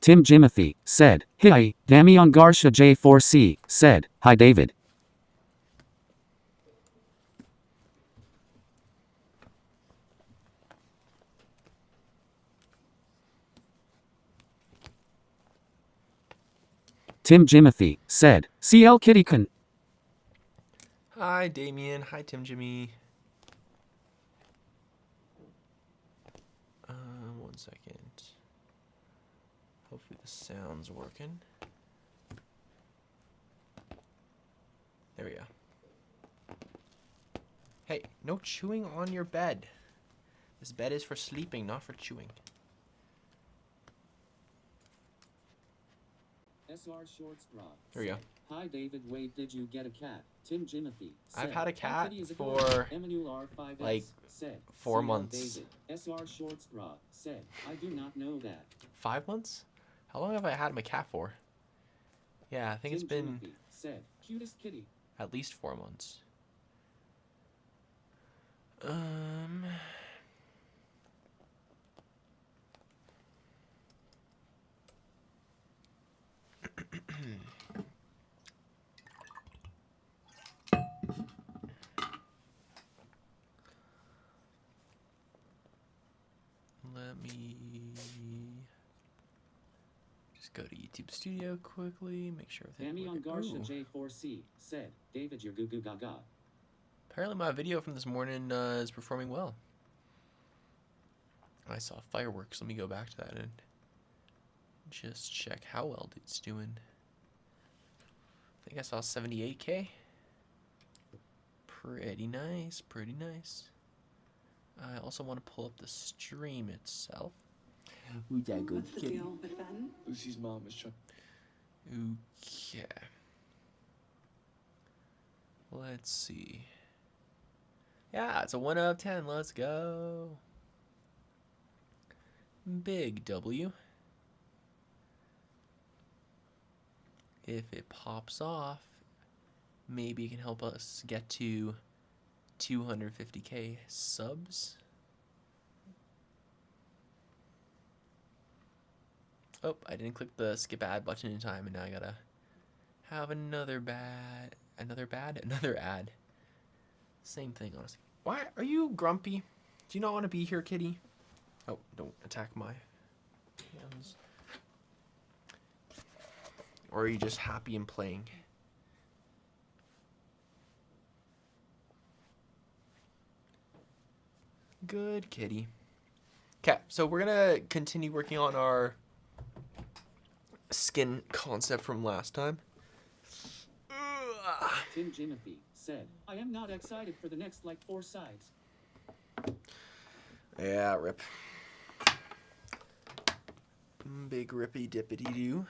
Tim Jimothy said, "Hi." Damian Garcia J4C said, "Hi David." Tim Jimothy said, "CL Kittykun." Hi Damien. Hi Tim Jimmy. 1 second. Hopefully the sound's working. There we go. Hey, no chewing on your bed. This bed is for sleeping, not for chewing. SR Shorts Bra. There we go. Hi David, wait, did you get a cat? Tim Jimothy said, I've had a cat for R5S like said, 4 CL months. David. SR Shorts Bra said, I do not know that. 5 months? How long have I had my cat for? Yeah, I think Tim it's been Jimothy said, cutest kitty. at least 4 months. Let me just go to YouTube Studio quickly, make sure everything's Damian working. Garcia J4C said, David, you're goo goo gaga. Apparently my video from this morning is performing well. I saw fireworks. Let me go back to that and just check how well it's doing. I think I saw 78K. Pretty nice, pretty nice. I also want to pull up the stream itself. Ooh, that good What's the deal with Ben? Lucy's mom is trying. Okay. Let's see. Yeah, it's a 1 out of 10. Let's go. Big W. If it pops off, maybe it can help us get to 250K subs. Oh, I didn't click the skip ad button in time, and now I gotta have another ad. Same thing, honestly. Why are you grumpy? Do you not want to be here, kitty? Oh, don't attack my hands. Or are you just happy and playing? Good kitty. Okay, so we're gonna continue working on our skin concept from last time. Tim Jimothy said, I am not excited for the next like 4 sides. Yeah, rip. Big rippy dippity doo.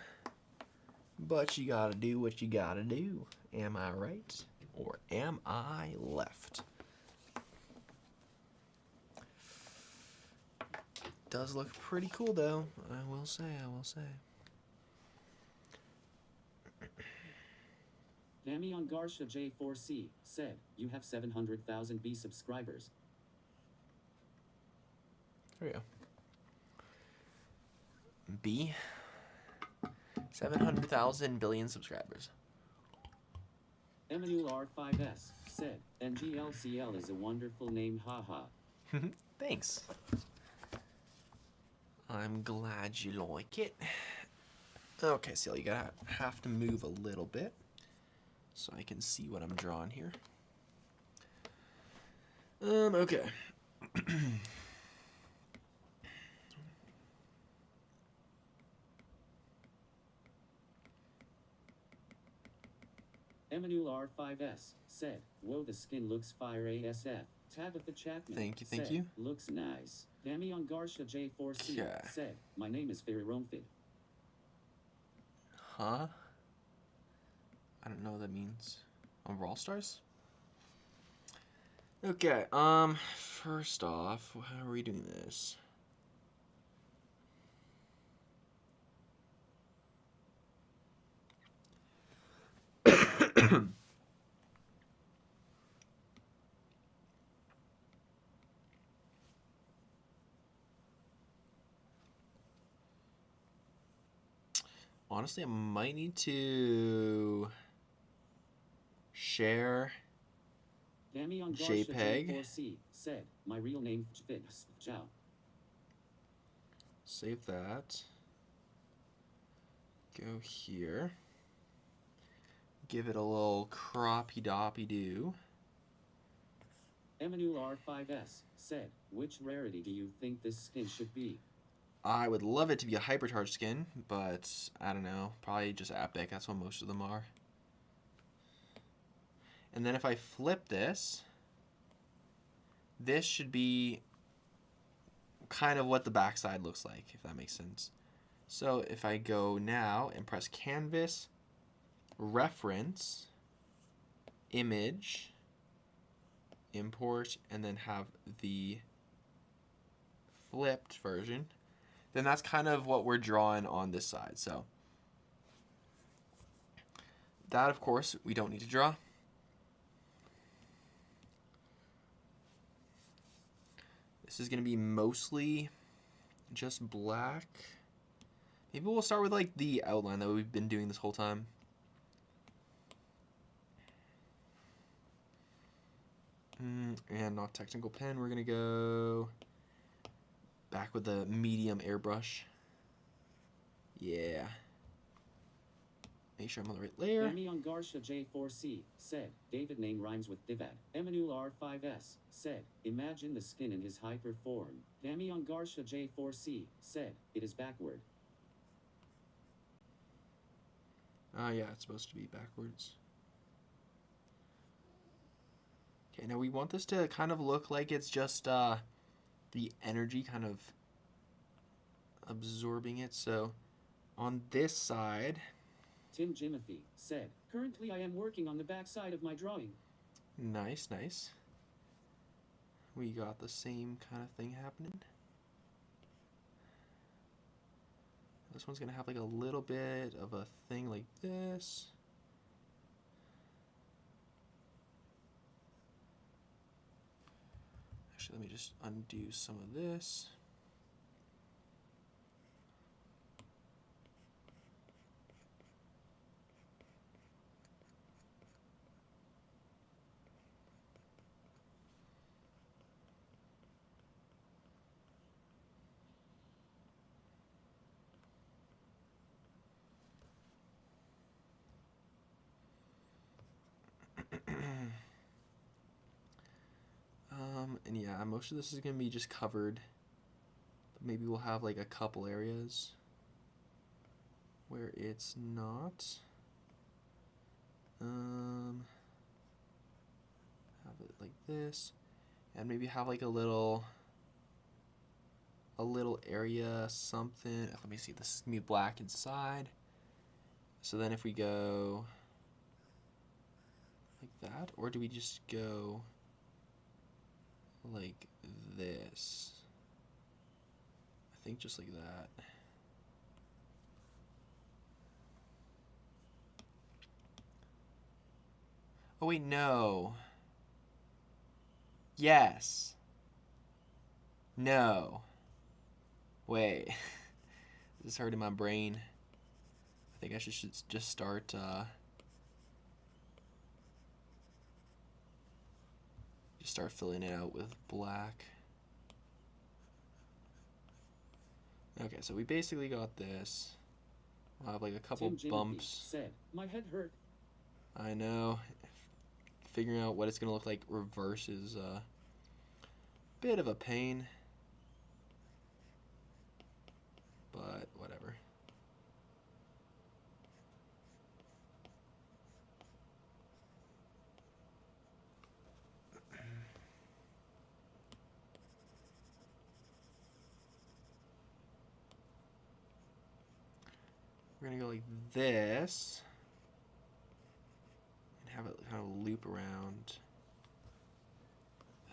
But you gotta do what you gotta do. Am I right? Or am I left? Does look pretty cool though, I will say. Damian Garcia J4C said, you have 700,000 B subscribers. There we go. B. 700,000 billion subscribers. Emmanuel R5S said, NGLCL is a wonderful name, haha. Thanks. I'm glad you like it. Okay, CL, you gotta have to move a little bit so I can see what I'm drawing here. Okay. Emmanuel R5S said, whoa, the skin looks fire ASF. Tabitha Chapman Thank said, you. looks nice. Damian Garcia J4C Yeah. said, my name is Fairy Romfid. Huh? I don't know what that means. On Brawl Stars? Okay, first off, how are we doing this? Honestly, I might need to share Damian JPEG. J4C said, my real name Fitz. Ciao. Save that. Go here. Give it a little croppy-doppy-doo. Emmanuel R5S said, which rarity do you think this skin should be? I would love it to be a hypercharged skin, but I don't know. Probably just epic. That's what most of them are. And then if I flip this, this should be kind of what the backside looks like, if that makes sense. So if I go now and press canvas, reference, image, import, and then have the flipped version, then that's kind of what we're drawing on this side. So that, of course, we don't need to draw. This is going to be mostly just black. Maybe we'll start with like the outline that we've been doing this whole time. And not technical pen. We're going to go back with the medium airbrush. Yeah. Make sure I'm on the right layer. Damian Garsha J4C said, David name rhymes with Divad. Emmanuel R5S said, imagine the skin in his hyper form. Damian Garsha J4C said, it is backward. Yeah, it's supposed to be backwards. Okay, now we want this to kind of look like it's just the energy kind of absorbing it. So on this side, Tim Jimothy said, currently I am working on the back side of my drawing. nice, nice. We got the same kind of thing happening. This one's going to have like a little bit of a thing like this. Actually, let me just undo some of this. And yeah, most of this is going to be just covered. But maybe we'll have like a couple areas where it's not. Have it like this. And maybe have like a little area, something. Let me see, this is going to be black inside. So then if we go like that, or do we just go like this? I think just like that. Oh wait, no. Yes. No. Wait. This is hurting my brain. I think I should just start start filling it out with black. Okay, so we basically got this. We'll have like a couple bumps. Said, my head hurt. I know. Figuring out what it's gonna look like reverse is a bit of a pain, but whatever. We're gonna go like this and have it kind of loop around.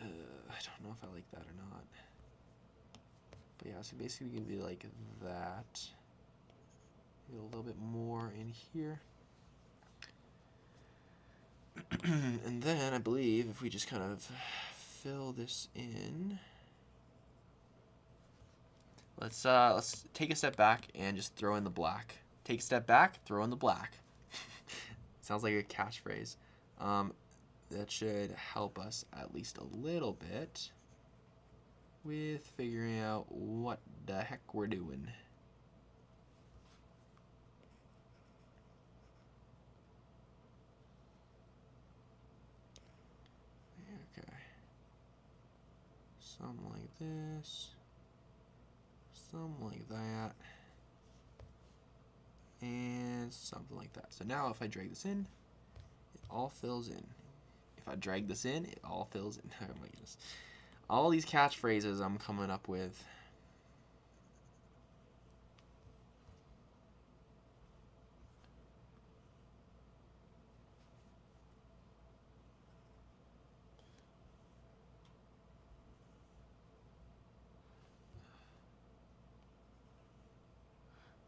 I don't know if I like that or not. But yeah, so basically we can be like that. Get a little bit more in here. And then I believe if we just kind of fill this in. Let's take a step back and just throw in the black take a step back, throw in the black. Sounds like a catchphrase. That should help us at least a little bit with figuring out what the heck we're doing. Okay. Something like this. Something like that. And something like that. So now if I drag this in, it all fills in. If I drag this in, it all fills in. Oh my goodness. All these catchphrases I'm coming up with.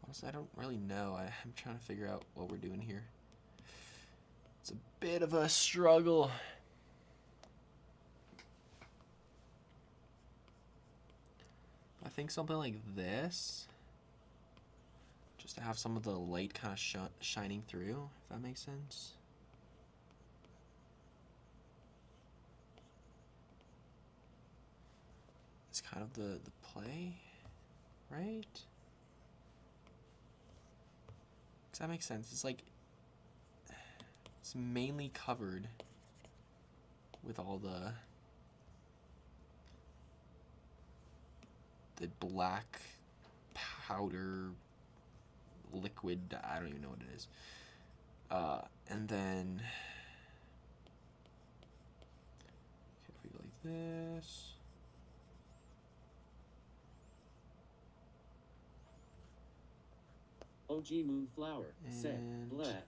Honestly, I don't really know. I'm trying to figure out what we're doing here. It's a bit of a struggle. I think something like this, just to have some of the light kind of shining through, if that makes sense. It's kind of the play, right? Does that make sense? It's like, it's mainly covered with all the black powder liquid. I don't even know what it is. And then if we go like this, OG Moonflower said, bleh.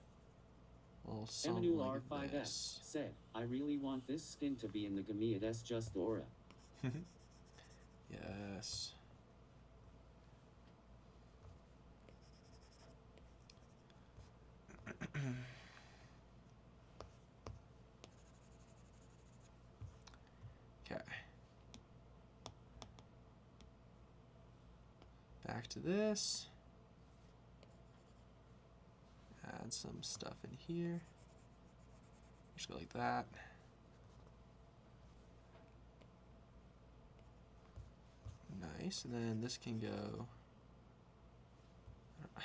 Well, something Emmanuel like R5S this. said, I really want this skin to be in the Gamiya that's just aura. Yes. Okay. Back to this. Add some stuff in here. Just go like that. Nice. And then this can go.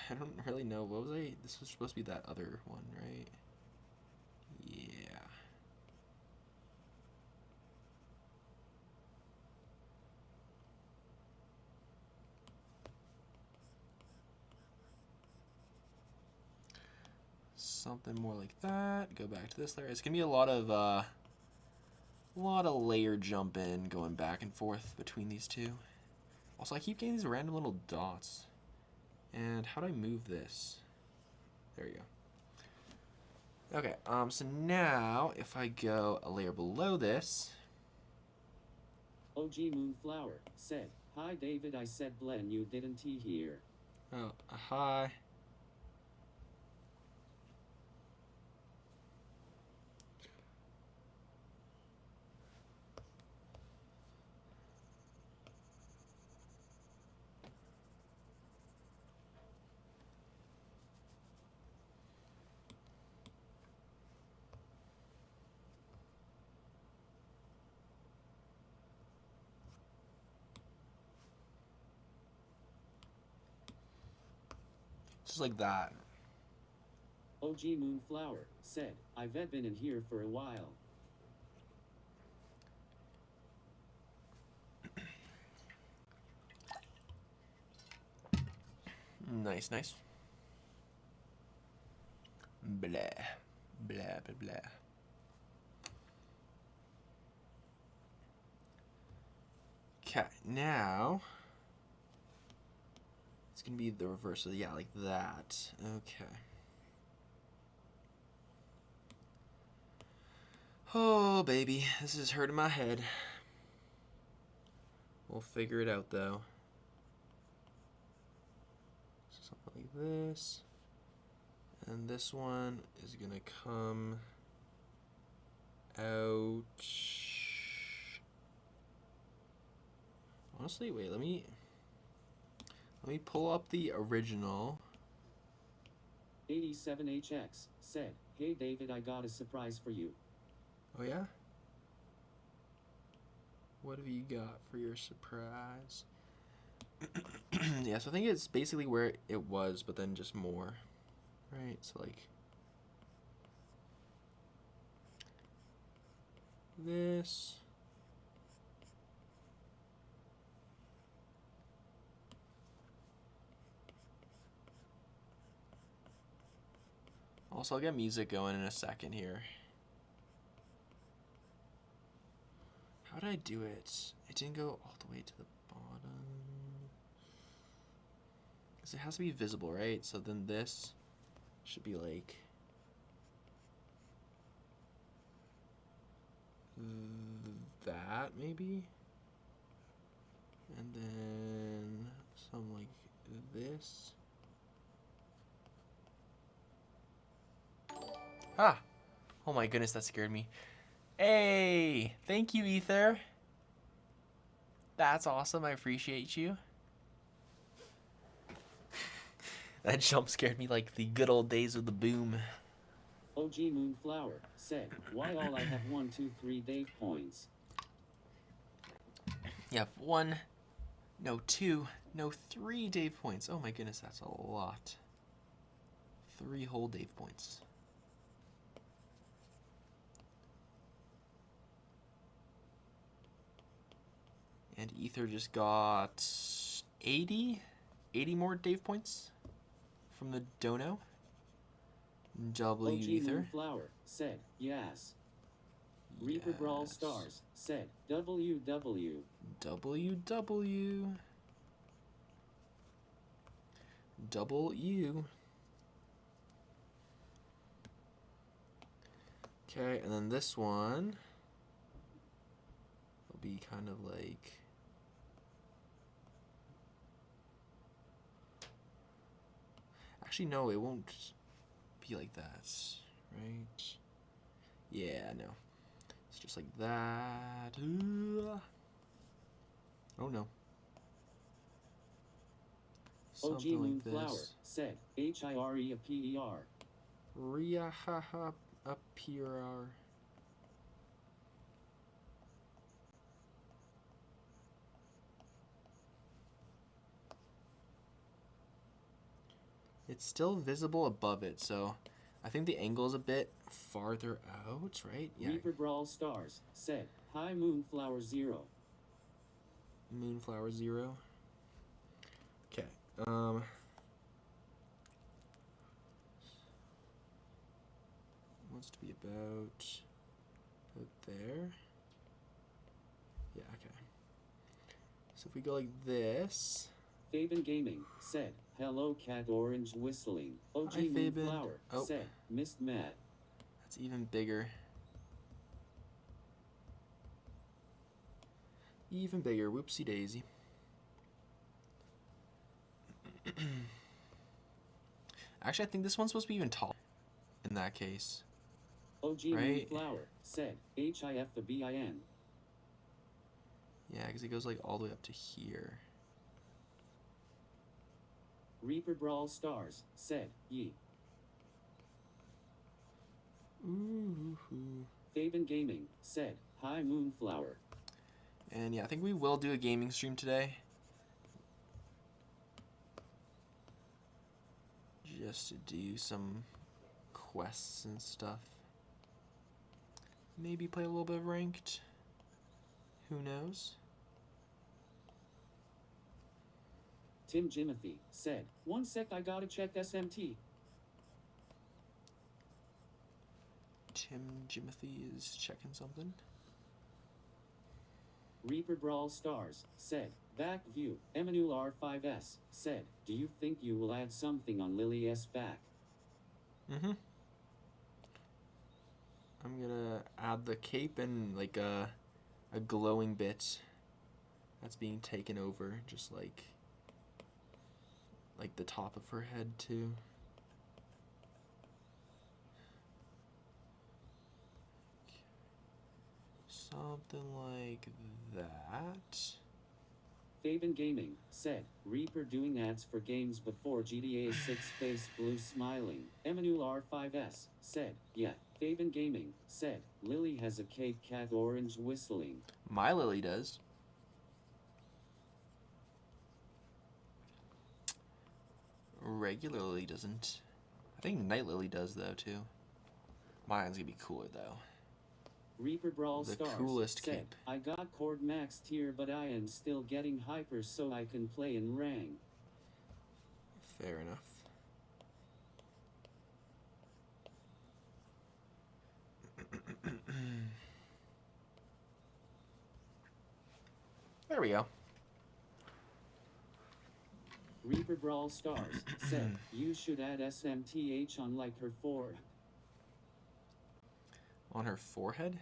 I don't really know. What was I? This was supposed to be that other one, right? Yeah. Something more like that. Go back to this layer. It's gonna be a lot of layer jumping going back and forth between these two. Also, I keep getting these random little dots. And how do I move this? There you go. Okay, so now if I go a layer below this. OG Moonflower said, hi David, I said bleh and you didn't hear. Oh, hi. Just like that. OG Moonflower said, I've been in here for a while. Nice, nice. Blah. Blah, blah, blah. Okay, now it's gonna be the reverse of yeah, like that. Okay. Oh baby, this is hurting my head. We'll figure it out though. Something like this. And this one is gonna come out. Honestly, wait, let me pull up the original 87HX said, "Hey David, I got a surprise for you." Oh yeah? What have you got for your surprise? Yeah, so I think it's basically where it was, but then just more. Right? So like this. Also, I'll get music going in a second here. How did I do it? It didn't go all the way to the bottom. Because it has to be visible, right? So then this should be like that, maybe? And then some like this. Ah! Oh my goodness, that scared me. Hey! Thank you, Ether. That's awesome. I appreciate you. That jump scared me like the good old days of the boom. OG Moonflower said, "Why all I have 1, 2, 3 Dave points." You have 1, no 2, no 3 Dave points. Oh my goodness, that's a lot. 3 whole Dave points. And Ether just got 80 more Dave points from the dono. W OG Ether. Moonflower said, "Yes." Reaper Brawl Yes. Stars said, "WW." WW. Double U. Okay, and then this one will be kind of like actually no, it won't be like that, right? Yeah, no. It's just like that. Oh no. OG Something like Moonflower this. said, "HIREAPER." Riahaha appear. It's still visible above it, so I think the angle is a bit farther out, right? Yeah. Reaper Brawl Stars said, "Hi Moonflower 0." Moonflower 0. Okay. Wants to be about there. Yeah, okay. So if we go like this. Fabian Gaming said, "Hello Cat Orange Whistling." OG Hi, Fabian. Moonflower Oh. said, "Missed Matt." That's even bigger. Even bigger. Whoopsie daisy. Actually, I think this one's supposed to be even taller in that case. OG Right. Moonflower said, "HIFTHEBIN." Yeah, because it goes like all the way up to here. Reaper Brawl Stars said, "Ye." Ooh. Fabian Gaming said, "Hi Moonflower." And yeah, I think we will do a gaming stream today. Just to do some quests and stuff. Maybe play a little bit of ranked. Who knows? Tim Jimothy said, "One sec, I gotta check SMT." Tim Jimothy is checking something. Reaper Brawl Stars said, "Back view." Emmanuel R5S said, "Do you think you will add something on Lily S back?" I'm gonna add the cape and like a glowing bit that's being taken over, just like the top of her head too. Something like that. Fabian Gaming, said, Reaper doing ads for games before GTA 6 face blue smiling. Emmanuel R5S, said, yeah. Fabian Gaming, said, Lily has a Cape Cat orange whistling. My Lily does. Regular Lily doesn't. I think Night Lily does though too. Mine's gonna be cooler though. Reaper Brawl The Stars coolest said, cape. I got Cord Max tier but I am still getting hyper so I can play in Rang. Fair enough. There we go. Reaper Brawl Stars said, you should add SMTH on like her forehead. On her forehead?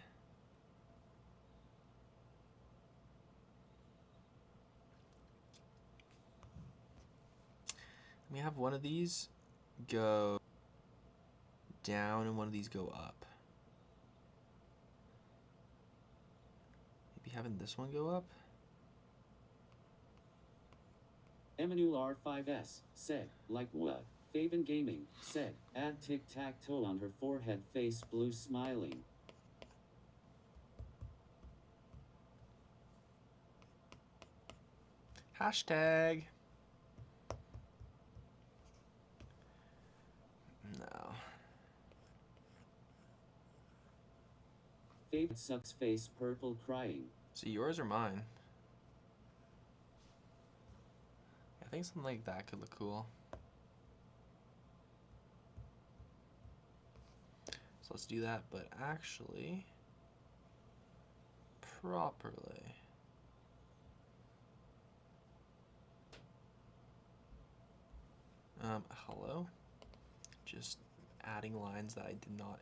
Let me have one of these go down and one of these go up. Maybe having this one go up? Emmanuel R5S said, like what? Fabian Gaming said, add tic-tac-toe on her forehead face blue smiling. Hashtag. No. Fabian sucks face purple crying. So yours or mine? I think something like that could look cool. So let's do that, but actually properly. Hello? Just adding lines that I did not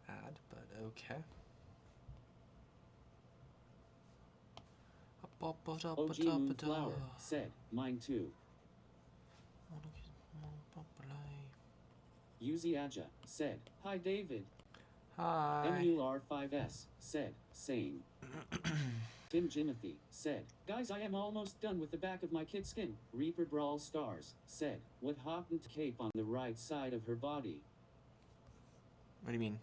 add, but okay. OG Moonflower said, mine too. Yuzi Aja said, hi David. Hi. Emmanuel R5S said, same. Tim Jimothy said, guys, I am almost done with the back of my kid skin. Reaper Brawl Stars said, what happened to cape on the right side of her body? What do you mean?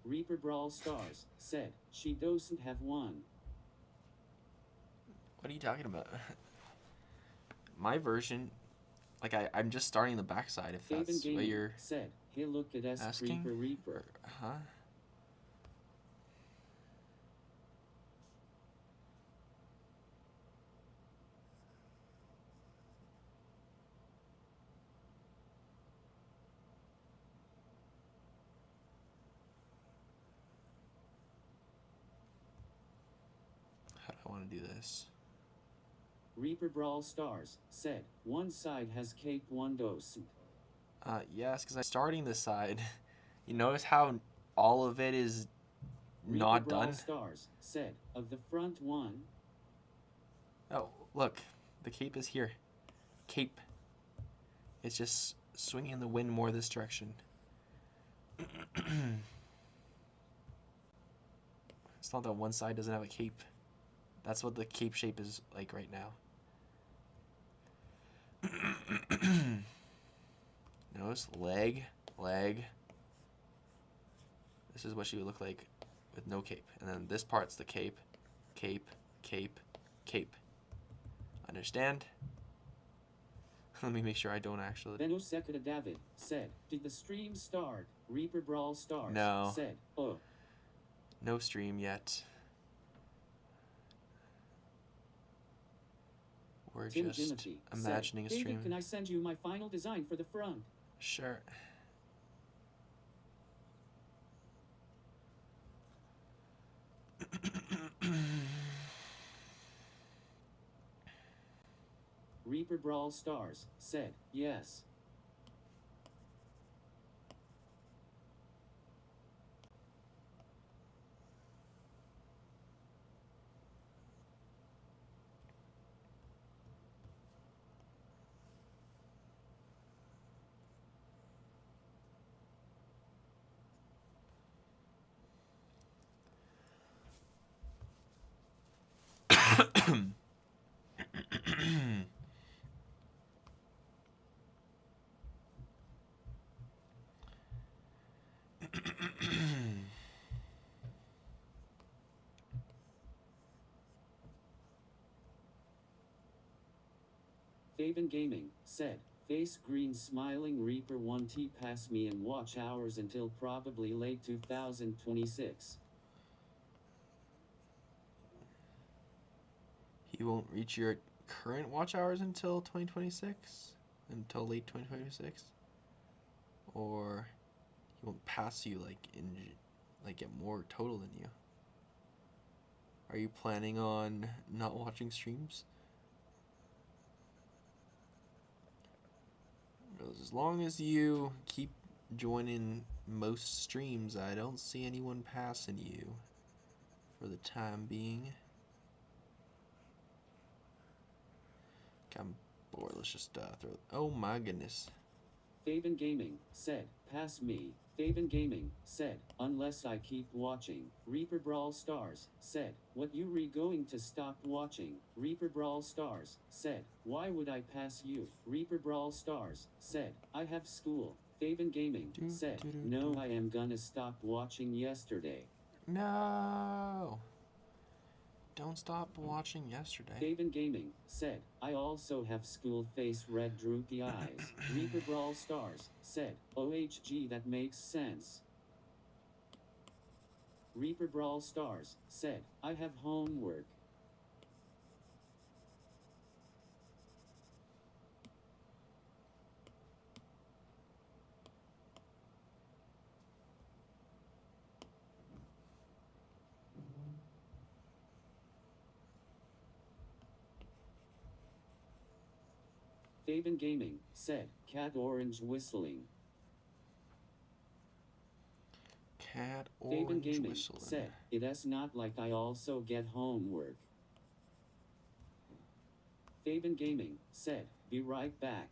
Reaper Brawl Stars said, she doesn't have one. What are you talking about? My version, like I'm just starting the backside if that's what you're said, hey look at us asking. Reaper. Huh? How do I want to do this? Reaper Brawl Stars said, one side has cape, one doesn't. Yes, because I'm starting this side. You notice how all of it is not Reaper Brawl done? Stars said, of the front one. Oh, look. The cape is here. Cape. It's just swinging in the wind more this direction. It's not that one side doesn't have a cape. That's what the cape shape is like right now. Notice leg, leg. This is what she would look like with no cape. And then this part's the cape, cape, cape, cape. Understand? Let me make sure I don't actually. Beno Sekada David said, did the stream start? Reaper Brawl Stars No. said, oh. No stream yet. We're Tim just Jimothy imagining said, a stream. David, can I send you my final design for the front? Sure. Reaper Brawl Stars said, yes. Faven Gaming said, face green smiling Reaper 1T pass me and watch hours until probably late 2026. He won't reach your current watch hours until 2026? Until late 2026? Or he won't pass you like get more total than you? Are you planning on not watching streams? As long as you keep joining most streams, I don't see anyone passing you for the time being. Okay, I'm bored. Let's just throw it. Oh my goodness. Faven Gaming said, pass me. Faven Gaming said, unless I keep watching. Reaper Brawl Stars said, what you going to stop watching? Reaper Brawl Stars said, why would I pass you? Reaper Brawl Stars said, I have school. Faven Gaming said, no, I am gonna stop watching yesterday. No. Don't stop watching yesterday. Faven Gaming said, I also have school face red droopy eyes. Reaper Brawl Stars said, OHG that makes sense. Reaper Brawl Stars said, I have homework. Faven Gaming said, cat orange whistling. Cat Faven orange Gaming whistling. said, it is not like I also get homework. Faven Gaming said, be right back.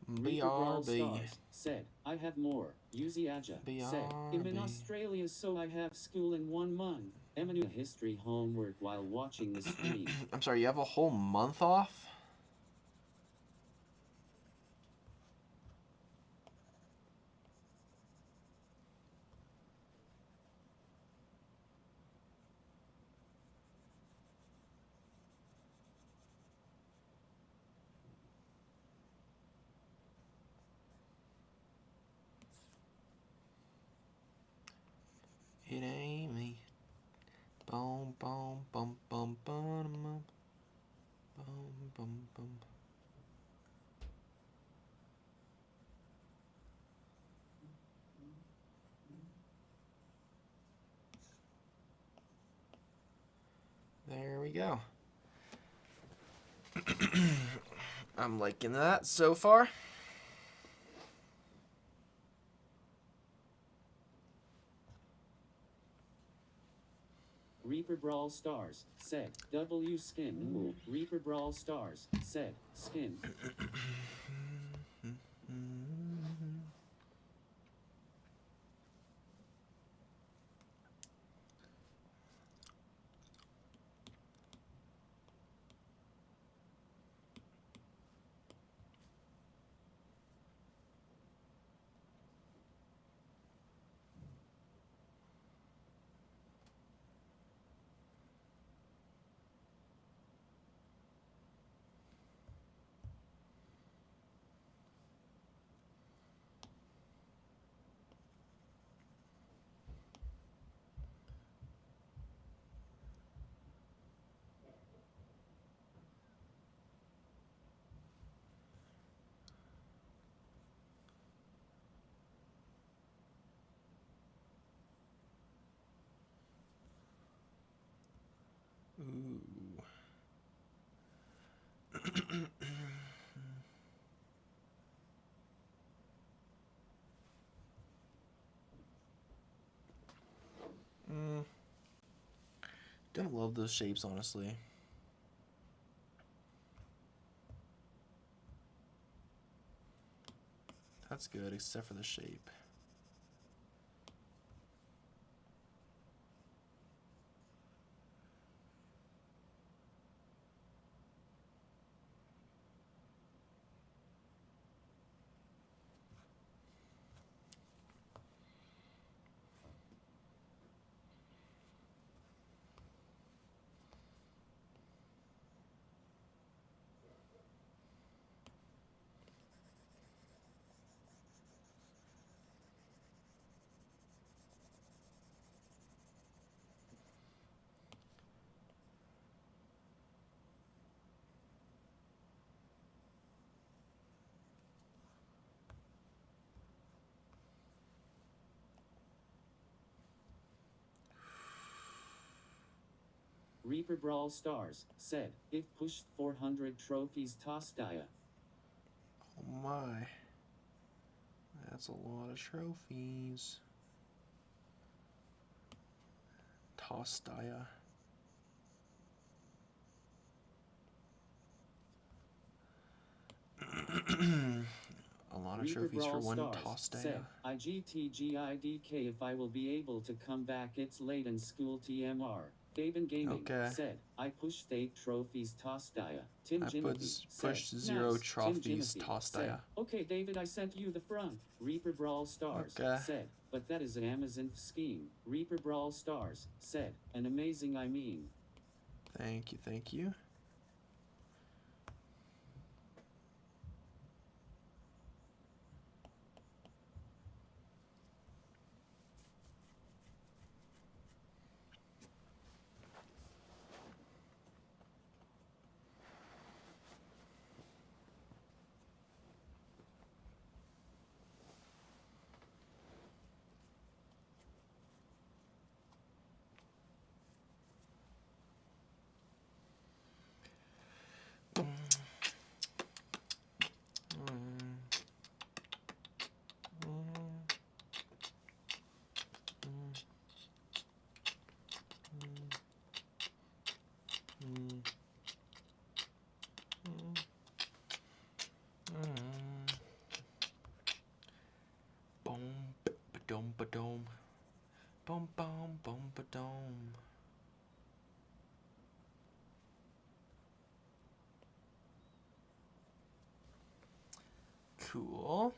Reaper Brawl BRB. Stars said, I have more. Yuzi Aja said, I'm in BRB. Australia so I have school in 1 month. Emanu history homework while watching the stream. I'm sorry, you have a whole month off? It ain't me. Boom, boom, bum, bum, bum, bum, bum, bum, bum. There we go. I'm liking that so far. Reaper Brawl Stars said, W skin. Reaper Brawl Stars said, skin. Ooh. Don't love those shapes, honestly. That's good, except for the shape. Reaper Brawl Stars said, if pushed 400 trophies toss dia. Oh my. That's a lot of trophies. Toss dia. A lot of Reaper trophies for Brawl one Stars toss dia. said, IGTGIDK if I will be able to come back it's late in school TMR. Faben Gaming Okay. said, I pushed 8 trophies toss dia. Tim I Jimothy pushed said, 0 nice. trophies Tim Jimothy toss said, dia. okay David I sent you the front. Reaper Brawl Stars Okay. said, but that is an Amazon scheme. Reaper Brawl Stars said, an amazing I mean. Thank you, thank you. Boom, ba-dum, ba-dum. Boom, boom, boom, ba-dum. Cool.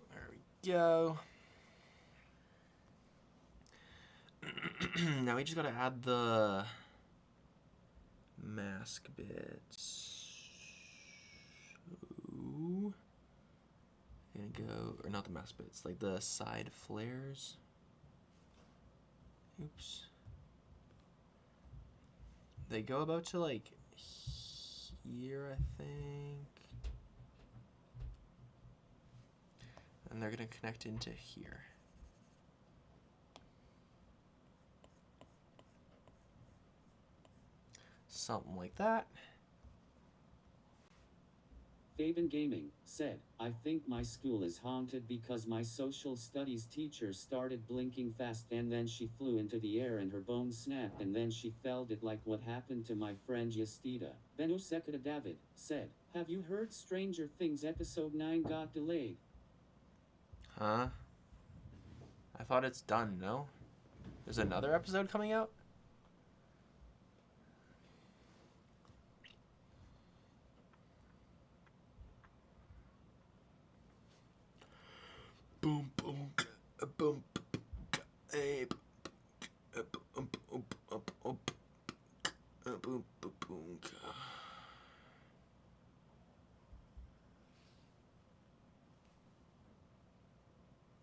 There we go. Now we just gotta add the mask bits. So, gonna go, or not the mask bits, like the side flares. Oops. They go about to like here, I think. And they're gonna connect into here. Something like that. Faben Gaming said, I think my school is haunted because my social studies teacher started blinking fast and then she flew into the air and her bones snapped and then she felt it like what happened to my friend Yastida. Benu Sekada David said, have you heard Stranger Things episode 9 got delayed? Huh? I thought it's done, no? There's another episode coming out? Boom, boom, boom, boom, boom, boom.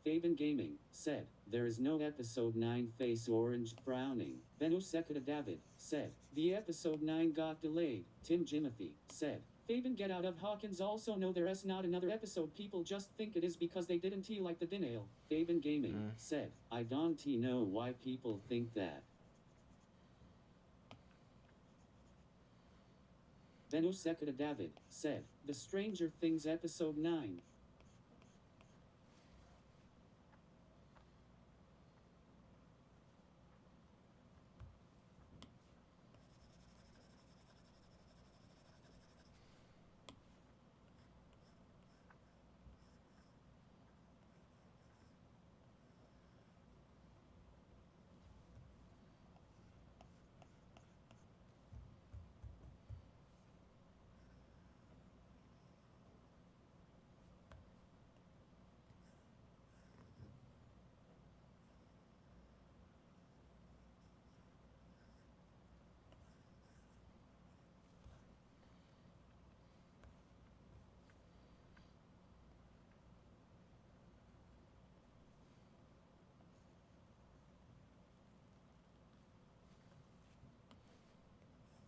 Faben Gaming said, there is no episode 9 face orange frowning. Benu Sekada David said, the episode 9 got delayed. Tim Jimothy said, Faben get out of Hawkins also know there's not another episode people just think it is because they didn't like the denial. Faben Gaming said, I don't know why people think that. Benu Sekada David said, the Stranger Things episode 9.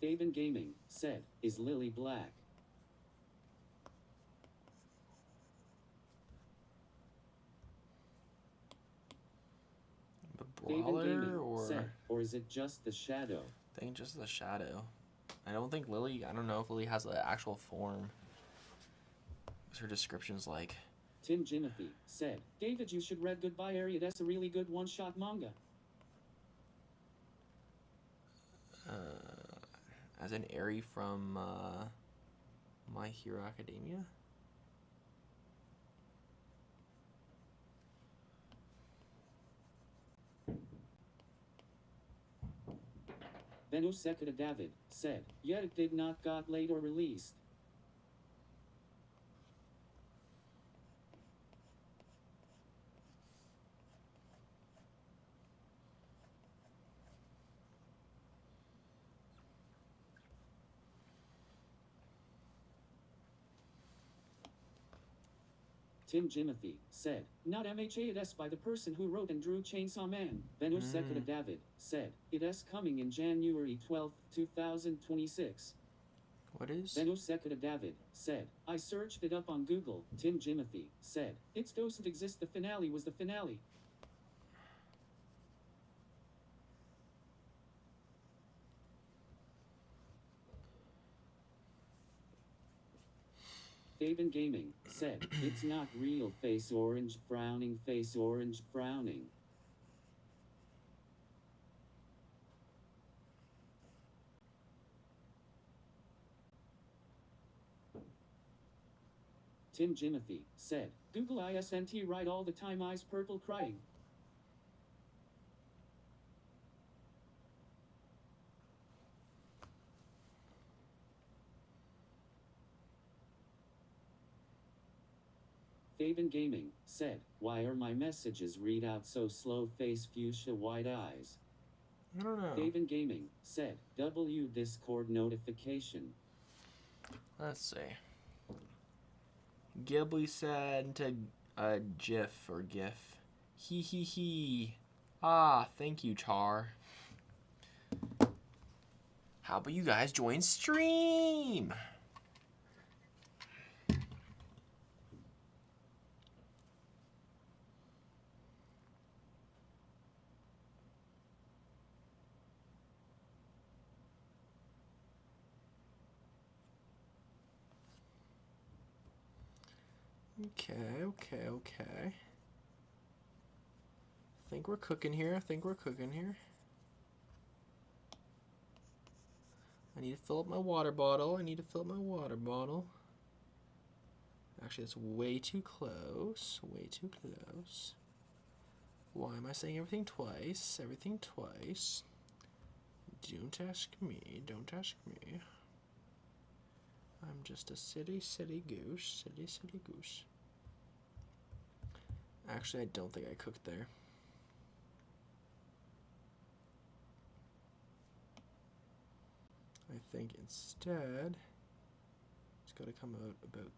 Fabian Gaming said, is Lily black? The Fabian Brawler Gaming said, or is it just the shadow? I think just the shadow. I don't think Lily, I don't know if Lily has an actual form. What's her description's like? Tim Jimothy said, David, you should read Goodbye Area. That's a really good one-shot manga. As an Eri from My Hero Academia? Benu Sekada David said, yet it did not got late or released. Tim Jimothy said, not MHA by the person who wrote and drew Chainsaw Man. Benu Sekada David said, it is coming in January 12, 2026. What is? Benu Sekada David said, I searched it up on Google. Tim Jimothy said, it doesn't exist. The finale was the finale. Fabian Gaming said, it's not real. Face orange frowning, face orange frowning. Tim Jimothy said, Google ISNT right all the time, eyes purple crying. Fabian Gaming said, why are my messages read out so slow? Face fuchsia white eyes. I don't know. Fabian Gaming said, W Discord notification. Let's see. Ghibli sent a GIF or GIF. Hee hee hee. Ah, thank you, Char. How about you guys join stream? Okay. Think we're cooking here. I need to fill up my water bottle. Actually, that's way too close. Why am I saying everything twice? Don't ask me. I'm just a silly goose. Actually, I don't think I cooked there. I think instead, it's got to come out about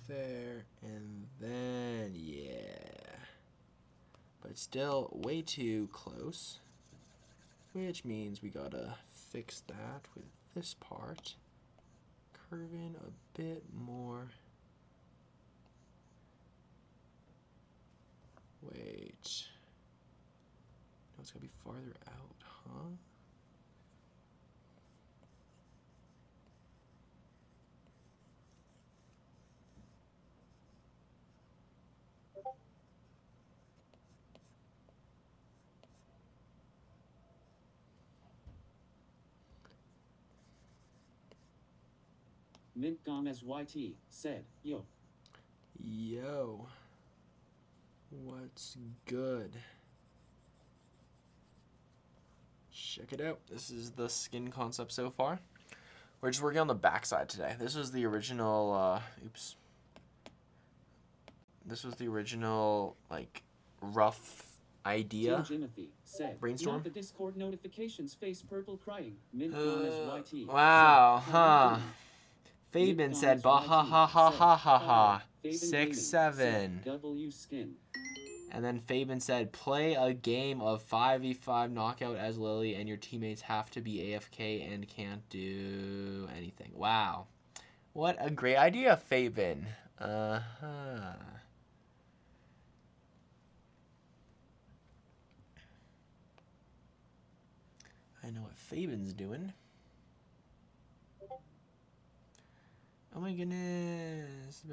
there, and then, yeah. But still way too close, which means we gotta fix that with this part. Curve in a bit more. Wait. No, it's gotta be farther out, huh? Mintgom SYT said, yo. What's good? Check it out. This is the skin concept so far. We're just working on the backside today. This was the original, This was the original, like, rough idea. Tim Jimothy said, Brainstorm. not the Discord notifications, face purple crying. Mintgom SYT. Wow, said, huh. Fabian said, bah ha ha ha ha ha ha. 6, 7. W skin. And then Fabian said, play a game of 5v5 knockout as Lily, and your teammates have to be AFK and can't do anything. Wow. What a great idea, Fabian. Uh-huh. I know what Fabian's doing. Oh my goodness.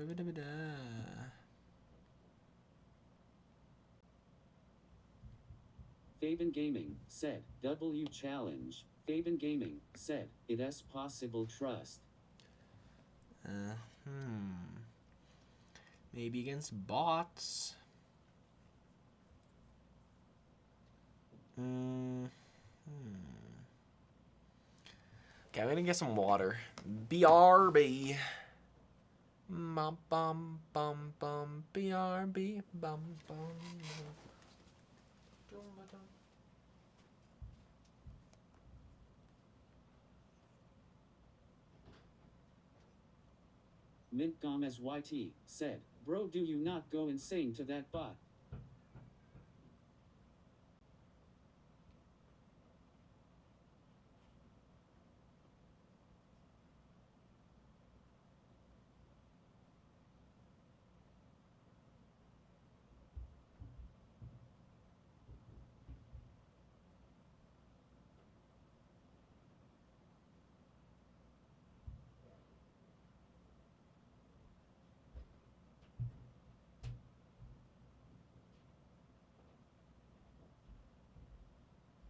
Fabian Gaming said, W challenge. Fabian Gaming said, it is possible trust. Maybe against bots. Okay, I'm gonna get some water. BRB. Bum bum bum bum. BRB. Bum bum. Mintgom as YT said, bro, do you not go insane to that bot?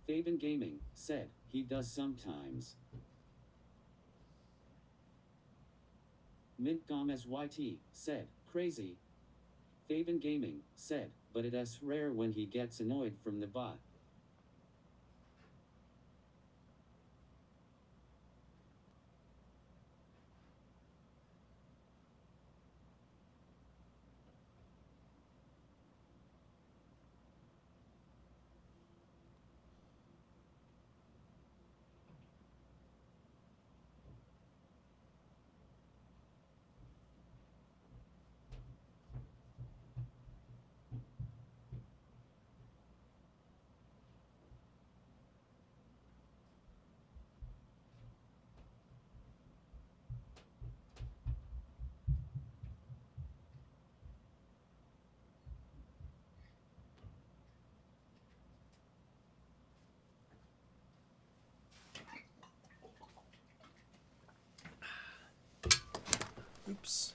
Fabian Gaming said, he does sometimes. Mintgom as YT said, crazy. Fabian Gaming said, but it is rare when he gets annoyed from the bot. Oops.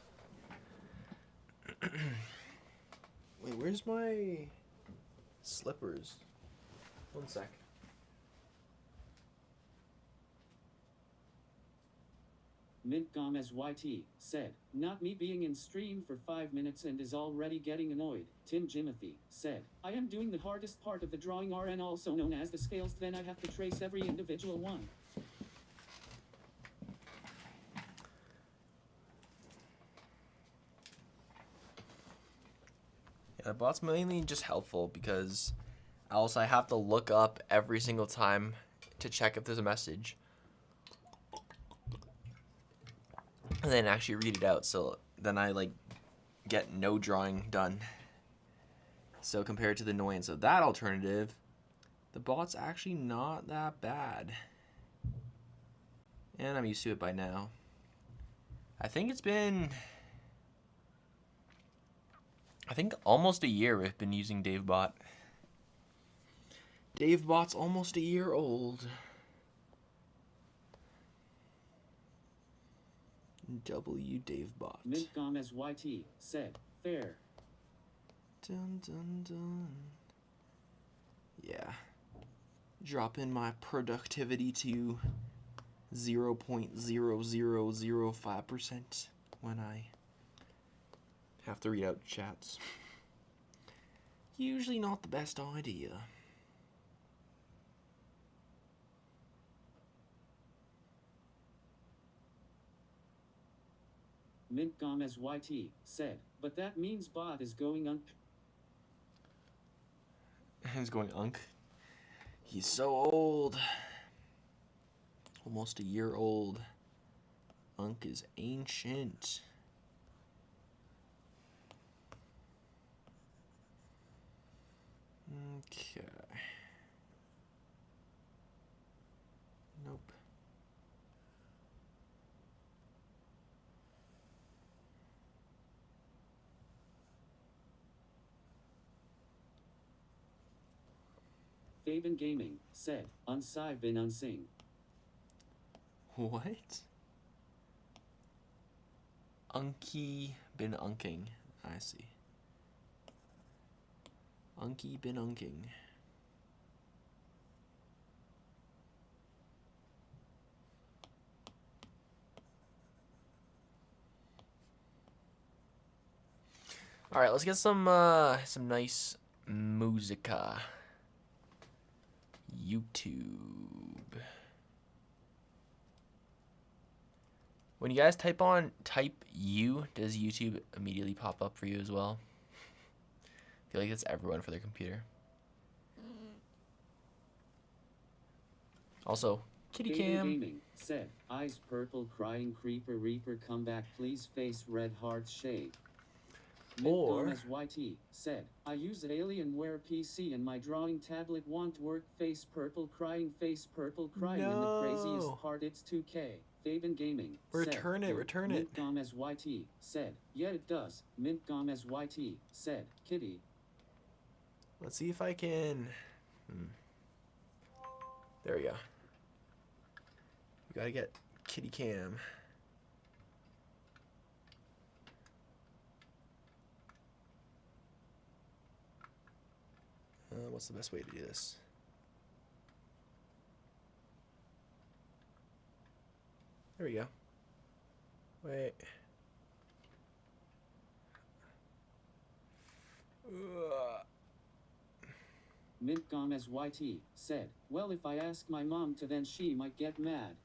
Wait, where's my slippers? One sec. Mintgom as YT said, not me being in stream for 5 minutes and is already getting annoyed. Tim Jimothy said, I am doing the hardest part of the drawing RN, also known as the scales, then I have to trace every individual one. Yeah, the bot's mainly just helpful because else I have to look up every single time to check if there's a message. And then actually read it out, so then I like get no drawing done. So compared to the annoyance of that alternative, the bot's actually not that bad. And I'm used to it by now. I think it's been almost a year we've been using DavBot. DavBot's almost a year old. W DavBot. Mintgom as YT said, fair. Dun dun dun. Yeah. Drop in my productivity to 0.0005% when I have to read out chats. Usually not the best idea. Mintgom as YT said, but that means bot is going on. He's going unk. He's so old. Almost a year old. Unk is ancient. Okay. Nope. Fabian Gaming said, Unsai bin unsing. What? Unky bin unking. I see. Unky bin unking. All right, let's get some nice musica. YouTube. When you guys type U, does YouTube immediately pop up for you as well? I feel like it's everyone for their computer. Also, kitty Fabian cam. Gaming said, Eyes purple crying creeper reaper come back please face red heart shade. Or- As YT said, I use Alienware PC and my drawing tablet won't work face purple crying and the craziest No. part it's 2K. Fabian Gaming Return said, it, return it. Mintgom as YT said, yeah it does. Mintgom as YT said, kitty. Let's see if I can. There we go. We gotta get kitty cam. What's the best way to do this? There we go. Wait. Mintgom as YT said, well if I ask my mom to then she might get mad.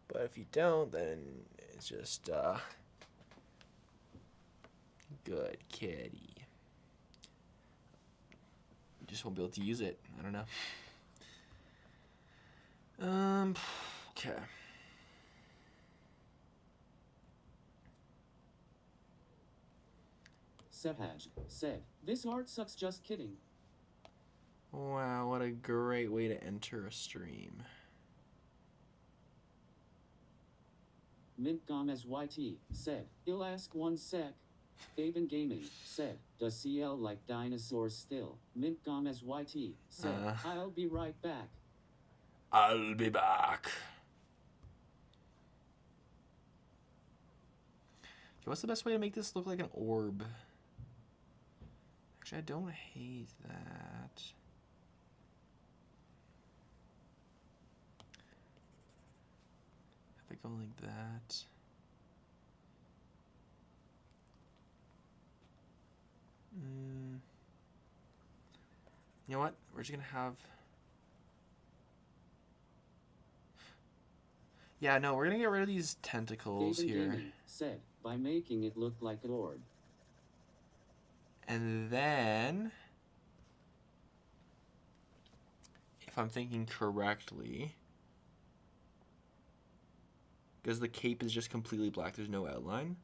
But if you don't, then it's just good kitty. You just won't be able to use it. I don't know. Okay. Sehaj said, this art sucks just kidding. Wow, what a great way to enter a stream. Mintgom as YT said, I'll ask one sec. Fabian Gaming said, does CL like dinosaurs still? Mintgom as YT said, I'll be right back. I'll be back. Okay, what's the best way to make this look like an orb? Actually, I don't hate that. If I go like that. You know what? We're just gonna have. Yeah, no, we're gonna get rid of these tentacles Fabian here. Gaming said, by making it look like an orb. And then, if I'm thinking correctly, because the cape is just completely black, there's no outline.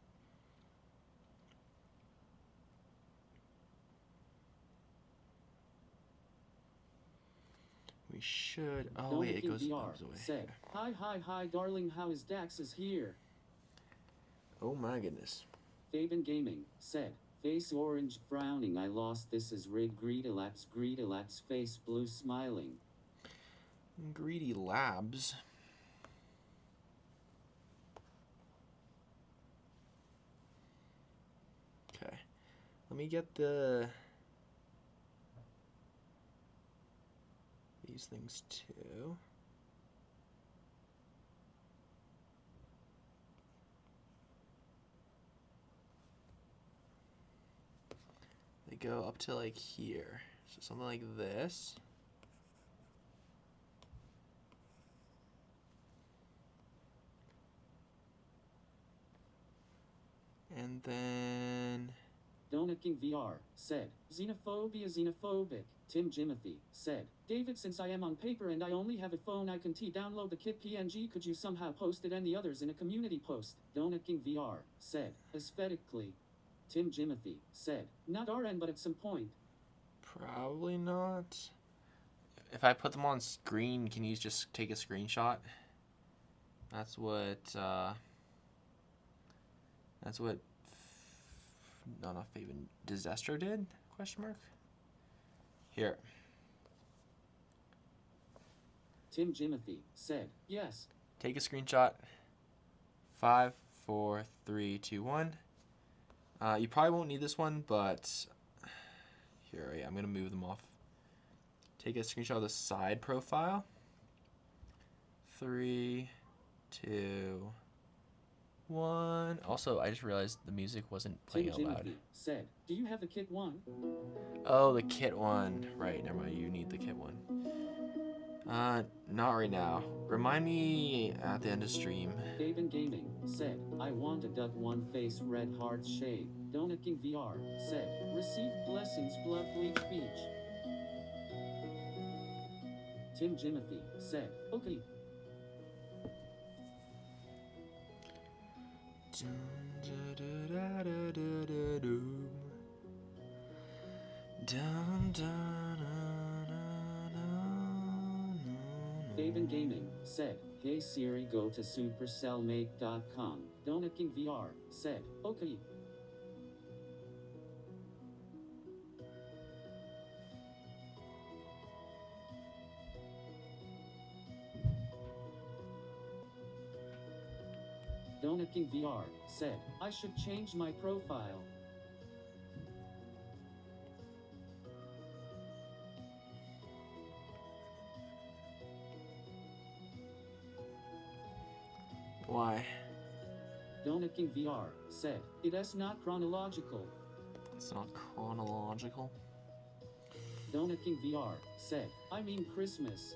We should. Oh wait, it goes VR away. said, hi, darling, how is Dax is here? Oh my goodness. Fabian Gaming said, face orange frowning, I lost this is rig Greedalap's face blue smiling. Greedy Labs. Okay. Let me get these things too. They go up to like here. So something like this. And then Donut King VR said, xenophobia xenophobic. Tim Jimothy said, David, since I am on paper and I only have a phone I can download the kit PNG, could you somehow post it and the others in a community post? Donut King VR said, aesthetically. Tim Jimothy said, not RN, but at some point. Probably not. If I put them on screen, can you just take a screenshot? That's what no, not Fabian, Disaster did? Question mark. Here. Tim Jimothy said, yes. Take a screenshot. 5, 4, 3, 2, 1. You probably won't need this one, but here, yeah, I'm gonna move them off. Take a screenshot of the side profile. 3, 2, 1. Also, I just realized the music wasn't playing out loud. Timothy said, do you have the kit one? Oh, the kit one. Right, never mind. You need the kit one. Not right now. Remind me at the end of stream. Fabian Gaming said, I want a duck one face red heart shade. Donut King VR said, receive blessings blood bleach beach. Tim Jimothy said, okay. Fabian Gaming said, hey Siri, go to supercellmake.com. Donut King VR said, okay. Donut King VR said, I should change my profile. Why? Donut King VR said, it is not chronological. It's not chronological. Donut King VR said, I mean Christmas.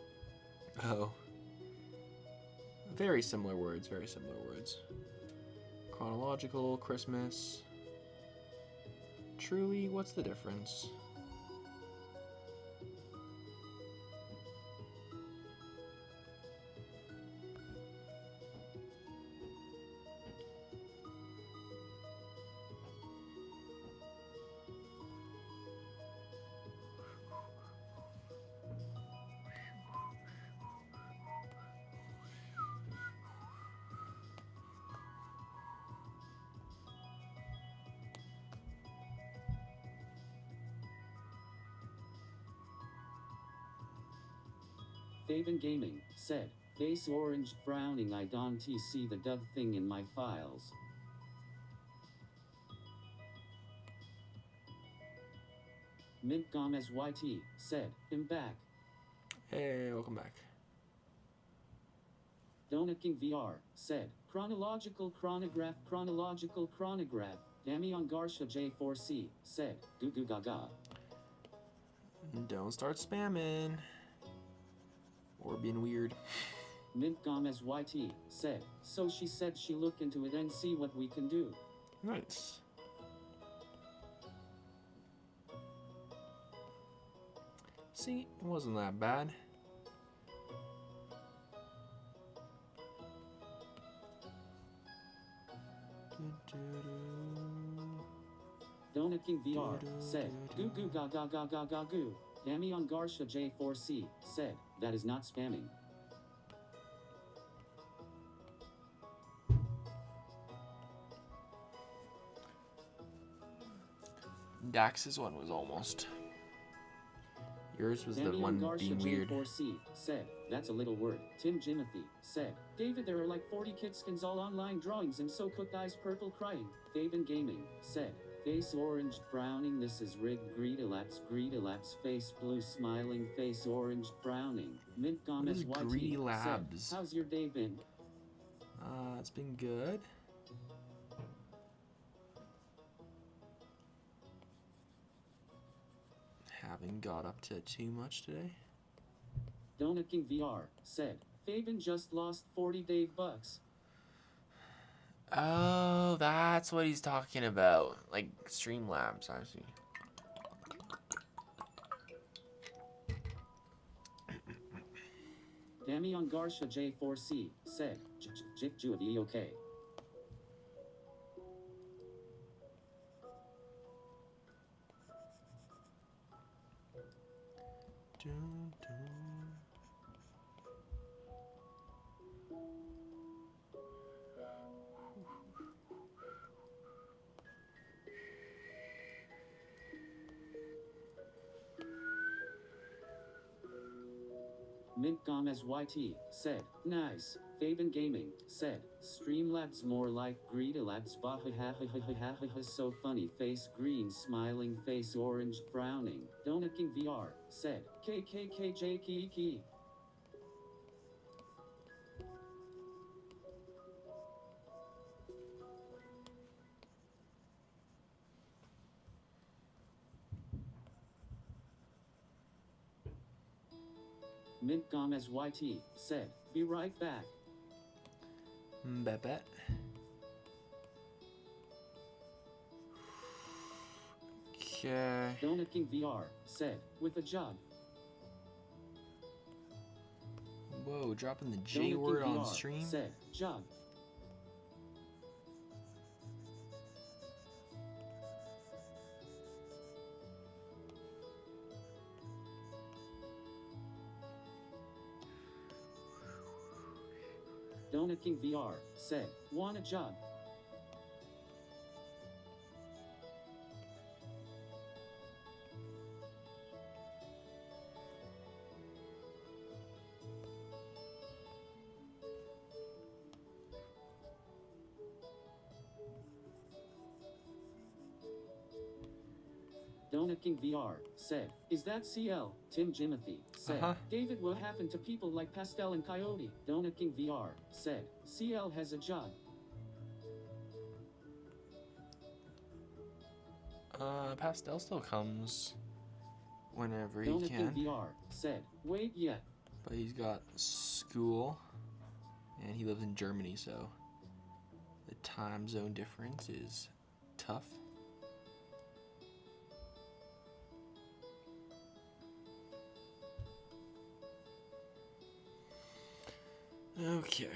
Oh. Very similar words, very similar words. Chronological, Christmas. Truly, what's the difference? Fabian Gaming said, face orange frowning, I don't see the Doug thing in my files. Mint Gomez YT said, I'm back. Hey, welcome back. Donut King VR said, chronological chronograph. Damian Garcia J4C said, goo goo gaga. Don't start spamming. Or being weird. Mint Gomez YT said, so she said she look into it and see what we can do. Nice. See, it wasn't that bad. Donut King VR said, goo goo ga ga ga ga ga goo. Damian Garcia J4C said, that is not spamming. Dax's one was almost. Yours was Damian the one Garcia being weird. J4C said, that's a little word. Tim Jimothy said, David, there are like 40 kit skins, all online drawings, and so cooked eyes purple crying. Fabian Gaming said, face orange frowning, this is rigged, greedy laps, face blue smiling, face orange frowning. Mint Gomez What is YT Greedy said, Labs? how's your day been? It's been good. Haven't got up to too much today. Donut King VR said, Fabian just lost 40 DavBucks. Oh, that's what he's talking about. Like Streamlabs, I see. Damian Garcia J4C said, Jif Judy okay. Dun, dun. Mint Gomez YT said, nice. Fabian Gaming said, Streamlabs more like Greedalabs bahahahahahaha so funny face green smiling face orange frowning. Donut King VR said, KKKJ Kiki. Mint Gomez YT said, be right back. Bet. Okay. Donut King VR said, with a jug. Whoa, dropping the J Donut King word on VR stream. said, jug. Donut King VR said, want a jug. Donut King VR said, is that CL? Tim Jimothy said, David, what happened to people like Pastel and Coyote? Donut King VR said, CL has a jug. Pastel still comes whenever he Donut can, King VR said, wait yet. but he's got school, and he lives in Germany, so the time zone difference is tough. Okay.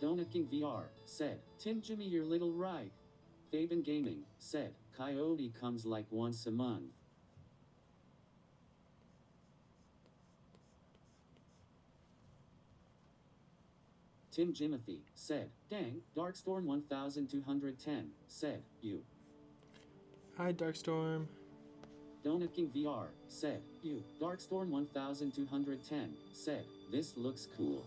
Donut King VR said, Tim Jimmy, you're little right. Fabian Gaming said, Coyote comes like once a month. Tim Jimothy said, dang, Darkstorm 1210 said, you. Hi, Darkstorm. Donut King VR said, you. Darkstorm 1210 said, this looks cool.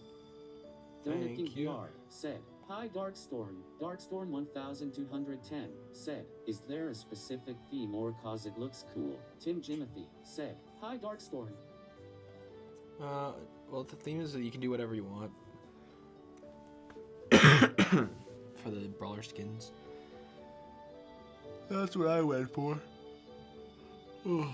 Donut King Thank you. VR said, hi Darkstorm. Darkstorm 1210 said, is there a specific theme or cause it looks cool? Tim Jimothy said, hi Darkstorm. Well, the theme is that you can do whatever you want for the brawler skins. That's what I went for. Ugh.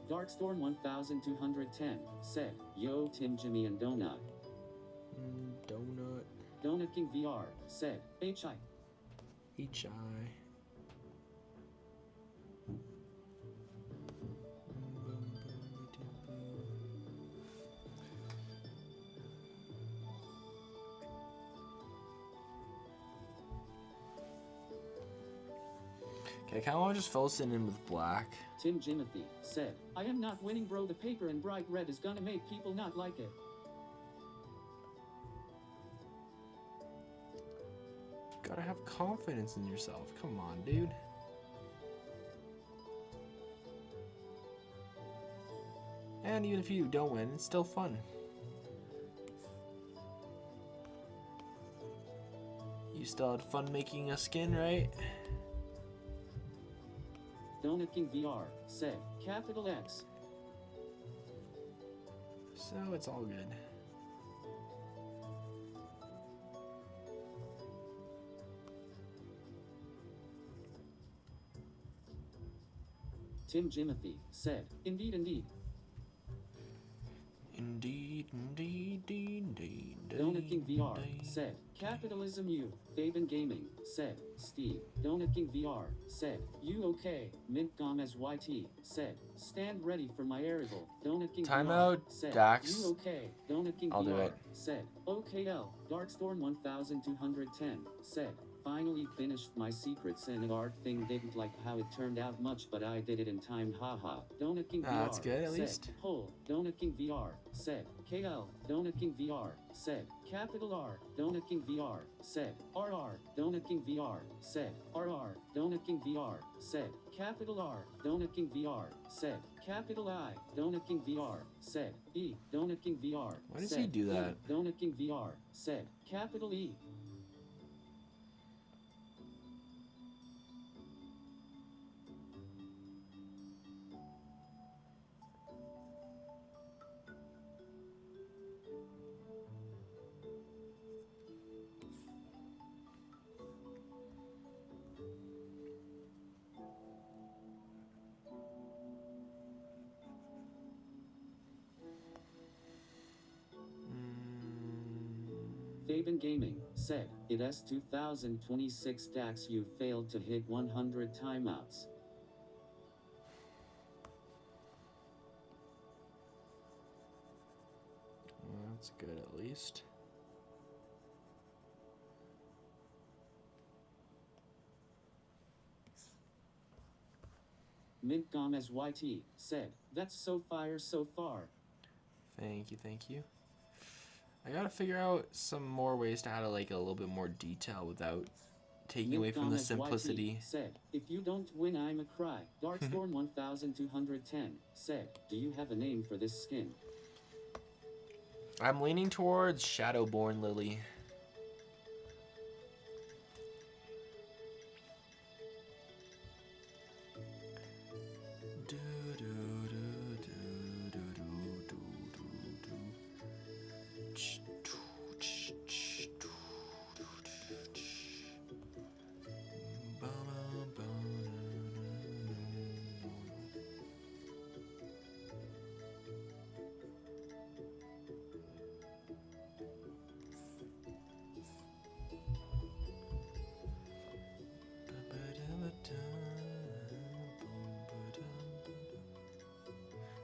Darkstorm 1210 said, yo Tim Jimmy and Donut. Donut. Donut King VR said, HI. HI. Okay, I kind of want to just fill this in with black. Tim Jimothy said, I am not winning, bro. The paper in bright red is gonna make people not like it. Gotta have confidence in yourself. Come on, dude. And even if you don't win, it's still fun. You still had fun making a skin, right? Donut King VR said, capital X. So it's all good. Tim Jimothy said, indeed, indeed. Donut King VR said, Capitalism you. Faben Gaming said, Steve. Donut King VR said, you okay? Mint Gomez YT said, stand ready for my arrival. Donut King Timeout, VR said, Dax. you okay? Donut King I'll do VR it. said, OKL. Darkstorm 1210 said, finally finished my secret sin art thing. Didn't like how it turned out much, but I did it in time. Haha. Donut King VR That's good, at said, least. Pull. Donut King VR said, KL. Donut King VR said, capital R. Donut King VR said, RR. Donut King VR said, RR. Donut King VR said, capital R. Donut King VR said, capital I. Donut King VR said, E. Donut King VR. Why does said, he do that? E. Donut King VR said, capital E. Faben Gaming said, it has 2026 Dax, you failed to hit 100 timeouts. Well, that's good at least. Mint Gomez YT said, that's so fire so far. Thank you, thank you. I gotta figure out some more ways to add a little bit more detail without taking Mint away from the Gomez simplicity. YT said, if you don't win, I'm a cry. Darkstorm 1210 said, do you have a name for this skin? I'm leaning towards Shadowborn Lily.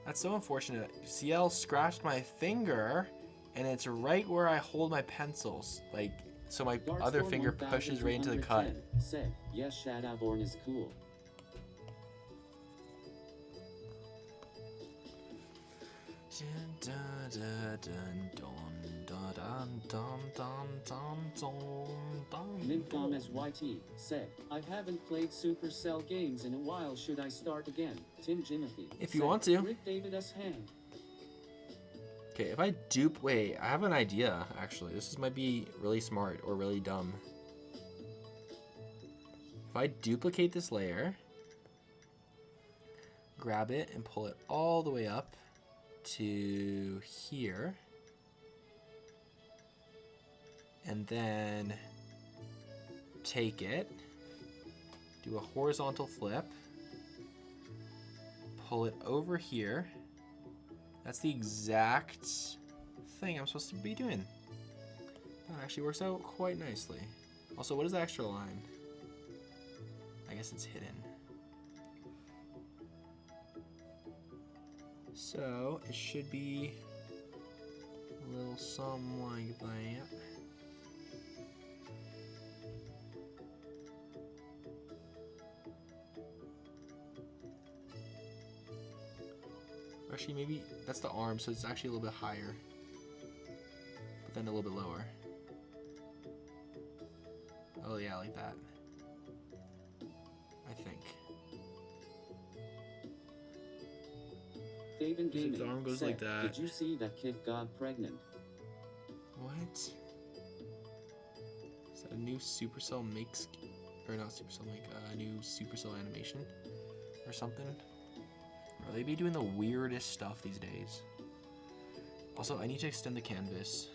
That's so unfortunate. CL scratched my finger, and it's right where I hold my pencils. So my other finger pushes right into the cut. Said, yes, Shadowborn is cool. Mint Gomez YT said, I haven't played Supercell games in a while. Should I start again? Tim Jimothy. If you want to. Rick David S. Hand. Okay, if I dupe... Wait, I have an idea, actually. Might be really smart or really dumb. If I duplicate this layer, grab it and pull it all the way up to here, and then take it, do a horizontal flip, pull it over here. That's the exact thing I'm supposed to be doing. That actually works out quite nicely. Also, what is the extra line? I guess it's hidden. So it should be a little something like that. Actually, maybe that's the arm, so it's actually a little bit higher, but then a little bit lower. Oh yeah, like that. I think. Faven Gaming The arm goes said, like that. did you see that kid got pregnant? What? Is that a new Supercell makes, or not Supercell make, a new Supercell animation or something? Or they be doing the weirdest stuff these days. Also, I need to extend the canvas.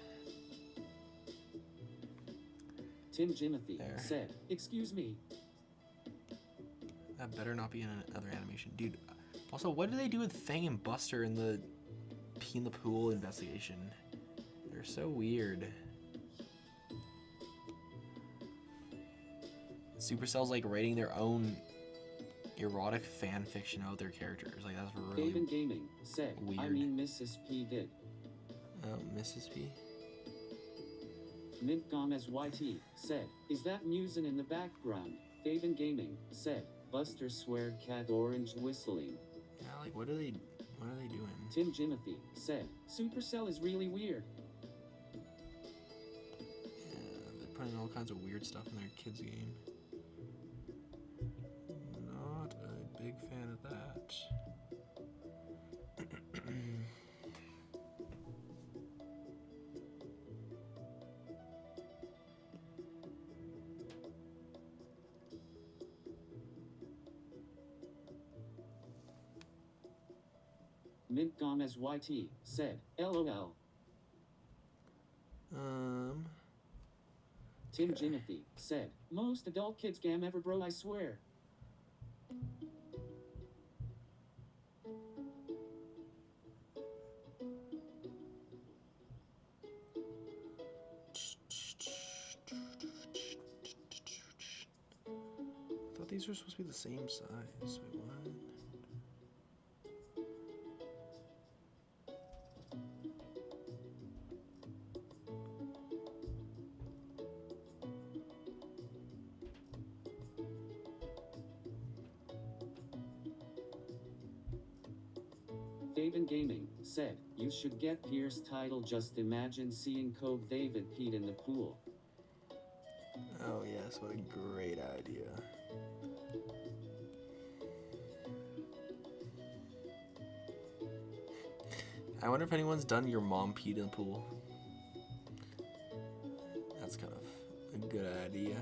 Tim Jimothy There. said, excuse me. That better not be in another animation. Dude, also, what do they do with Fang and Buster in the Pee in the pool investigation. They're so weird. Supercell's like writing their own erotic fan fiction about their characters. Like that's really Faven Gaming said, weird. I mean Mrs. P did. Oh, Mrs. P. Mint Gomez YT said, is that musing in the background? Faven Gaming said, Buster sweared cat orange whistling. Yeah, like what are they doing? Tim Jimothy said, Supercell is really weird. Yeah, they're putting all kinds of weird stuff in their kids' game. Not a big fan of that. Mint Gomez YT said, LOL. Tim Okay. Jimothy said, most adult kids game ever, bro, I swear. I thought these were supposed to be the same size. Wait, what? Faven Gaming said, you should get Pierce title, just imagine seeing Cove David Pete in the pool. Oh yes, what a great idea. I wonder if anyone's done your mom peed in the pool. That's kind of a good idea.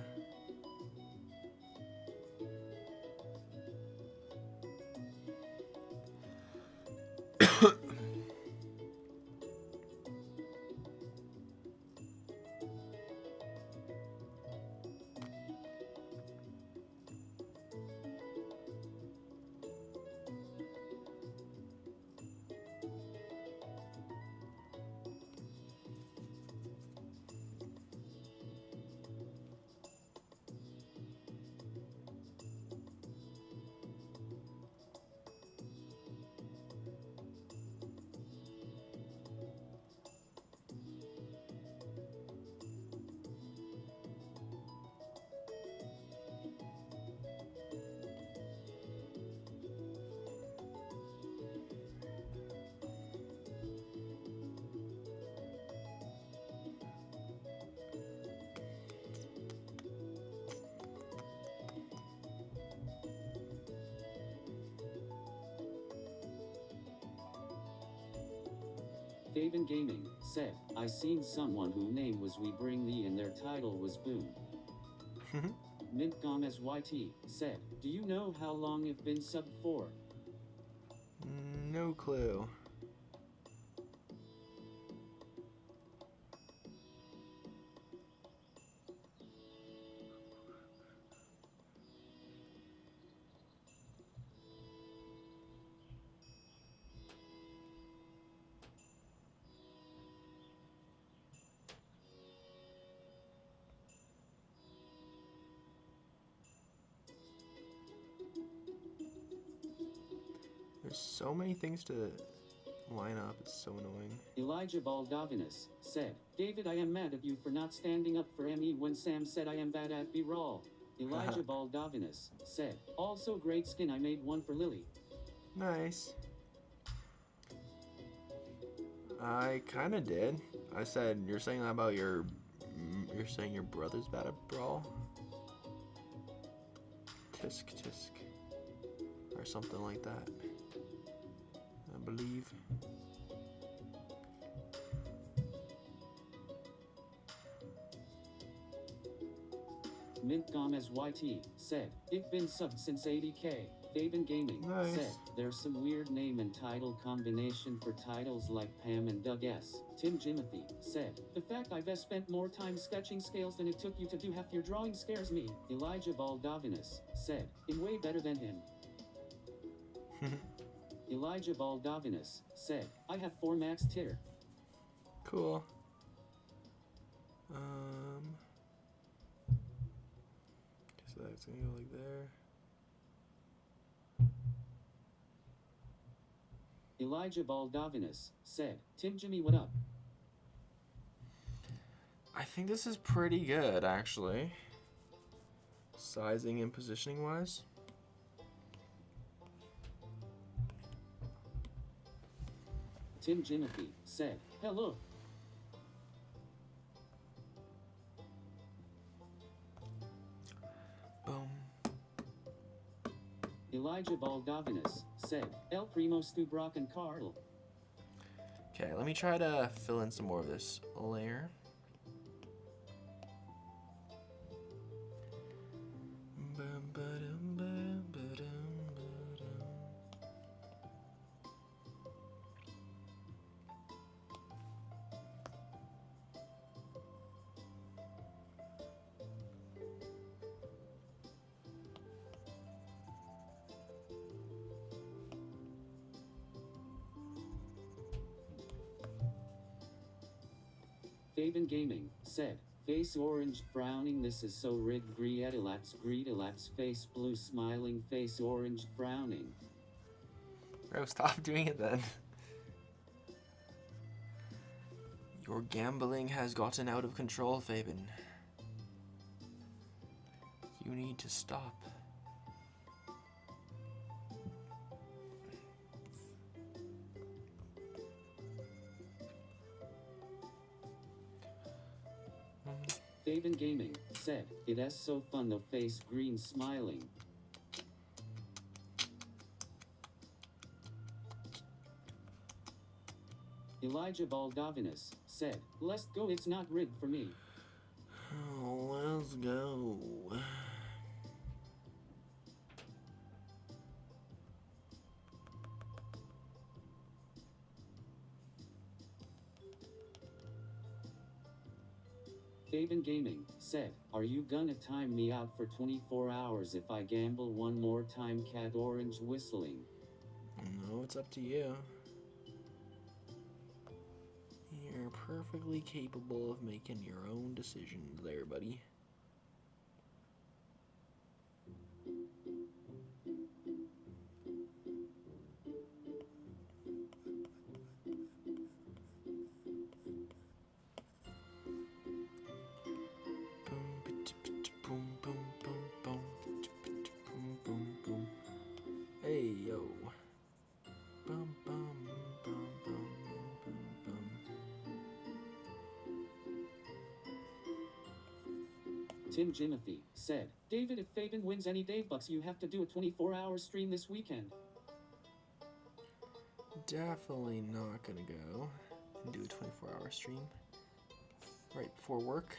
Faven Gaming said, I seen someone whose name was We Bring Thee and their title was Boom. Mint Gomez YT said, do you know how long I've been sub for? No clue. There's so many things to line up, it's so annoying. Elijah Baldovinus said, David, I am mad at you for not standing up for ME when Sam said I am bad at Brawl. Elijah Baldovinus said, also great skin, I made one for Lily. Nice. I kinda did. I said, you're saying that about you're saying your brother's bad at Brawl? Tisk tisk. Or something like that. I believe. Mint Gomez YT said, I've been subbed since 80k. Faven Gaming Nice. said, there's some weird name and title combination for titles like Pam and Doug S. Tim Jimothy said, the fact I've spent more time sketching scales than it took you to do half your drawing scares me. Elijah Baldovinus said, I'm way better than him. Elijah Baldovinus said, I have 4 max tier. Cool. So that's gonna go like there. Elijah Baldovinus said, Tim Jimmy, what up? I think this is pretty good, actually. Sizing and positioning wise. Tim Jimothy said, hello. Boom. Elijah Baldovinus said, El Primo Stu Brock and Carl. Okay, let me try to fill in some more of this layer. Fabian Gaming said, face orange frowning, this is so rigged, greedelax, face blue smiling, face orange frowning. Bro, stop doing it then. Your gambling has gotten out of control, Fabian. You need to stop. Fabian Gaming said, it is so fun, the face green smiling. Elijah Baldovinus said, let's go, it's not rigged for me. Oh, let's go. Fabian Gaming said, are you gonna time me out for 24 hours if I gamble one more time? Cat orange whistling. No, it's up to you. You're perfectly capable of making your own decisions there, buddy. Hey, yo. Bum, bum, bum, bum, bum, bum. Tim Jimothy said, David, if Fabian wins any DavBucks, you have to do a 24-hour stream this weekend. Definitely not gonna go and do a 24-hour stream right before work.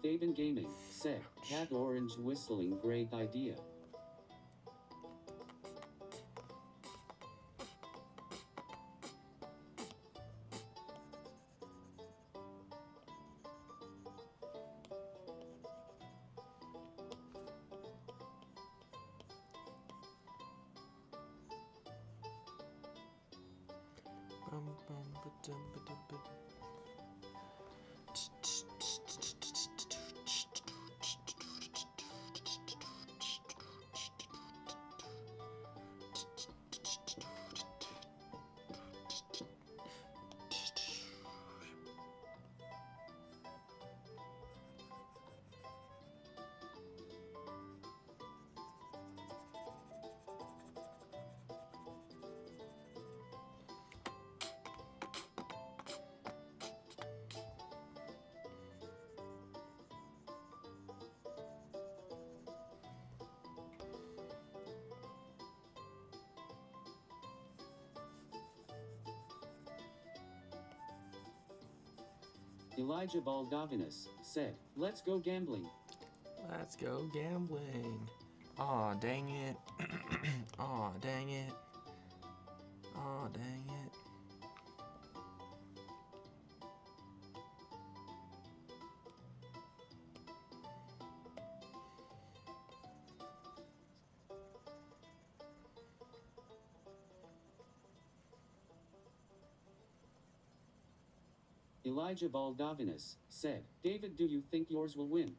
Fabian Gaming said, cat orange whistling, great idea. Bum, bum, ba-dum, ba-dum, ba-dum. Elijah Baldovinus said, let's go gambling. Let's go gambling. Aw, dang it. Aw, dang it. Aw, dang it. Elijah Baldovinus said, David, do you think yours will win?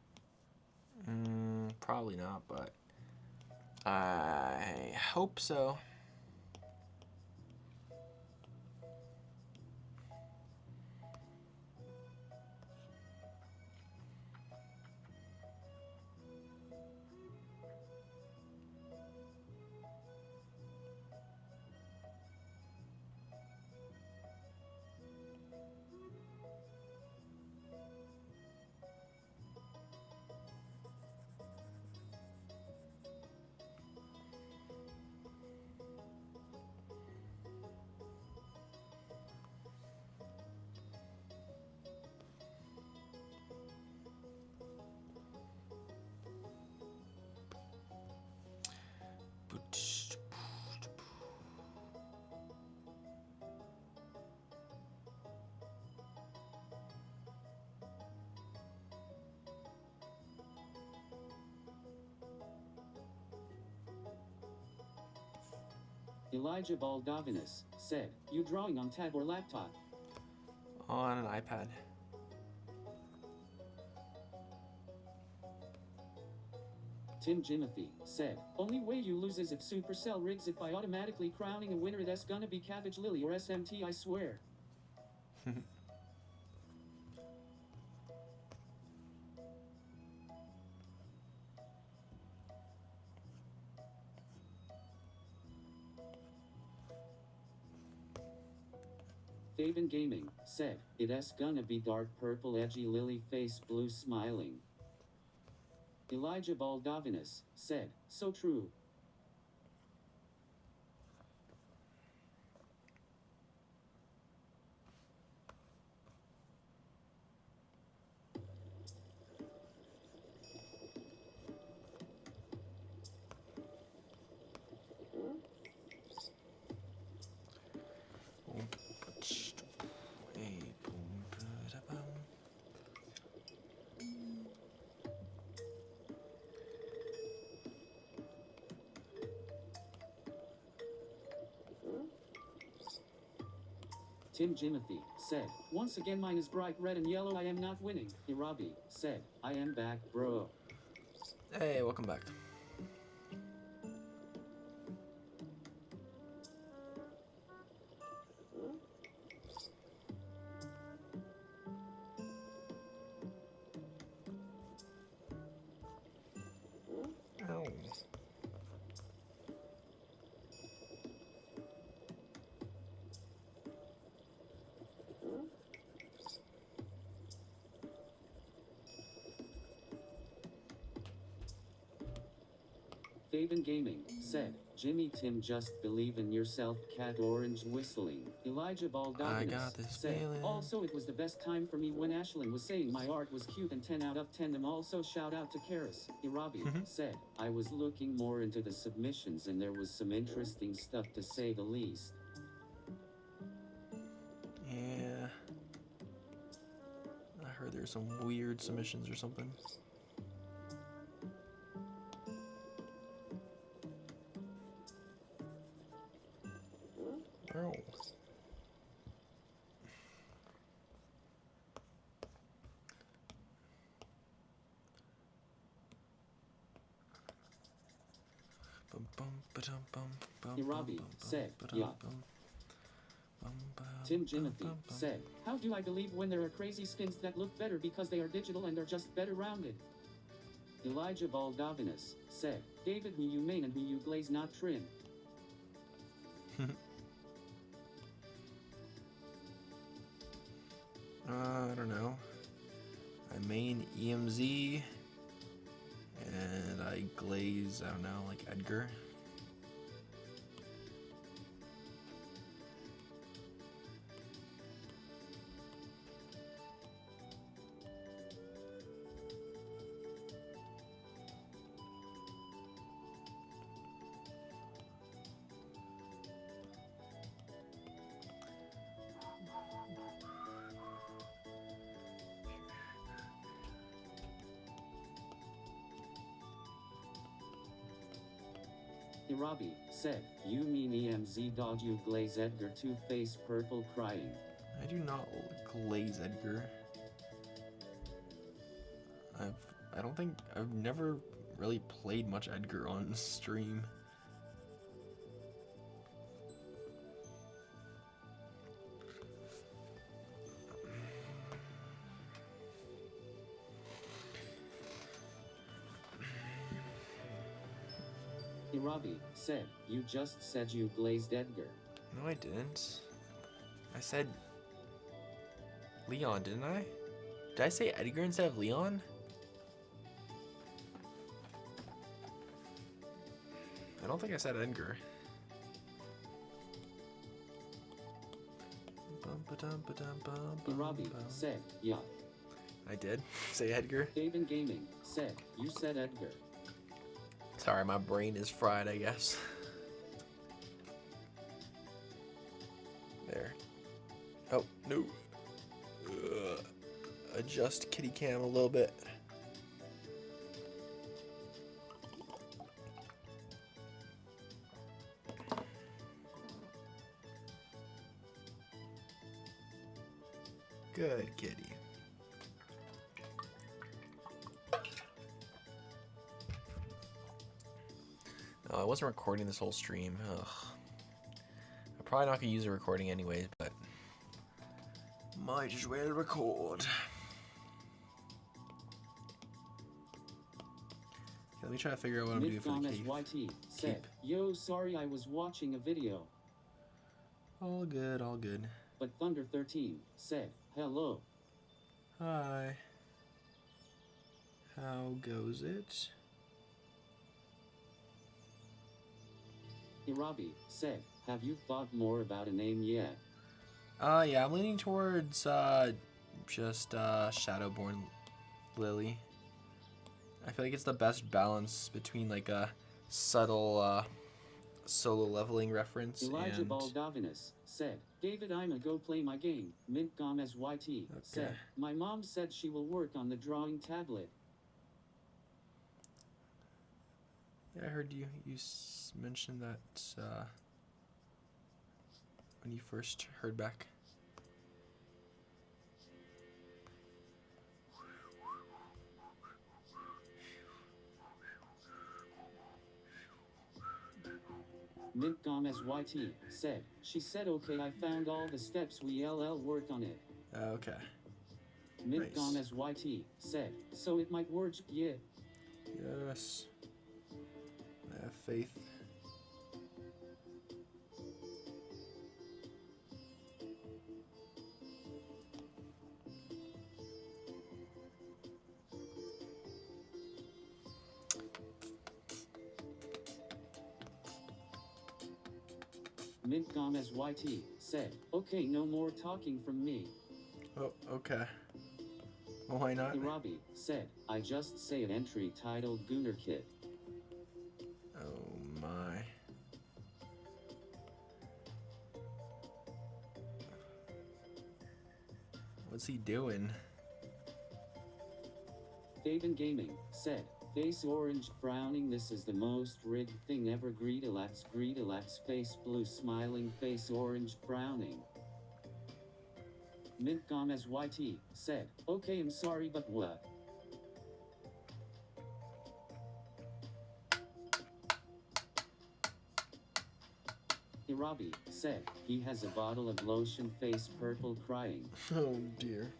Probably not, but I hope so. Elijah Baldovinus said, you drawing on tab or laptop? On an iPad. Tim Jimothy said, only way you lose is if Supercell rigs it by automatically crowning a winner. That's gonna be Cabbage Lily or SMT, I swear. Faven Gaming said, it's gonna be dark purple edgy lily face blue smiling. Elijah Baldovinus said, so true. Tim Jimothy said, once again mine is bright red and yellow, I am not winning. Irabi said, I am back, bro. Hey, welcome back. Ow. Faven Gaming said, Jimmy Tim, just believe in yourself, cat orange whistling. Elijah I Baldovinus got this said, feeling. also it was the best time for me when Ashlyn was saying my art was cute and 10 out of 10 them. Also shout out to Karis. Irabi said, I was looking more into the submissions and there was some interesting stuff to say the least. Yeah. I heard there's some weird submissions or something. Oh. Irabi said, yeah. Tim Jimothy said, how do I believe when there are crazy skins that look better because they are digital and are just better rounded? Elijah Baldovinus said, David, who you main and who you glaze, not trim. I don't know. I main EMZ and I glaze, I don't know, like Edgar. Irabi said, you mean EMZ dog, you glaze Edgar, two-face purple crying. I do not glaze Edgar. I don't think I've never really played much Edgar on stream. Robbie said, you just said you glazed Edgar. No, I didn't. I said Leon, didn't I? Did I say Edgar instead of Leon? I don't think I said Edgar. Robbie said, yeah. I did say Edgar. David Gaming said, you said Edgar. Sorry, my brain is fried, I guess. There. Oh, no. Adjust kitty cam a little bit. Good kitty. I wasn't recording this whole stream. Ugh. I'm probably not gonna use a recording anyways, but might as well record. Okay, let me try to figure out what I'm doing for the YT said, yo, sorry, I was watching a video. All good, all good. But Thunder 13 said, hello. Hi. How goes it? Robbie said, have you thought more about a name yet? Yeah, I'm leaning towards just Shadowborn Lily. I feel like it's the best balance between like a subtle solo leveling reference Elijah and Baldavinus said, David, I'ma go play my game. Mintcom as YT said, my mom said she will work on the drawing tablet. Yeah, I heard you mention that when you first heard back. Mintcom as YT said, she said, okay, I found all the steps, we LL work on it. Okay. Mintcom Nice. as YT said, so it might work, yeah. Yes. I have faith. Mintcom as YT said, okay, no more talking from me. Oh, okay. Well, why not? Robbie said, I just say an entry titled Gooner Kit. Oh my. What's he doing? Faven Gaming said, face orange frowning, this is the most rigged thing ever. Greedalax, face blue smiling, face orange frowning. Mintcom as YT said, okay, I'm sorry, but what? Robbie said, he has a bottle of lotion, face purple crying. Oh dear.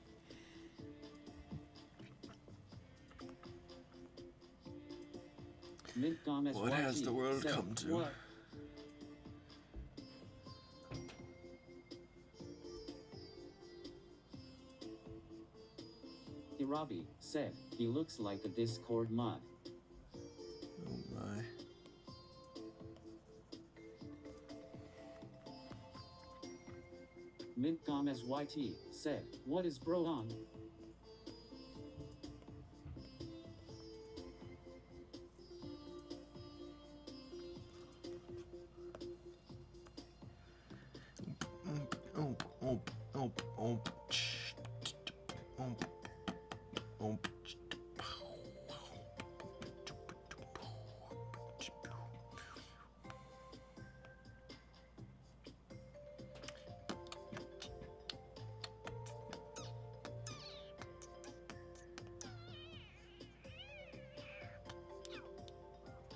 Mintcom as What YT has the world said, come to? what? Robbie said, he looks like a Discord mod. Oh my. Mintcom as YT said, what is bro on?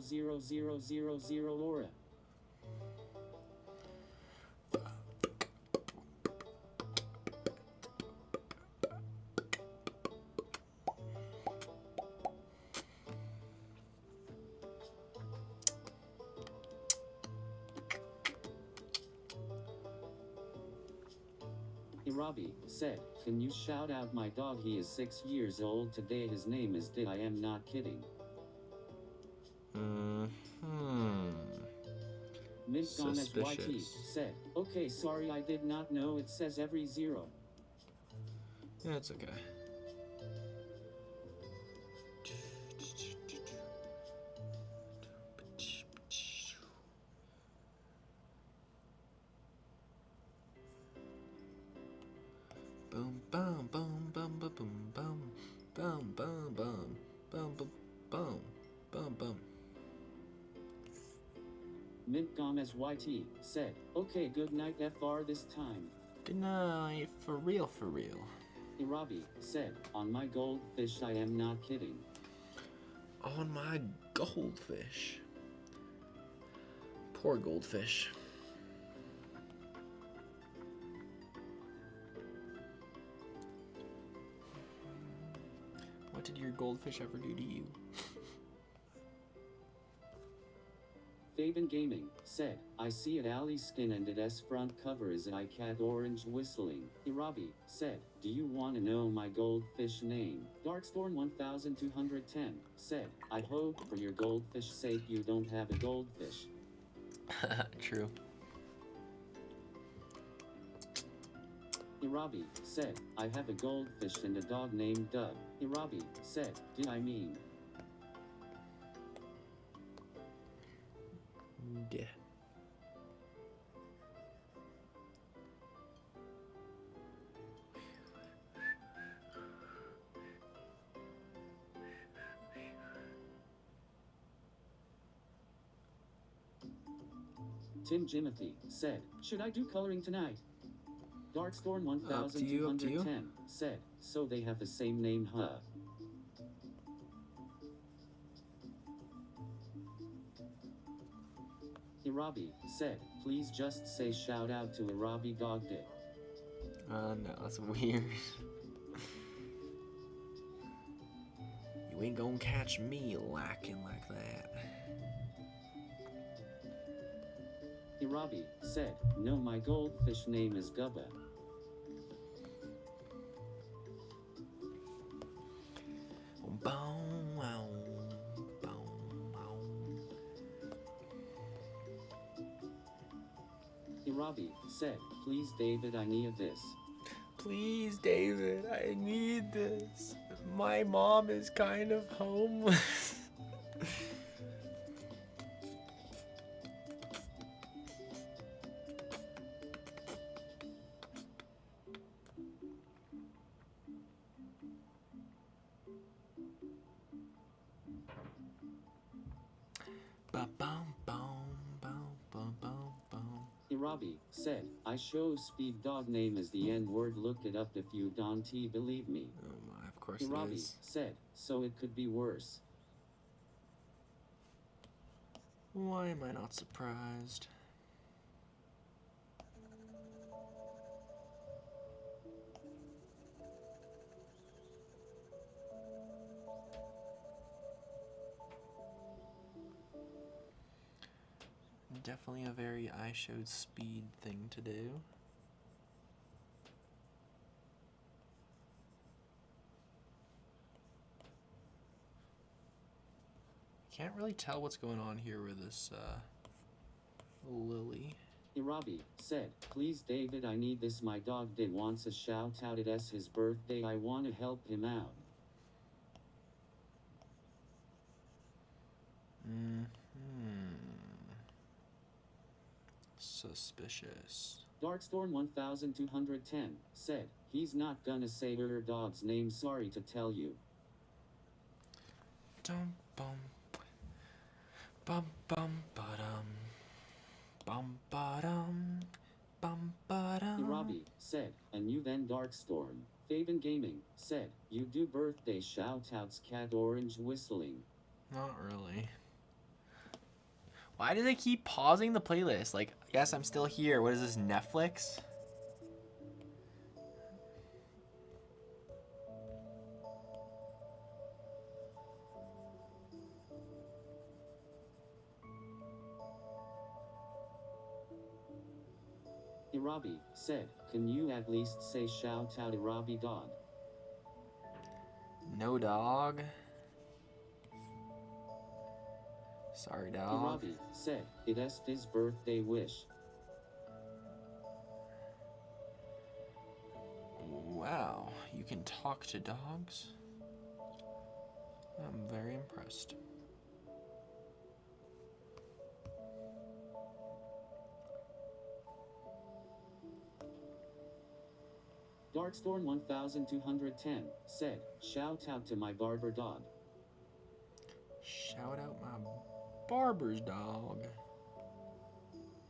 0000000 Laura. Robbie said, "Can you shout out my dog? He is 6 years old today. His name is Did. I am not kidding." Mint Gomez YT Suspicious. said, okay, sorry, I did not know it says every 0. Yeah, it's okay. Boom, boom, boom, boom, boom, boom, boom, boom, boom, boom, boom, boom, boom, boom, boom. Mint Gomez YT said, okay, good night FR this time. Good night, for real, for real. Irabi said, on my goldfish, I am not kidding. On my goldfish. Poor goldfish. What did your goldfish ever do to you? Fabian Gaming said, I see it Ali skin and its front cover is an iCat orange whistling. Irabi said, do you want to know my goldfish name? Darkstorm 1210 said, I hope for your goldfish sake you don't have a goldfish. True. Irabi said, I have a goldfish and a dog named Doug. Irabi said, did I mean? Yeah. Tim Jimothy said, should I do coloring tonight? Darkstorm Up to you. 1210 said, so they have the same name, huh? Irabi said, please just say shout out to Irabi Dog Dick. No, that's weird. You ain't gonna catch me lacking like that. Irabi said, no, my goldfish name is Gubba. Boom, wow, boom, wow. Irabi said, please David, I need this. Please, David, I need this. My mom is kind of homeless. Irabi said, I show speed dog name is the N-word, look it up if you don't believe me. Oh my, of course it Irabi is. said, so it could be worse. Why am I not surprised? Definitely a very I showed speed thing to do. Can't really tell what's going on here with this Lily. Irabi said, please David, I need this, my dog did wants a shout out, it's his birthday, I want to help him out. Suspicious. Darkstorm 1210 said, he's not gonna say her dog's name, sorry to tell you. Dum bum bum bum ba-dum bum ba-dum bum ba-dum. Irabi said, and you then Darkstorm. Fabian Gaming said, you do birthday shoutouts, cat orange whistling. Not really. Why do they keep pausing the playlist? Like, yes, I'm still here. What is this, Netflix? Irabi said, can you at least say shout out Irabi dog? No dog. Sorry, dog. Irabi said, it is his birthday wish. Wow, you can talk to dogs? I'm very impressed. Darkstorm 1210 said, shout out to my barber dog. Shout out my barber's dog.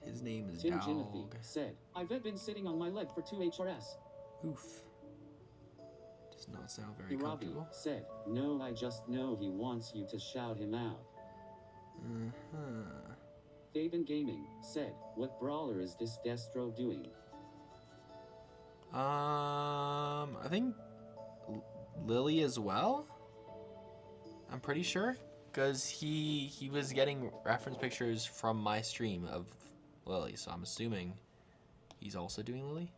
His name is Tim Dog. Jimothy said, I've been sitting on my leg for 2 HRS. Oof. Does not sound very Irabi comfortable. said, no, I just know he wants you to shout him out. Fabian Gaming said, what brawler is this Destro doing? I think Lily as well. I'm pretty sure, because he was getting reference pictures from my stream of Lily, so I'm assuming he's also doing Lily.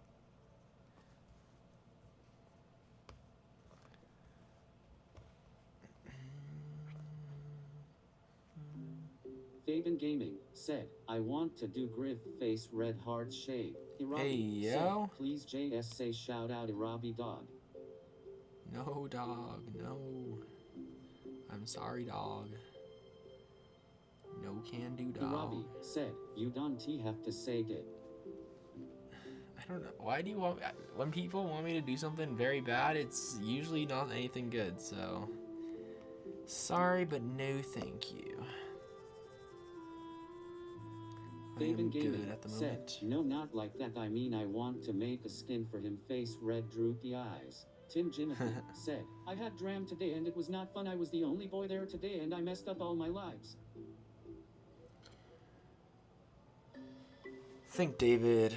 Fabian Gaming said, I want to do Griff face red heart shade. Irabi Hey, yo. said, please JS say shout out Irabi dog. No, dog, no. I'm sorry, dog. No can do, dog. Irabi said, you don't have to say it. I don't know. Why do you want... When people want me to do something very bad, it's usually not anything good, so... Sorry, but no thank you. I am Fabian Gaming good at the said, moment. no, not like that. I mean, I want to make a skin for him face red droopy eyes. Tim Jimothy said, I had dram today and it was not fun. I was the only boy there today and I messed up all my lives. Think, David.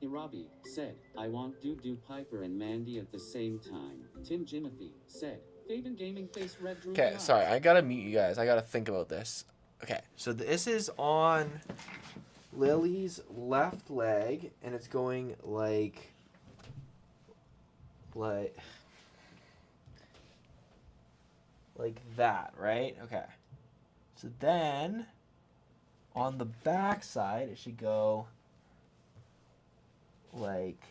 Irabi said, I want Do Piper and Mandy at the same time. Tim Jimothy said, Fabian Gaming face red droopy Okay, eyes. sorry. I gotta mute you guys. I gotta think about this. Okay, so this is on Lily's left leg, and it's going like that, right? Okay. So then on the back side, it should go like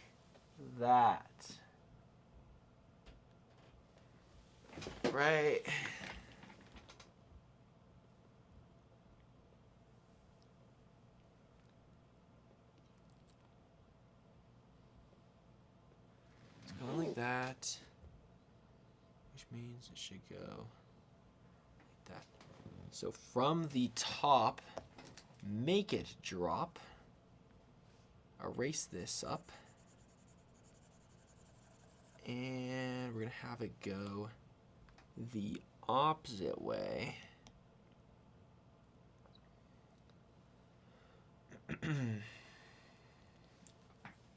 that. Right. It's going like that, which means it should go like that. So from the top, make it drop. Erase this up. And we're going to have it go the opposite way.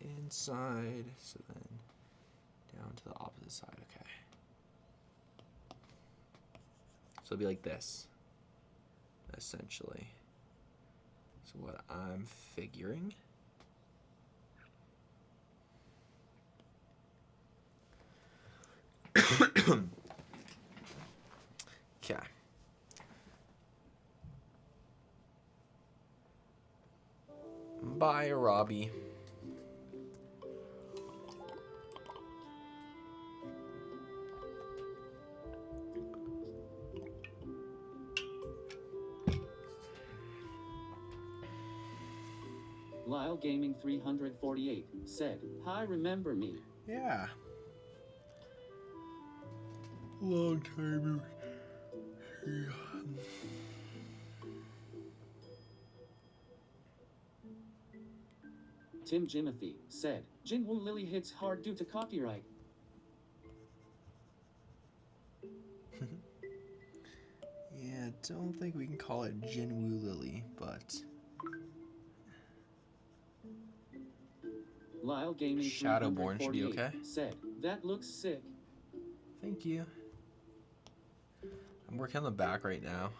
Inside, so then down to the opposite side, okay. So it'll be like this, essentially. So what I'm figuring. Okay. Bye, Robbie. Lyle Gaming 348 said, hi, remember me? Yeah. Long time. Tim Jimothy said, Jinwoo Lily hits hard due to copyright. Yeah, don't think we can call it Jinwoo Lily, but Lyle Gaming Shadowborn should be 348 okay. said, that looks sick. Thank you. I'm working on the back right now.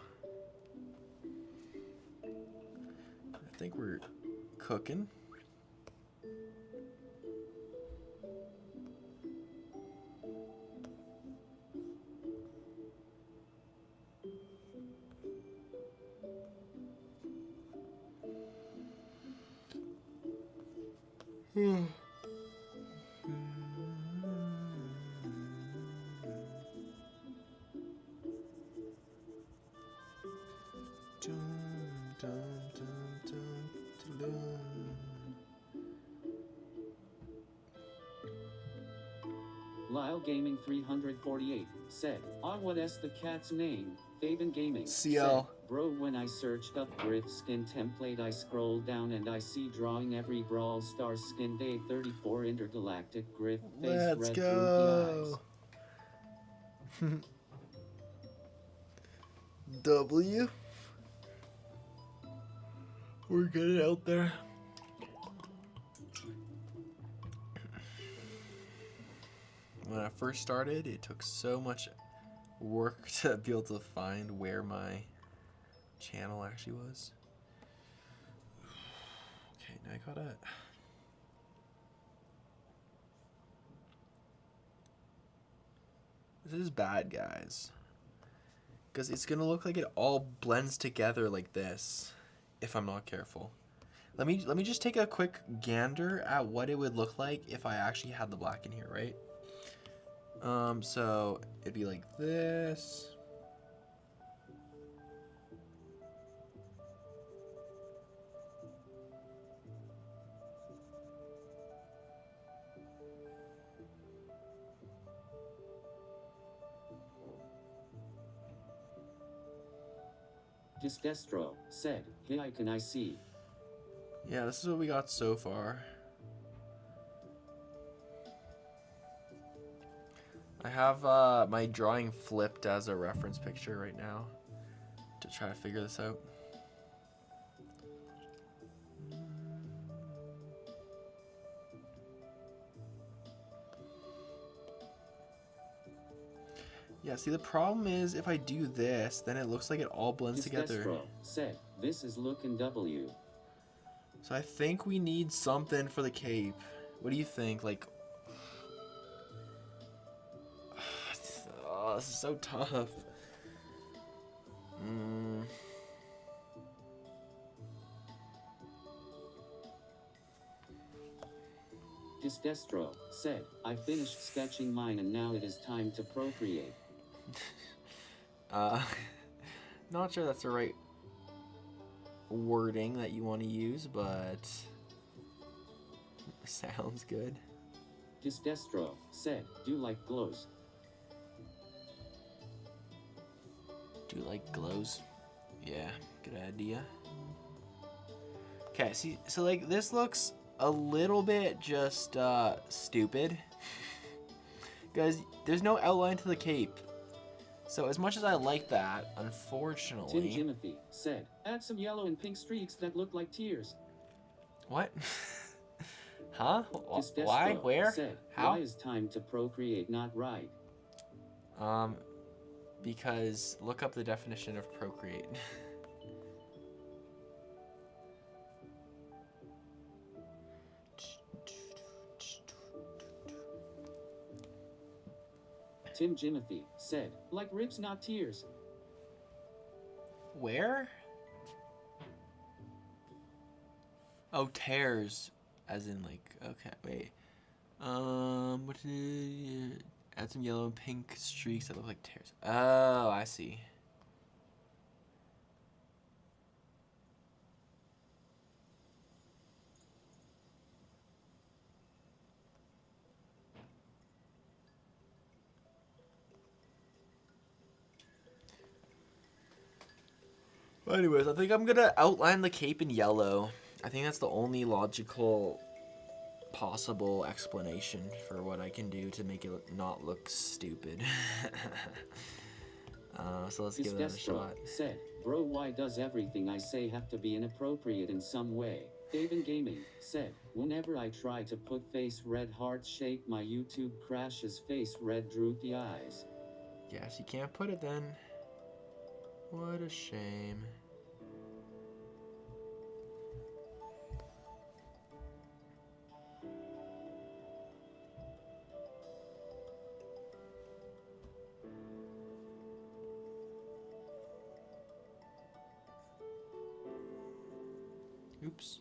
I think we're cooking. Lyle Gaming 348 said, what is the cat's name? Faven Gaming CL. said, bro, when I searched up Griff skin template, I scrolled down and I see drawing every Brawl Star skin day 34 intergalactic Griff face Let's red go. W. We're getting out there. When I first started, it took so much work to be able to find where my channel actually was. Okay, now I gotta... This is bad, guys. Because it's gonna look like it all blends together like this if I'm not careful. Let me just take a quick gander at what it would look like if I actually had the black in here, right? So it'd be like this. Destro said, hey, can I see? Yeah, this is what we got so far. I have my drawing flipped as a reference picture right now to try to figure this out. Yeah, see, the problem is if I do this, then it looks like it all blends together. Destro said, this is looking W. So I think we need something for the cape. What do you think? Like, oh, this is so tough. Destro said, I finished sketching mine and now it is time to procreate. Not sure that's the right wording that you want to use, but sounds good. Destro said, do like glows. Do you like glows? Yeah, good idea. Okay, see, so like this looks a little bit just stupid. Guys, there's no outline to the cape. So as much as I like that, unfortunately... Tim Jimothy said, add some yellow and pink streaks that look like tears. What? Huh? Destro Why? Where? Said, how? why is time to procreate not right? Because look up the definition of procreate. Tim Jimothy said, like ribs not tears. Where? Oh, tears. As in like, okay, wait. What did add some yellow and pink streaks that look like tears. Oh, I see. Well, anyways, I think I'm gonna outline the cape in yellow. I think that's the only logical possible explanation for what I can do to make it not look stupid. So let's give that a shot. Said, bro, why does everything I say have to be inappropriate in some way? Faven Gaming said, whenever I try to put face red heart shape, my YouTube crashes face red droopy eyes. Yes, you can't put it then. What a shame. Oops.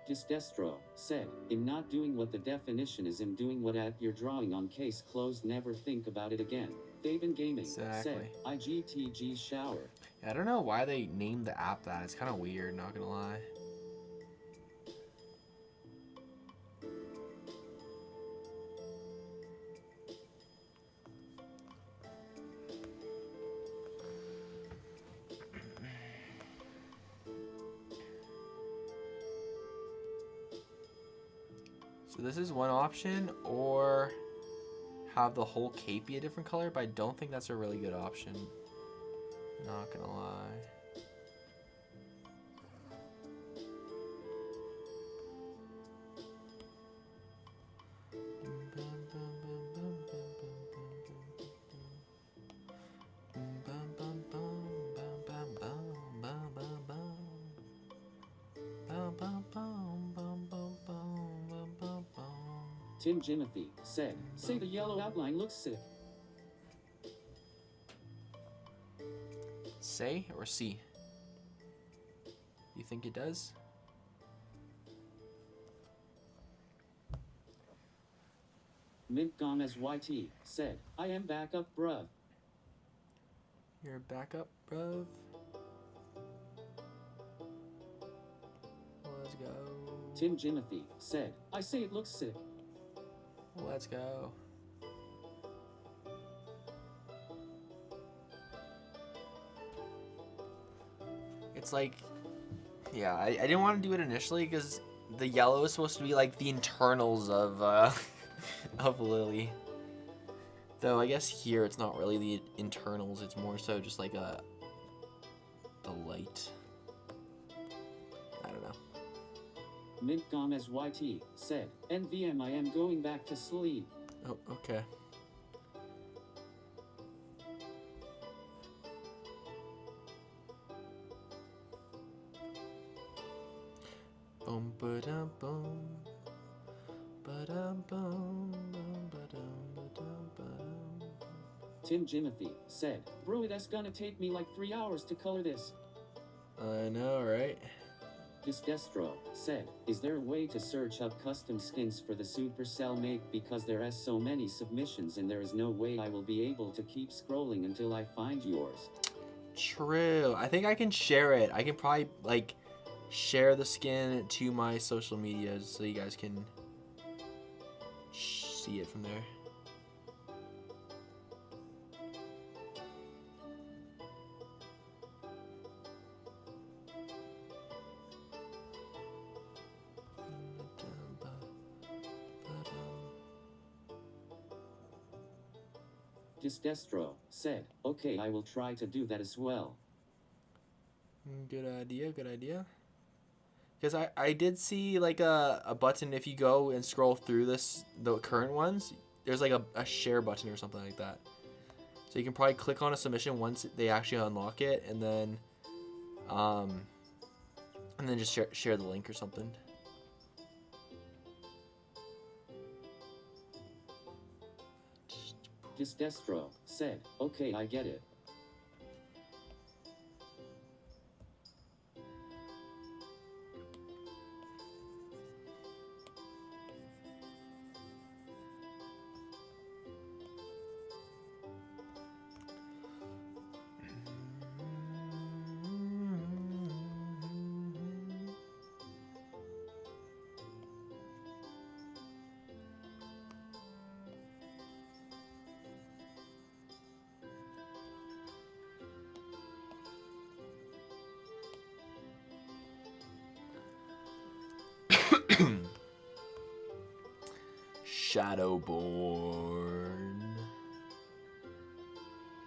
Destro said, "I'm not doing what the definition is. I'm doing what at you're drawing on case closed. Never think about it again." Faven Gaming said, "IGTG shower." Yeah, I don't know why they named the app that. It's kind of weird, not gonna lie. So this is one option, or have the whole cape be a different color, but I don't think that's a really good option. Not gonna lie. Tim Jimothy said, "Say the yellow outline looks sick." Say or see? You think it does? Mint Gomez YT said, "I am back up, bruv." You're back up, bruv. Let's go. Tim Jimothy said, "I say it looks sick." Let's go. It's like, yeah, I didn't want to do it initially because the yellow is supposed to be like the internals of of Lily. Though I guess here it's not really the internals, it's more so just like the light. I don't know. Mint Gomez YT said, "NVM, I am going back to sleep." Oh, okay. Boom, ba-dum, boom. Ba-dum, boom, boom, ba-dum, ba-dum, ba-dum. Tim Jimothy said, "Bro, it's gonna take me like 3 hours to color this." I know, right? Destro said, "Is there a way to search up custom skins for the Supercell make, because there are so many submissions and there is no way I will be able to keep scrolling until I find yours." True. I think I can share it. I can probably like share the skin to my social medias so you guys can see it from there. Destro said, "Okay, I will try to do that as well." Good idea, good idea. Because I did see like a button if you go and scroll through the current ones, there's like a share button or something like that. So you can probably click on a submission once they actually unlock it, and then just share the link or something. Destro said, "Okay, I get it." Shadowborn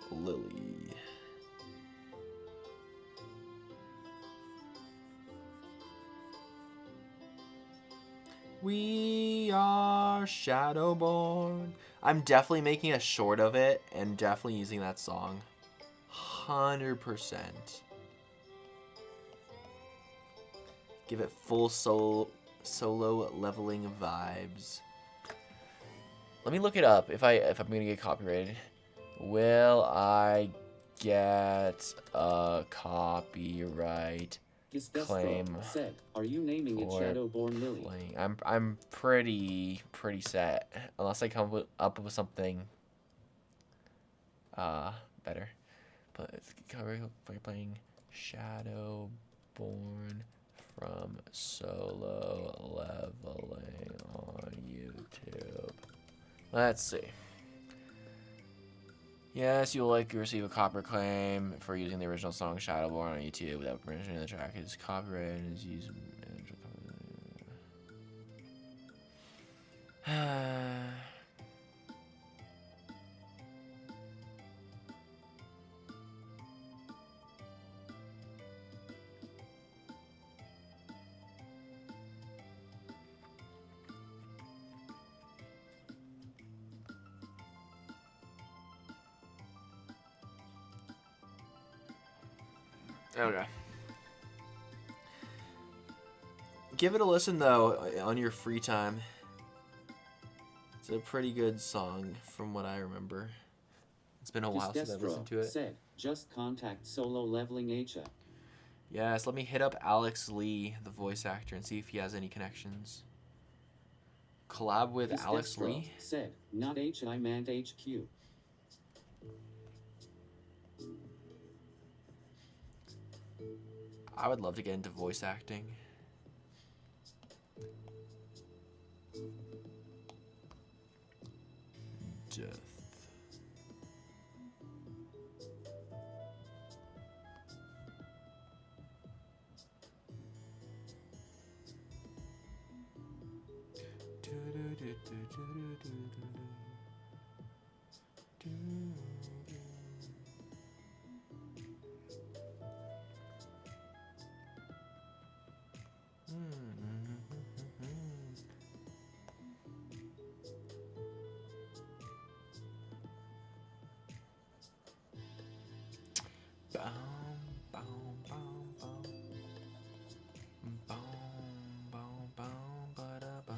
Lily. We are Shadowborn. I'm definitely making a short of it and definitely using that song. 100%. Give it full solo leveling vibes. Let me look it up if I'm gonna get copyrighted. Will I get a copyright claim said, "Are you naming it for Shadowborn Lily?" playing. I'm pretty set, unless I come up with something better. But it's cover by playing Shadowborn from solo leveling on YouTube. Let's see. Yes, you will likely receive a copyright claim for using the original song Shadowborn on YouTube without permission. The track is copyrighted and is used. Okay. Give it a listen though on your free time. It's a pretty good song from what I remember. It's been a while since I've listened to it. Said, "Just contact Solo Leveling Asia." Yes, let me hit up Alex Lee, the voice actor, and see if he has any connections. Collab with Alex Lee? Said, "Not H, I meant HQ." I would love to get into voice acting. Death.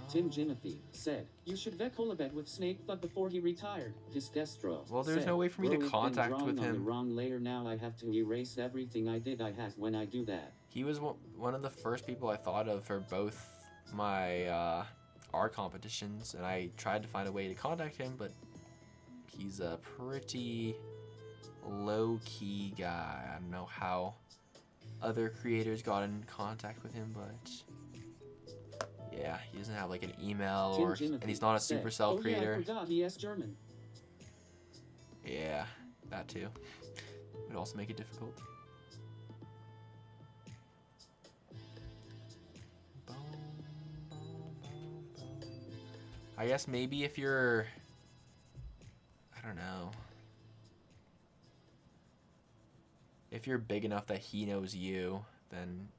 Tim Jimothy said, "You should vet Colabed with Snake Thug before he retired." Destro. Well, there's said, no way for me to "Bro, contact been with drawing on the him. wrong layer now. I have to erase everything I did. I hack when I do that." He was one of the first people I thought of for both my art competitions, and I tried to find a way to contact him, but he's a pretty low-key guy. I don't know how other creators got in contact with him, but yeah, he doesn't have like an email, and he's not a Supercell creator. Yeah, I forgot he has German. Yeah, that too. Would also make it difficult. I guess maybe if you're, I don't know, if you're big enough that he knows you, then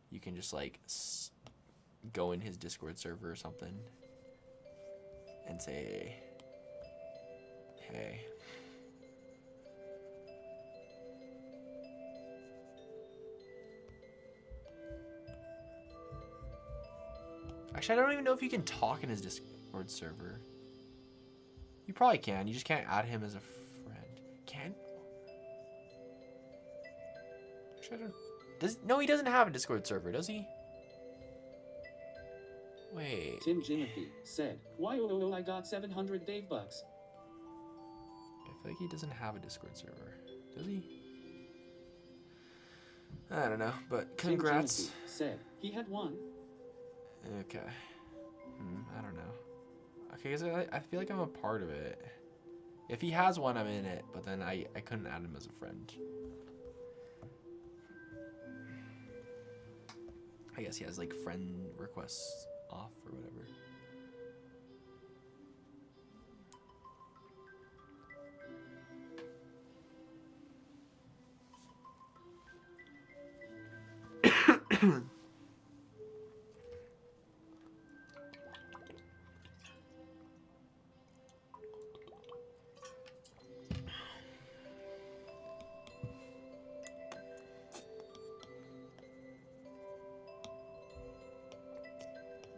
you can just like go in his Discord server or something and say, hey. Actually, I don't even know if you can talk in his Discord server. You probably can. You just can't add him as a friend. Can? Actually, I don't. No, he doesn't have a Discord server, does he? Wait. Tim Jimothy said, "Why oh I got 700 DavBucks." I feel like he doesn't have a Discord server. Does he? I don't know, but congrats. Tim Jimothy said he had one. Okay. I don't know. Okay, because I feel like I'm a part of it. If he has one, I'm in it, but then I couldn't add him as a friend. I guess he has like friend requests off or whatever.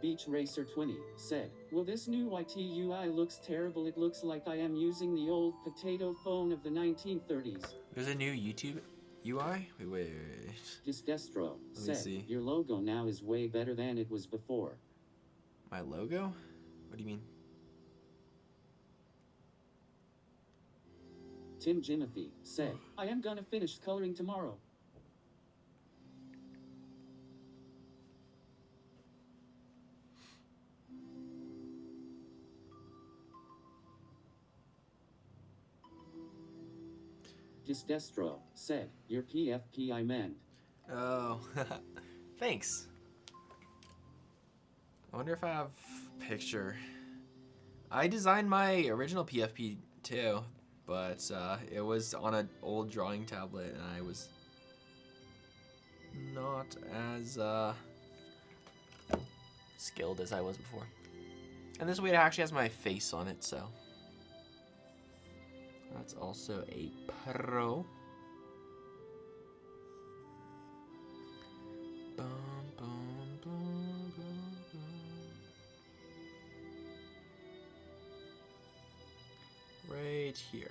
Beach Racer 20 said, "Well, this new YT UI looks terrible. It looks like I am using the old potato phone of the 1930s. There's a new YouTube UI? Wait. Destro Let me said, see. your logo now is way better than it was before. My logo? What do you mean? Tim Jimothy said, I am gonna finish coloring tomorrow. Destro said, your PFP I meant. Oh, thanks. I wonder if I have a picture. I designed my original PFP too, but it was on an old drawing tablet, and I was not as skilled as I was before. And this way it actually has my face on it, so that's also a pro. Bum, bum, bum, bum, bum. Right here.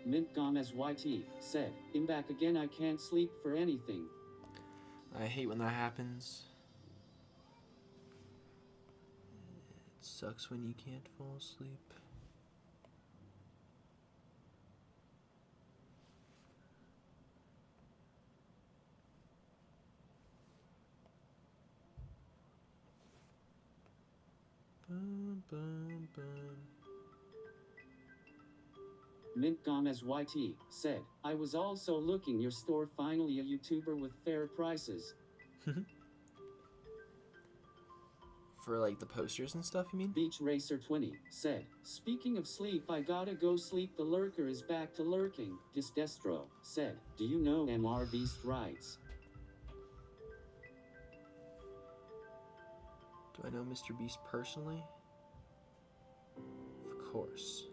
Mint Gomez YT said, I'm back again, I can't sleep for anything. I hate when that happens. It sucks when you can't fall asleep. Bum, bum, bum. Mint Gomez YT said, I was also looking your store, finally a YouTuber with fair prices. For like the posters and stuff, you mean? Beach Racer 20 said, speaking of sleep, I gotta go sleep, the lurker is back to lurking. Destro said, do you know MR Beast writes? Do I know Mr. Beast personally? Of course.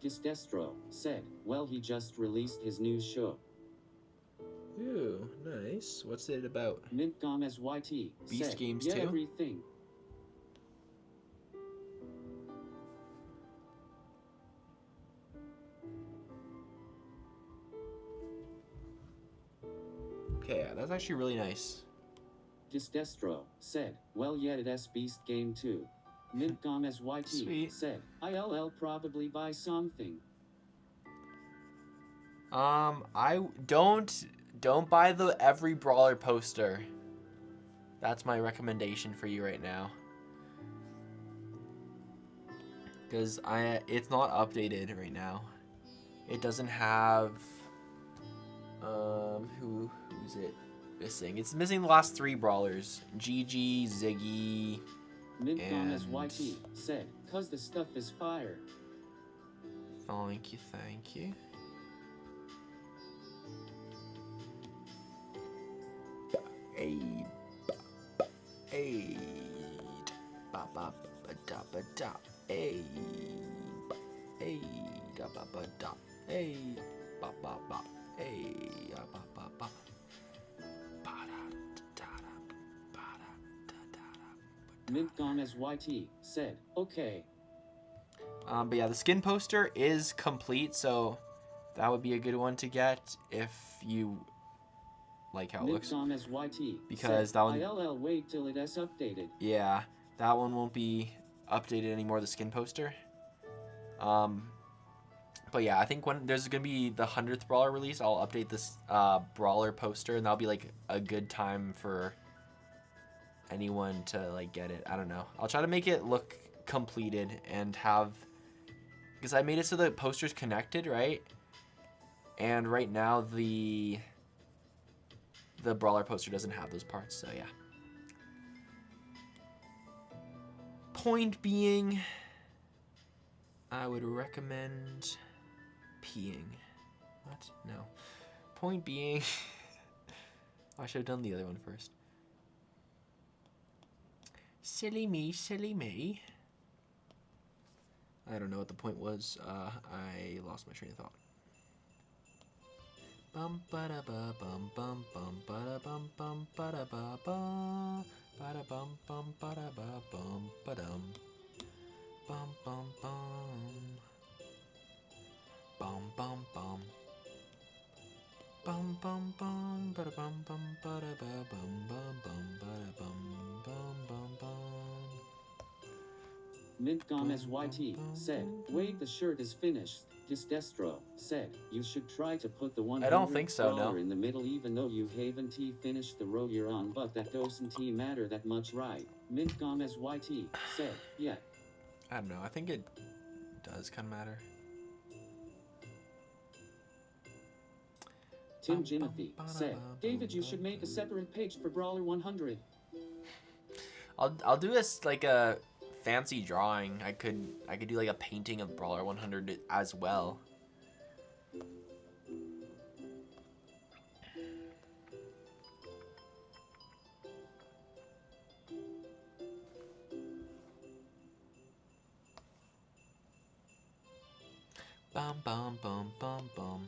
Destro said, well, he just released his new show. Ooh, nice. What's it about? Mint Gomez YT Beast said, games yeah, too? everything. Okay, yeah, that's actually really nice. Destro said, well, yeah, it's Beast game too. Mint Gomez YT Sweet. said, I'll probably buy something. I don't buy the Every Brawler poster. That's my recommendation for you right now. Because it's not updated right now. It doesn't have who's it missing? It's missing the last 3 brawlers. Gigi, Ziggy, Mint Gomez and YT said, cause the stuff is fire. thank you, thank you. Mint Gomez YT said, okay. But yeah, the skin poster is complete, so that would be a good one to get if you like how it looks. Gomez YT Because said, that one, I'll wait till it is updated. yeah, that one won't be updated anymore, the skin poster. But yeah, I think when there's gonna be the 100th brawler release, I'll update this brawler poster, and that'll be like a good time for anyone to like get it. I don't know. I'll try to make it look completed and have, because I made it so the poster's connected, right? And right now the brawler poster doesn't have those parts, so yeah. Point being, I would recommend peeing. What? No. Point being, I should have done the other one first. Silly me, silly me. I don't know what the point was. I lost my train of thought. Bum ba da ba bum bum bum ba da bum bum ba da ba ba Bada bum bum bada ba bum badum. Bum bum bum. Bum bum bum. Bum bum bum bada bum bum bada ba bum bum bum bada bum bum bum bum. Mintgum SYT said, wait, the shirt is finished. Disdestro said, you should try to put the $100 I don't think so, no. in the middle even though you haven't finished the row you're on, but that doesn't matter that much, right? Mintgum SYT said, yeah. I don't know. I think it does kind of matter. Tim Jimothy said, David, you should make a separate page for Brawler 100. I'll do this like a fancy drawing. I could do like a painting of Brawler 100 as well. Bum bum bum bum bum.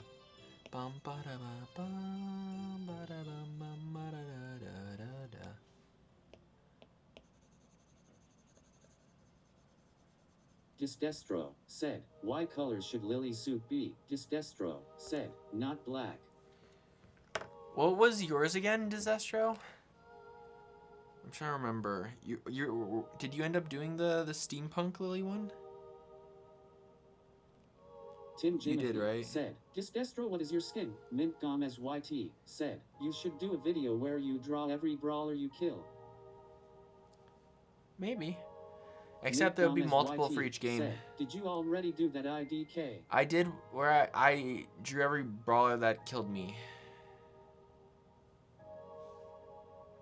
Bum ba da ba bum ba da bum bum ba da da da da. Disdestro said, why color should Lily's suit be? Disdestro said, not black. What was yours again, Disestro? I'm trying to remember. You did you end up doing the steampunk Lily one? Tim You did, Jimothy right? said, Disdestro, what is your skin? Mintgum SYT said, you should do a video where you draw every brawler you kill. Maybe. Except there would be Mintgum multiple SYT for each game. said, did you already do that IDK? I did where I drew every brawler that killed me.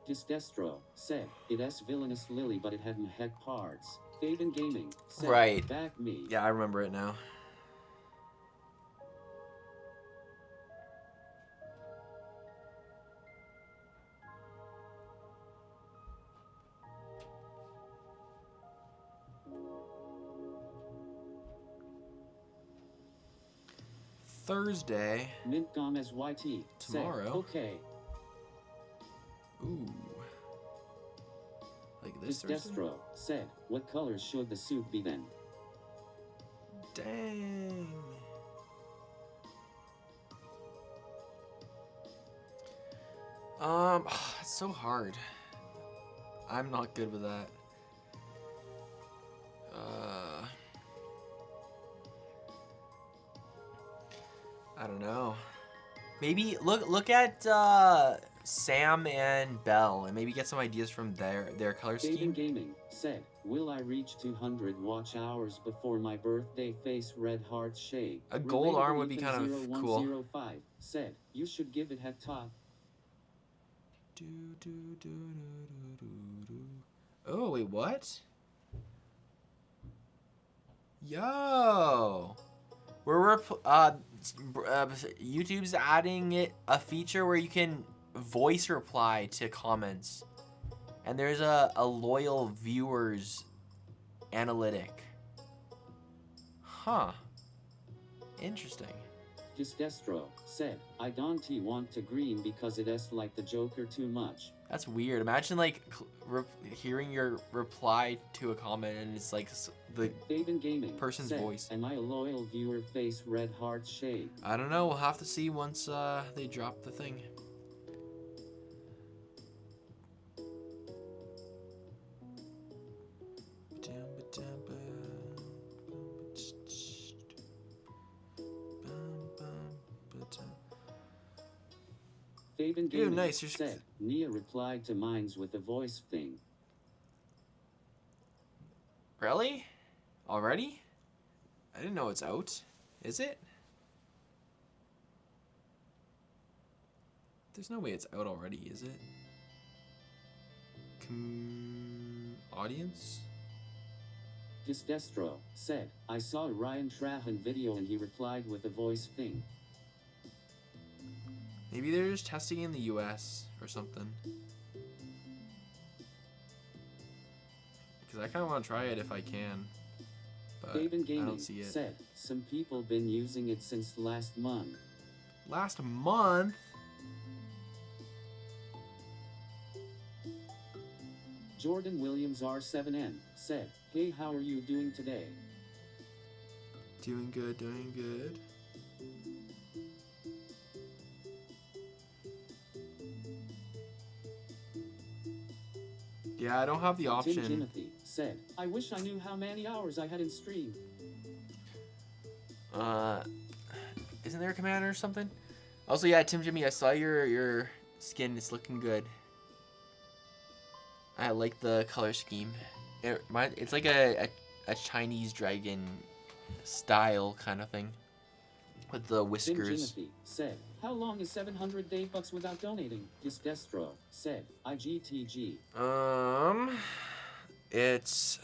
Disdestro said, it's villainous Lily, but it had heck parts. Faden Gaming said, Right. back me. Yeah, I remember it now. Thursday. Mintgum SYT Tomorrow. said, okay. Ooh. Like this Thursday? Disdestro said, what color should the suit be then? Dang. It's so hard. I'm not good with that. I don't know. Maybe look at Sam and Belle and maybe get some ideas from their color scheme. Faden Gaming said, will I reach 200 watch hours before my birthday? Face red heart shade. A gold Relatable arm would be Ethan kind of cool. 0105 said, you should give it head top. Oh, wait, what? Yo! YouTube's adding a feature where you can voice reply to comments. And there's a loyal viewers analytic. Huh. Interesting. Disdestro said, I don't want to green because it's like the Joker too much. That's weird. Imagine like hearing your reply to a comment and it's like the Faden Gaming person's said, voice. am I a loyal viewer? Face red heart shade. I don't know. We'll have to see once they drop the thing. Faden Gaming nice. said, Nia replied to mines with a voice thing. Really? Already? I didn't know it's out. Is it? There's no way it's out already, is it? Audience? Disdestro said, I saw a Ryan Trahan video and he replied with a voice thing. Maybe they're just testing in the US or something. Because I kind of want to try it if I can. But Faden I Gaming don't see it. said, some people been using it since last month. Last month? Jordan Williams R7N said, hey, how are you doing today? Doing good, doing good. Yeah, I don't have the option. Tim Jimothy said, I wish I knew how many hours I had in stream. Isn't there a command or something? Also, yeah, Tim Jimmy, I saw your skin. It's looking good. I like the color scheme. It's like a Chinese dragon style kind of thing with the whiskers. Tim Jimothy said, how long is 700 DavBucks without donating? Destro said, IGTG. It's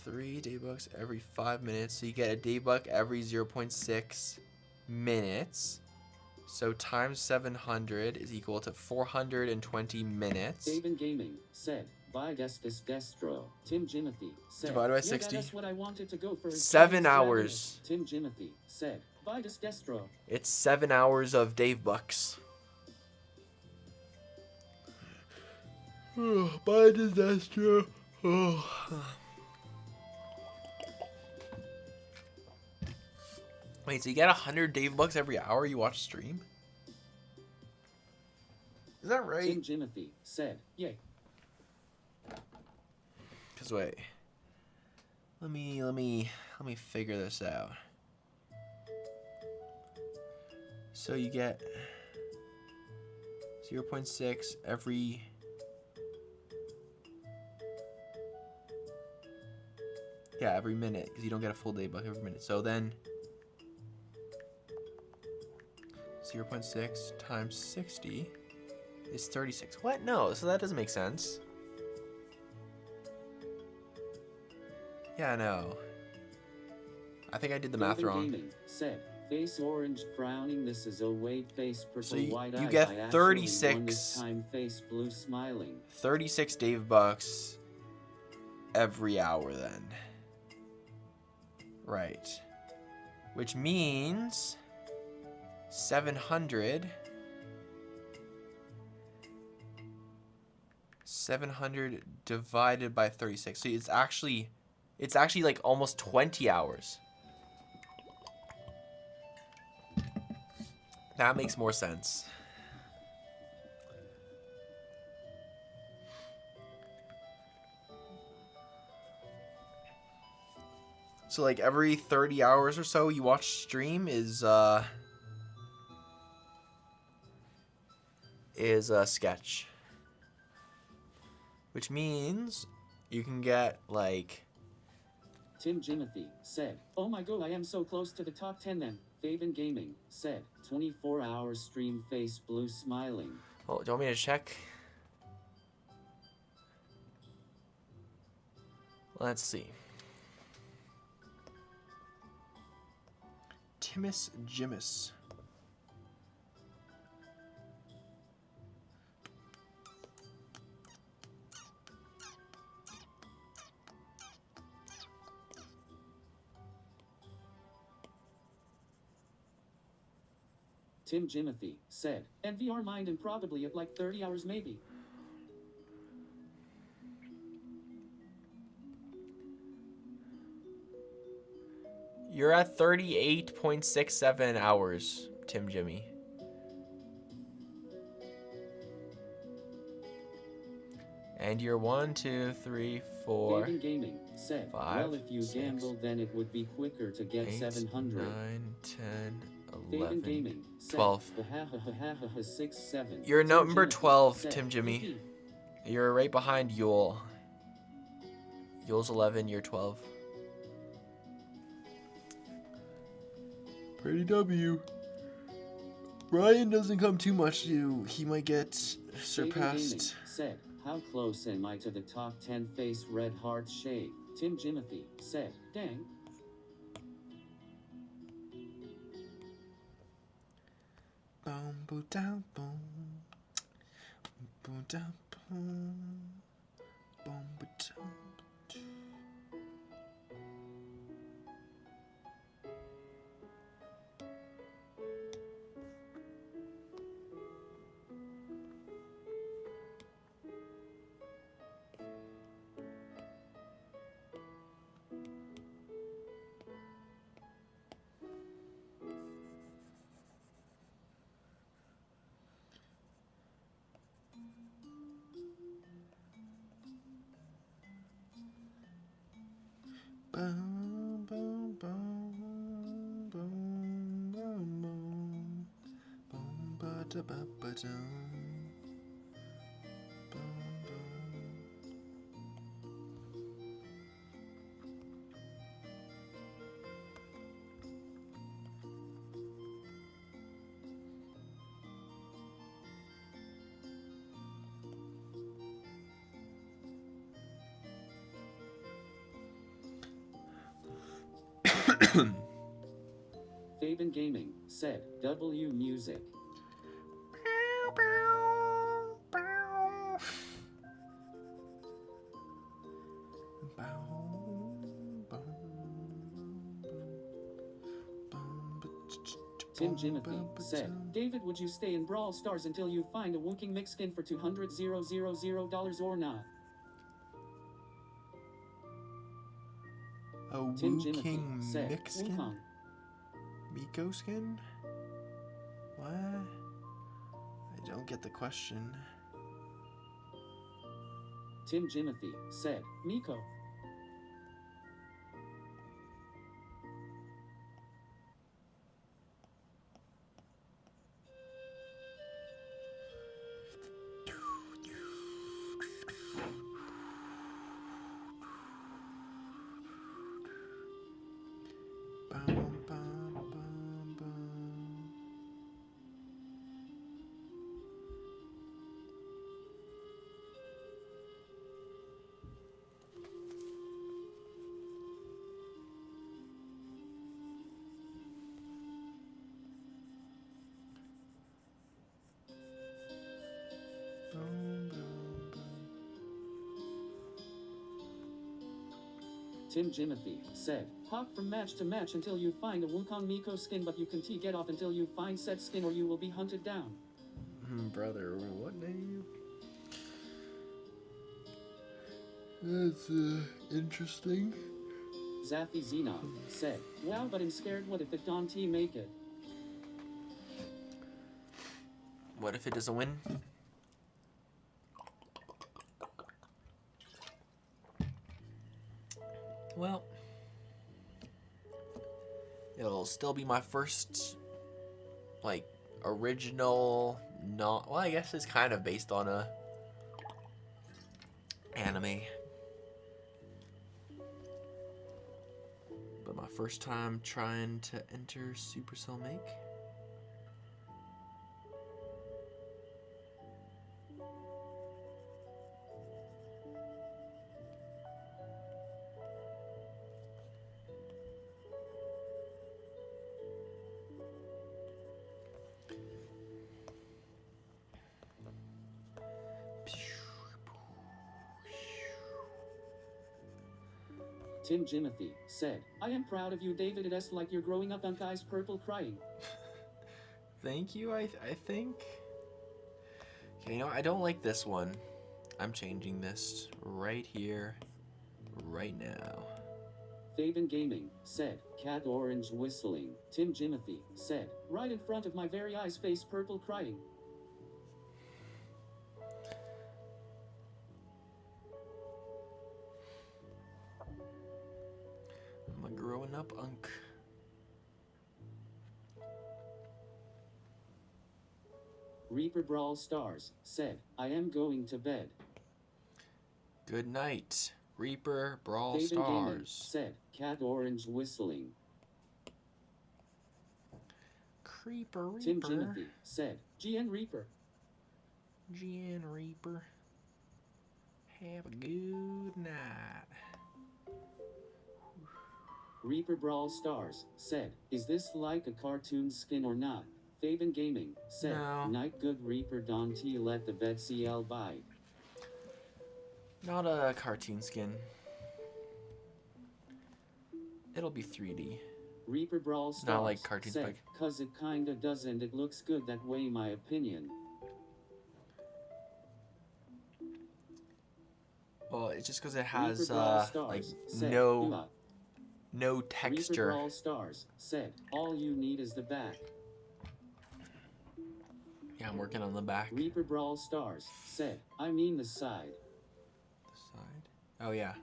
3 DavBucks every 5 minutes, so you get a DavBuck every 0.6 minutes. So times 700 is equal to 420 minutes. Daven Gaming said, by Destro. Tim Jimothy said, divided by 60. That's what I wanted to go for. 7 hours. Tim Jimothy said, by Destro. It's 7 hours of DavBucks. By Destro. Wait, so you get 100 DavBucks every hour you watch stream? Is that right? Tim Jimothy said, yay. Cause wait, let me figure this out. So you get 0.6 every. Yeah, every minute, because you don't get a full DavBuck every minute. So then 0.6 times 60 is 36. What? No, so that doesn't make sense. Yeah, no. I think I did the math wrong. Gaming said, face orange frowning, this is a wait, face purple, So you wide eyes. get 36. This time, face blue smiling. 36 DavBucks every hour then. Right. Which means 700 divided by 36. So it's actually like almost 20 hours. That makes more sense. So like every 30 hours or so you watch stream is a sketch. Which means you can get like Tim Jimothy said, oh my god, I am so close to the top 10 then. Faven Gaming said, 24 hours stream, face blue smiling. Oh, do you want me to check? Let's see. Timus Jimus. Tim Jimothy said, NVR mind and probably at like 30 hours maybe. You're at 38.67 hours, Tim Jimmy. And you're 1, 2, 3, 4. Faven Gaming said, 5, well, if you 6, gambled, then it would be quicker to get 8, 700. 9, 10, Faven 11, Gaming said, 12. 6, 7. You're Tim number Jimothy 12, said, Tim Jimmy. "Yippee." You're right behind Yule. Yule's 11, you're 12. Pretty W. Brian doesn't come too much to. He might get Faven Gaming surpassed. said, how close am I to the top 10 face red heart shade? Tim Jimothy said, dang. Boom, boom, down, boom. Boom, down, boom. Boom, boom, down. Ba-da-ba-ba-dum. Fabian Gaming said, W Music. Tim Jimothy said, David, would you stay in Brawl Stars until you find a Wooking Mix skin for $200,000 or not? A Tim Wu Jimothy King said, mix skin? Wukong. Miko skin? What? I don't get the question. Tim Jimothy said, Miko. Tim Jimothy said, hop from match to match until you find a Wukong Miko skin, but you can't get off until you find said skin or you will be hunted down. Brother, what name? That's interesting. Zafi Xenon said, wow, but I'm scared. What if it don't make it? What if it doesn't win? Well, it'll still be my first, like, original, not, well, I guess it's kind of based on a anime. But my first time trying to enter Supercell Make. Tim Jimothy said, I am proud of you, David. It's like you're growing up on Guy's Purple crying. Thank you, I think. Okay, you know, I don't like this one. I'm changing this right here, right now. Fabian Gaming said, cat orange whistling. Tim Jimothy said, right in front of my very eyes, face purple crying. I'm a growing up unk. Reaper Brawl Stars said, I am going to bed. Good night, Reaper Brawl Fabian Gaming Stars. said, cat orange whistling. Creeper Reaper. Tim Jimothy said, GN Reaper. GN Reaper. Have a good night. Reaper Brawl Stars said, is this like a cartoon skin or not? Fabian Gaming said, No. night good Reaper don't let the bed CL by. Not a cartoon skin. It'll be 3D. Reaper Brawl Stars Not like cartoon said, spike. cause it kinda doesn't, it looks good that way, my opinion. Well, it's just because it has Reaper Brawl like Stars said, no Reaper texture. Brawl Stars said, all you need is the back. Yeah, I'm working on the back. Reaper Brawl Stars said, I mean the side. The side. Oh yeah.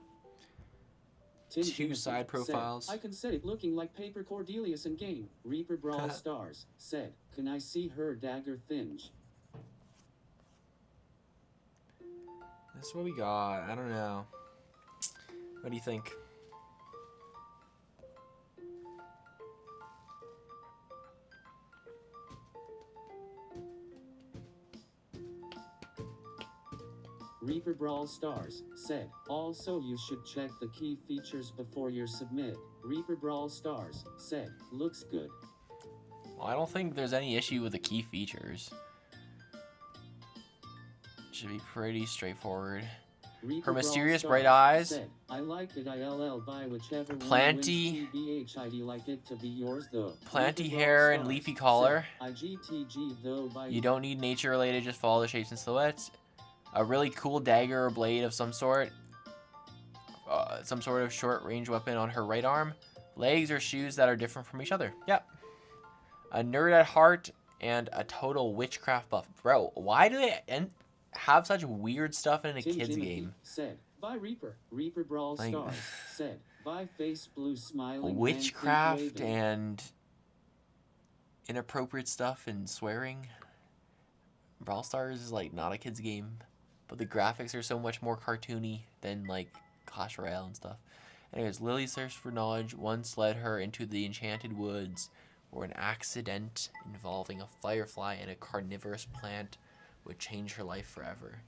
Tim Two Jimothy side profiles. Said, I can set it looking like Paper Cordelius in game. Reaper Brawl Stars said, can I see her dagger thinge? This is what we got. I don't know. What do you think? Reaper Brawl Stars said, also you should check the key features before you submit. Reaper Brawl Stars said, looks good. Well, I don't think there's any issue with the key features. Should be pretty straightforward. Reaper Her mysterious Brawl bright Stars eyes. Said, I like it ILL by whichever Planty. one wins TBH. Like it to be yours though. Planty Reaper hair Brawl and Stars leafy collar. Said, IGTG though by You don't need nature related, just follow the shapes and silhouettes. A really cool dagger or blade of some sort. Some sort of short range weapon on her right arm. Legs or shoes that are different from each other. Yep. A nerd at heart and a total witchcraft buff. Bro, why do they have such weird stuff in a Tim kid's Timothy game? Said, by Reaper. Reaper Brawl Like- Stars said, by Face Blue Smiling. Witchcraft and waving. and inappropriate stuff and swearing. Brawl Stars is like not a kid's game, but the graphics are so much more cartoony than like Clash Royale and stuff. Anyways, Lily's thirst for knowledge once led her into the enchanted woods, where an accident involving a firefly and a carnivorous plant would change her life forever.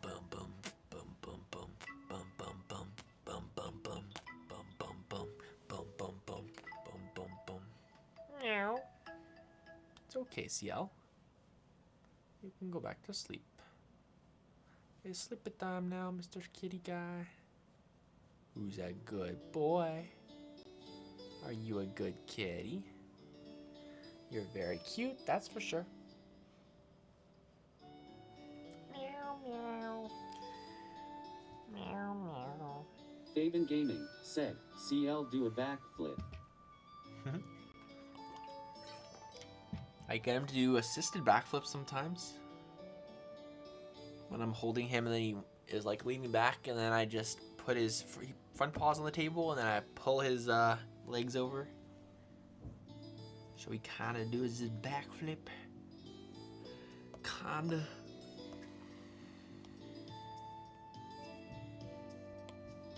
Boom, boom, boom, boom, boom, boom, boom, boom, boom, boom, boom, boom, boom, boom, boom, boom, boom, boom, boom, boom. Meow. It's okay, CL. You can go back to sleep. It's sleepy time now, Mr. Kitty Guy. Who's a good boy? Are you a good kitty? You're very cute, that's for sure. Meow, meow. Meow, meow. Fabian Gaming said, CL do a backflip. I get him to do assisted backflips sometimes. When I'm holding him and then he is like leaning back, and then I just put his front paws on the table and then I pull his legs over. So he kind of does his backflip. Kinda.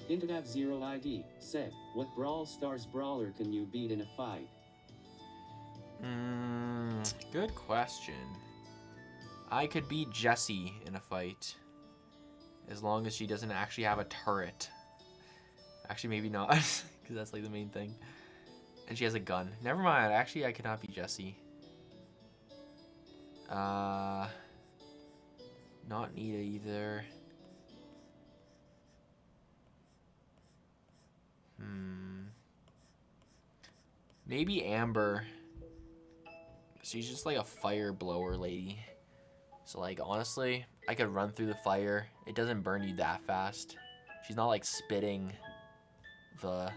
Internet Zero ID said, what Brawl Stars brawler can you beat in a fight? Good question. I could beat Jessie in a fight. As long as she doesn't actually have a turret. Actually, maybe not. Because that's like the main thing. And she has a gun. Never mind. Actually, I cannot beat Jessie. Not Nita either. Maybe Amber. She's just like a fire blower lady. So like honestly, I could run through the fire. It doesn't burn you that fast. She's not like spitting the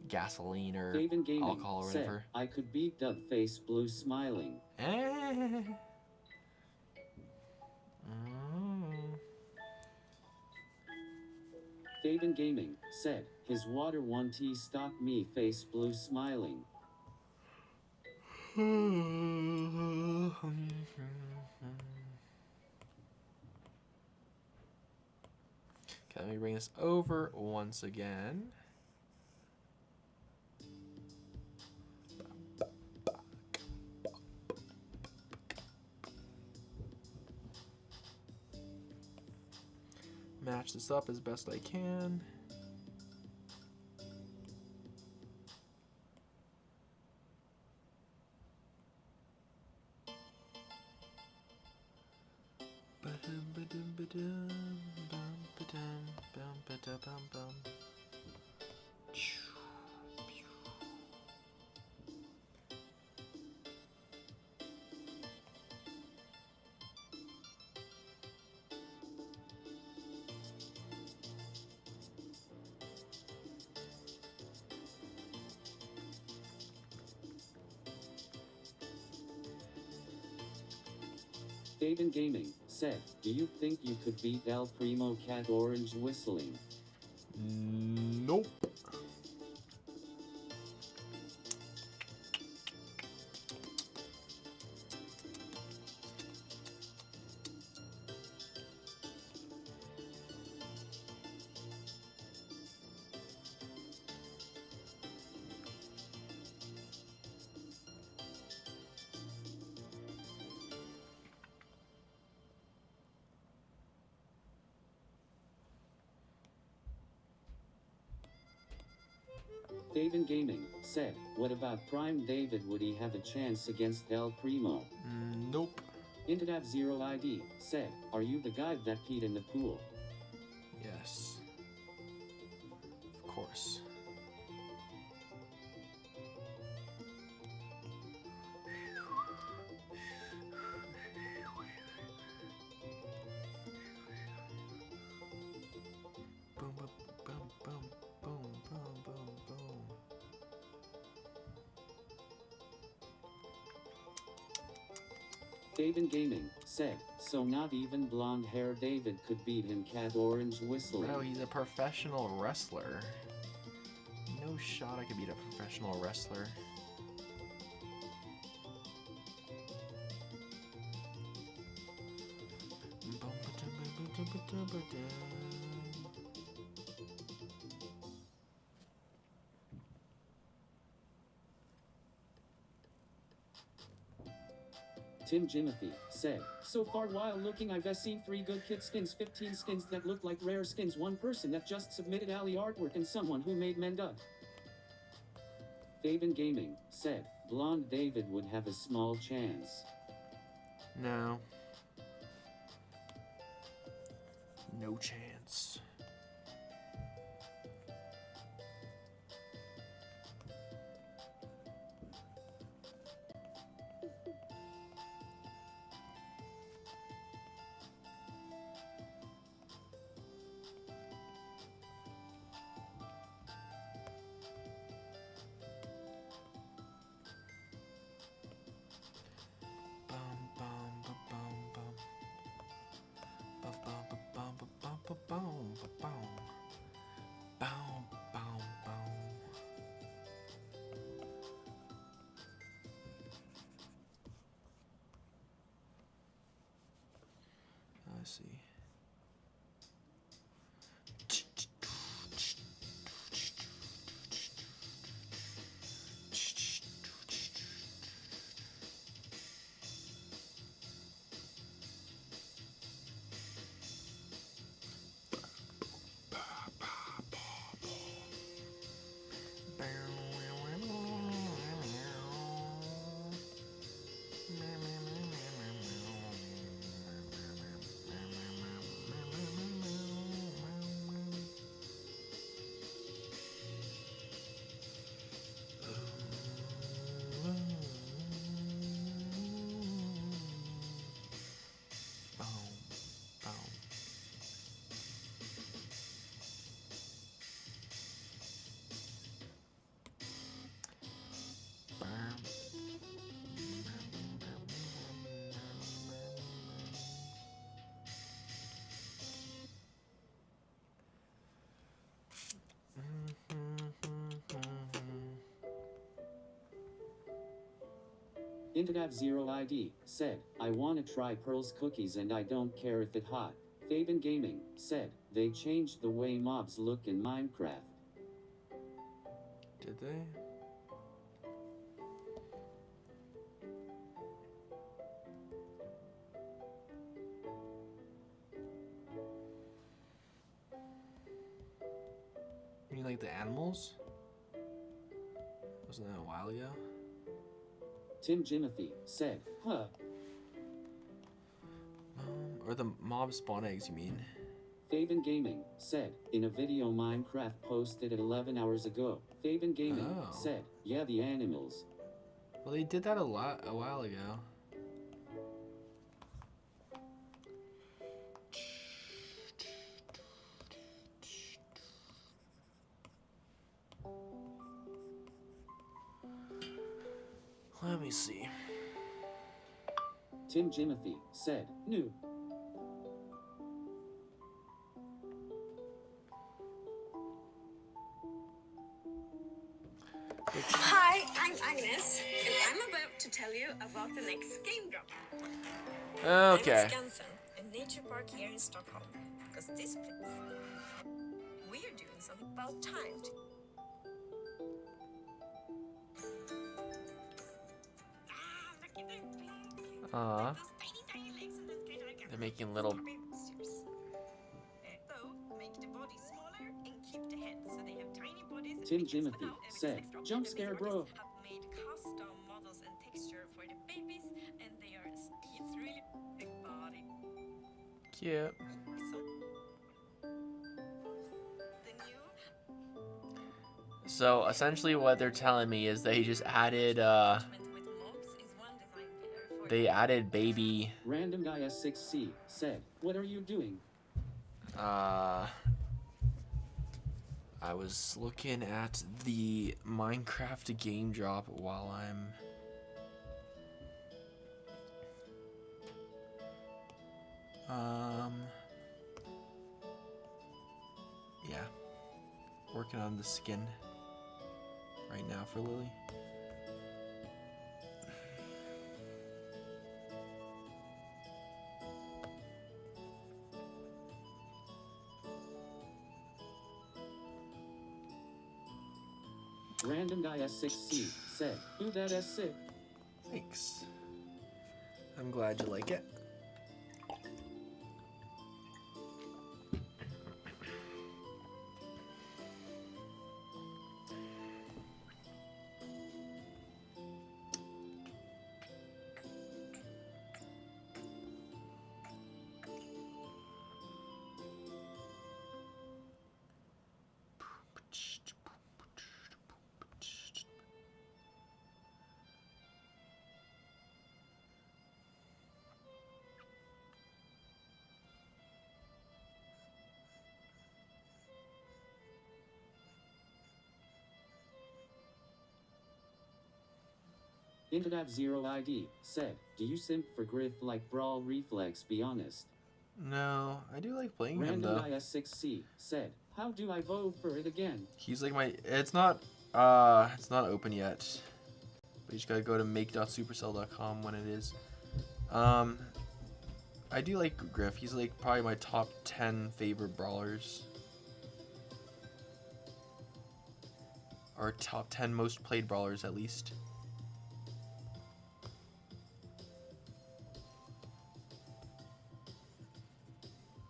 gasoline or Fabian Gaming alcohol or said, whatever. I could beat Doug Face Blue Smiling. Fabian Gaming said, his water 1T stopped me Face Blue Smiling. Okay, let me bring this over once again. Match this up as best I can. Fabian Gaming said, do you think you could beat El Primo Cat Orange Whistling? Nope. Faven Gaming said, what about Prime David? Would he have a chance against El Primo? Nope. InternetZeroID said, are you the guy that peed in the pool? Yes. Of course. Boom, boom, boom, boom, boom, boom, boom, boom. Faven Gaming said, so not even blonde hair David could beat him. Cat Orange whistling. Bro, he's a professional wrestler. No shot I could beat a professional wrestler. Tim Jimothy said, so far while looking I've seen 3 good kit skins, 15 skins that look like rare skins, 1 person that just submitted alley artwork, and someone who made Mendug. Faven Gaming said, blonde David would have a small chance. No. No chance. I see. InternetZeroID said, I wanna try Pearl's cookies and I don't care if it hot. Faven Gaming said, they changed the way mobs look in Minecraft. Did they? You mean like the animals? Wasn't that a while ago? Tim Jimothy said, huh. Or the mob spawn eggs, you mean? Faven Gaming said, in a video Minecraft posted 11 hours ago. Faven Gaming said, yeah, the animals. Well, they did that a while ago. Let me see. Tim Jimothy said, new. Hi, I'm Agnes, and I'm about to tell you about the next game drop. Okay. I'm at Skansen, a nature park here in Stockholm, because this place, we're doing something about time. Look at them playing. They're Those tiny legs and that kind of making little. So, make the body smaller and keep the head, so they have tiny bodies and Tim tickets, but Jimothy now with said, this extra "Jump update, scare, the bro." artists have made custom models and texture for the babies, and they are it's really big body. Cute. The new So essentially what they're telling me is they just added attachment with mobs is one design pillar for they added baby Random guy S6C said, "What are you doing?" I was looking at the Minecraft game drop while I'm yeah, working on the skin right now for Lily. Random guy S6C said, "Ooh, that S sick." Thanks. I'm glad you like it. Into that Zero ID said, "Do you simp for Griff like Brawl Reflex? Be honest." No, I do like playing him Random though. guy S6C said, "How do I vote for it again?" He's like my. It's not open yet. But you just gotta go to make.supercell.com when it is. I do like Griff. He's like probably my top 10 favorite brawlers. Or top 10 most played brawlers at least.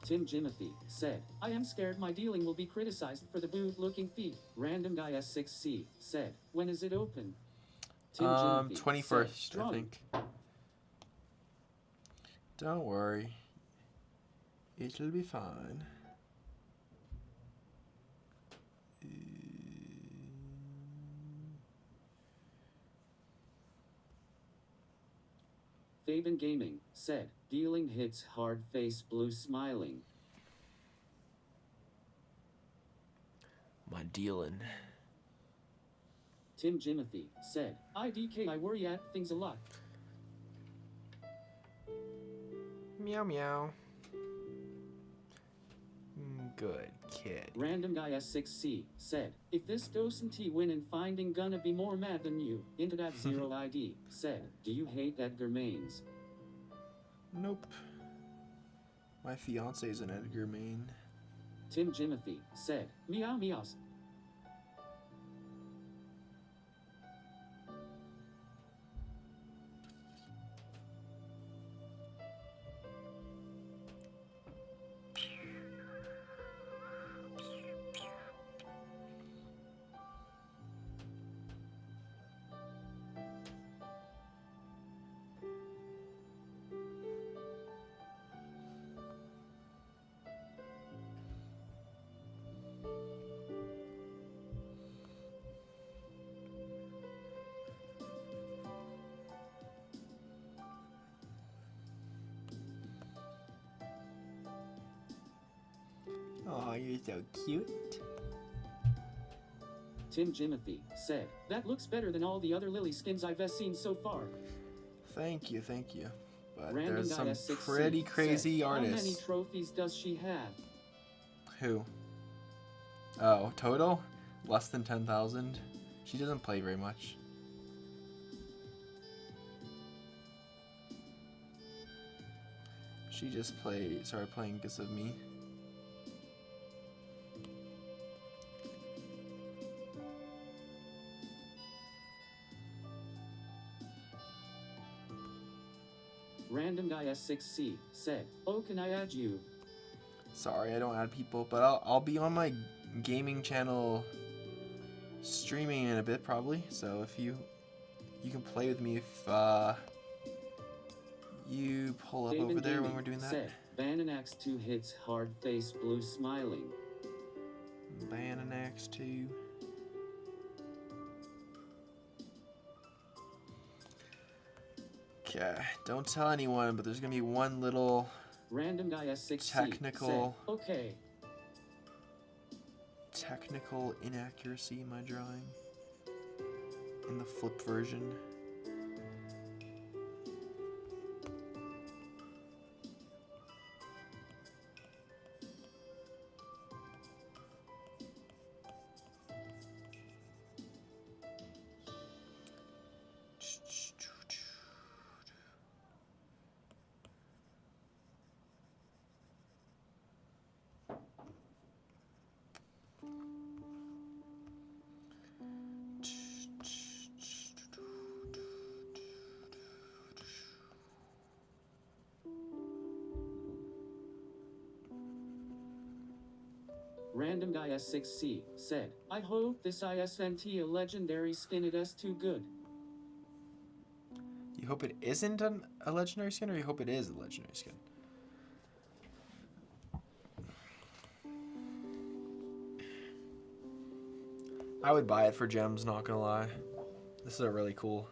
Tim Jimothy said, "I am scared my dealing will be criticized for the boot-looking feet." Random guy S6C said, "When is it open?" Tim Jimothy 21st, said, I think. Don't worry. It'll be fine. Fabian Gaming said, "Dealing hits hard, face blue smiling." My dealing. Tim Jimothy said, "IDK, I worry at things a lot." Meow meow. Good kid. Random guy S6C said, "If this doesn't win in finding gonna be more mad than you." Into that Zero ID said, "Do you hate Edgar Mains?" Nope. My fiance's an Edgar main. Tim Jimothy said, "Meow meows." Oh, you're so cute. Tim Jimothy said, "That looks better than all the other Lily skins I've seen so far." Thank you, thank you. But Random there's guy some S6C pretty crazy said, "How many artists. trophies does she have?" Who? Oh, total? Less than 10,000. She doesn't play very much. She just started playing because of me. Random guy S6C said, "Oh, can I add you?" Sorry, I don't add people, but I'll be on my gaming channel streaming in a bit probably. So if you can play with me if you pull up over there when we're doing that. Said, Bananax 2 hits hard face blue smiling. Bananax 2. Okay, don't tell anyone, but there's gonna be one little Random guy S6 technical said, okay. technical inaccuracy in my drawing in the flip version. Random guy S6C said, I hope this isn't a legendary skin, it is too good. You hope it isn't a legendary skin, or you hope it is a legendary skin? I would buy it for gems, not gonna lie. This is a really cool,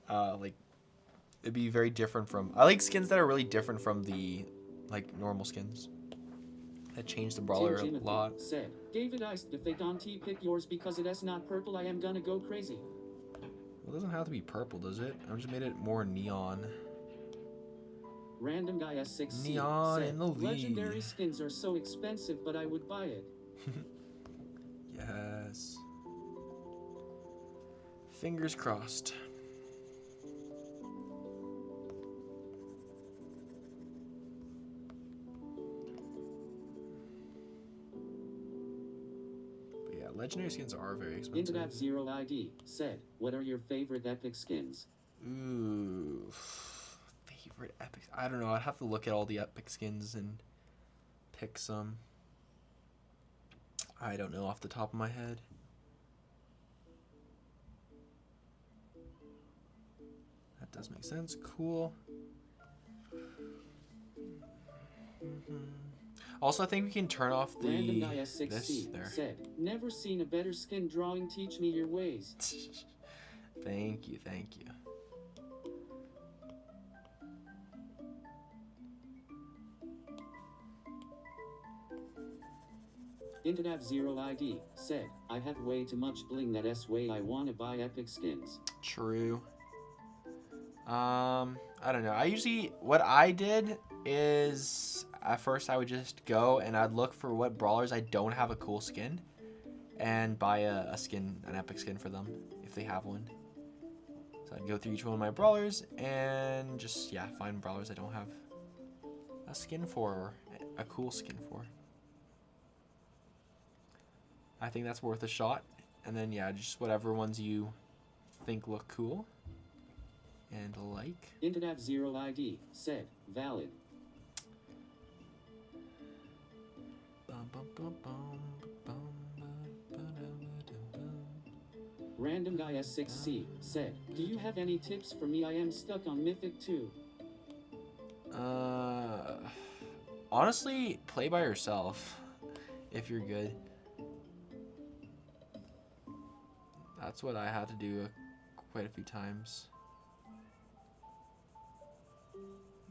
like, it'd be very different from, I like skins that are really different from the, like, normal skins. That changed the brawler a lot. Said, David iced if they don't pick yours because it is not purple, I am gonna go crazy. Well, it doesn't have to be purple, does it? I just made it more neon. Random guy S6C Neon said, in the lead. Legendary skins are so expensive, but I would buy it. Yes. Fingers crossed. But yeah, legendary skins are very expensive. Internet Zero ID said, what are your favorite epic skins? Ooh, favorite epic. I don't know. I'd have to look at all the epic skins and pick some. I don't know off the top of my head. That does make sense. Cool. Also, I think we can turn off the Random guy S6C this there. said, never seen a better skin drawing, teach me your ways. Thank you, thank you. Internet Zero ID said, I have way too much bling, that S way I wanna buy epic skins. True. I don't know. What I did is, at first I would just go and I'd look for what brawlers I don't have a cool skin and buy a skin, an epic skin for them if they have one. So I'd go through each one of my brawlers and just, yeah, find brawlers I don't have a skin for, or a cool skin for. I think that's worth a shot. And then, yeah, just whatever ones you think look cool and like. Internet Zero ID said, valid. Random guy S6C said, do you have any tips for me? I am stuck on Mythic 2. Honestly, play by yourself if you're good. That's what I had to do quite a few times.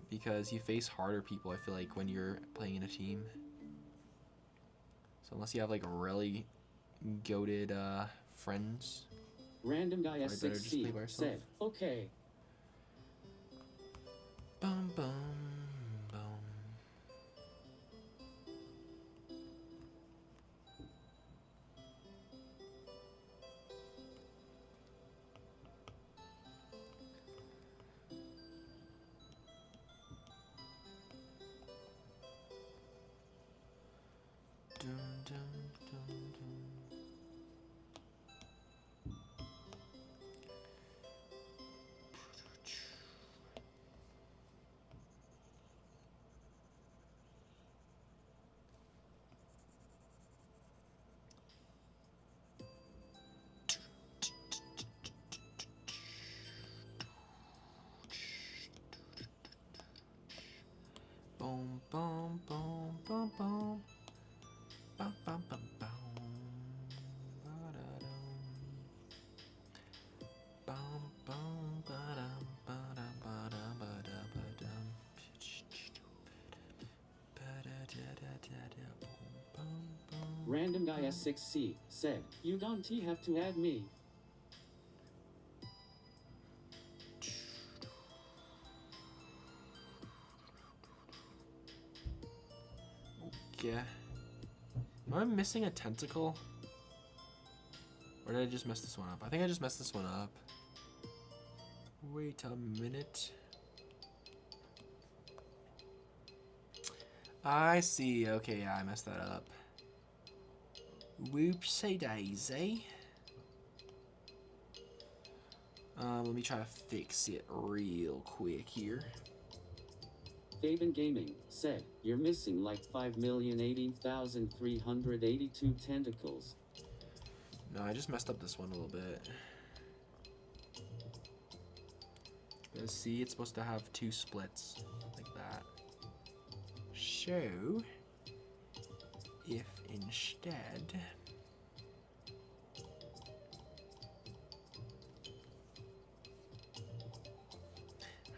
Because you face harder people, I feel like, when you're playing in a team. So unless you have like really goated friends. Random guy S6C said, okay. Bum bum bum. Dun, dun, dun, dun. Boom, boom, boom, boom, boom. Bum, bum, bum, bum. Ba-da-dum. Bum, bum, ba-dum, ba-dum, ba-dum, ba-dum, ba-dum. Ba-da-da-da-da-da. Boom, bum, bum. Random guy S6C said, "You don't have to add me." Yeah. Am I missing a tentacle? Or did I just mess this one up? I think I just messed this one up. Wait a minute. I see. Okay, yeah, I messed that up. Whoopsie daisy. Let me try to fix it real quick here. Faven Gaming said, "You're missing like 5,018,382 tentacles." No, I just messed up this one a little bit. Let's see, it's supposed to have 2 splits like that. So, if instead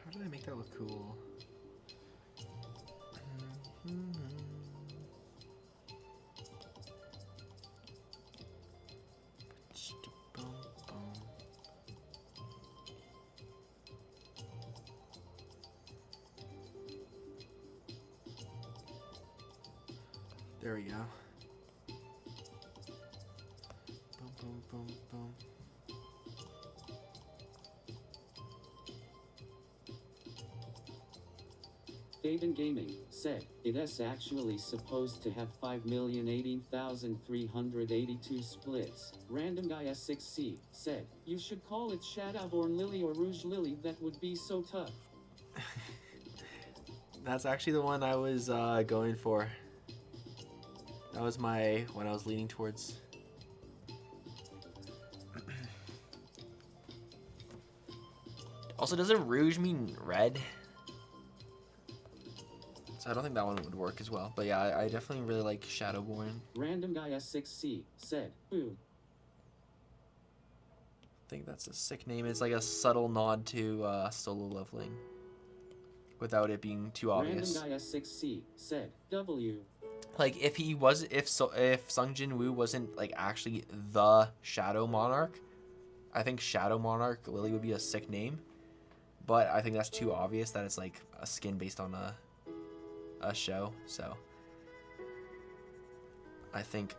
how did I make that look cool? There we go. Boom, boom, boom, boom. Faven Gaming said, "It is actually supposed to have 5,018,382 splits." Random guy S6C said, "You should call it Shadowborn Lily or Rouge Lily, that would be so tough." That's actually the one I was going for. That was my one I was leaning towards. Also, doesn't rouge mean red? So I don't think that one would work as well. But yeah, I definitely really like Shadowborn. Random guy S6C said, "Ooh." I think that's a sick name. It's like a subtle nod to solo leveling, without it being too obvious. Random guy S6C said, "W." Like if Sung Jin Woo wasn't like actually the Shadow Monarch, I think Shadow Monarch Lily would be a sick name. But I think that's too obvious that it's like a skin based on a show. So I think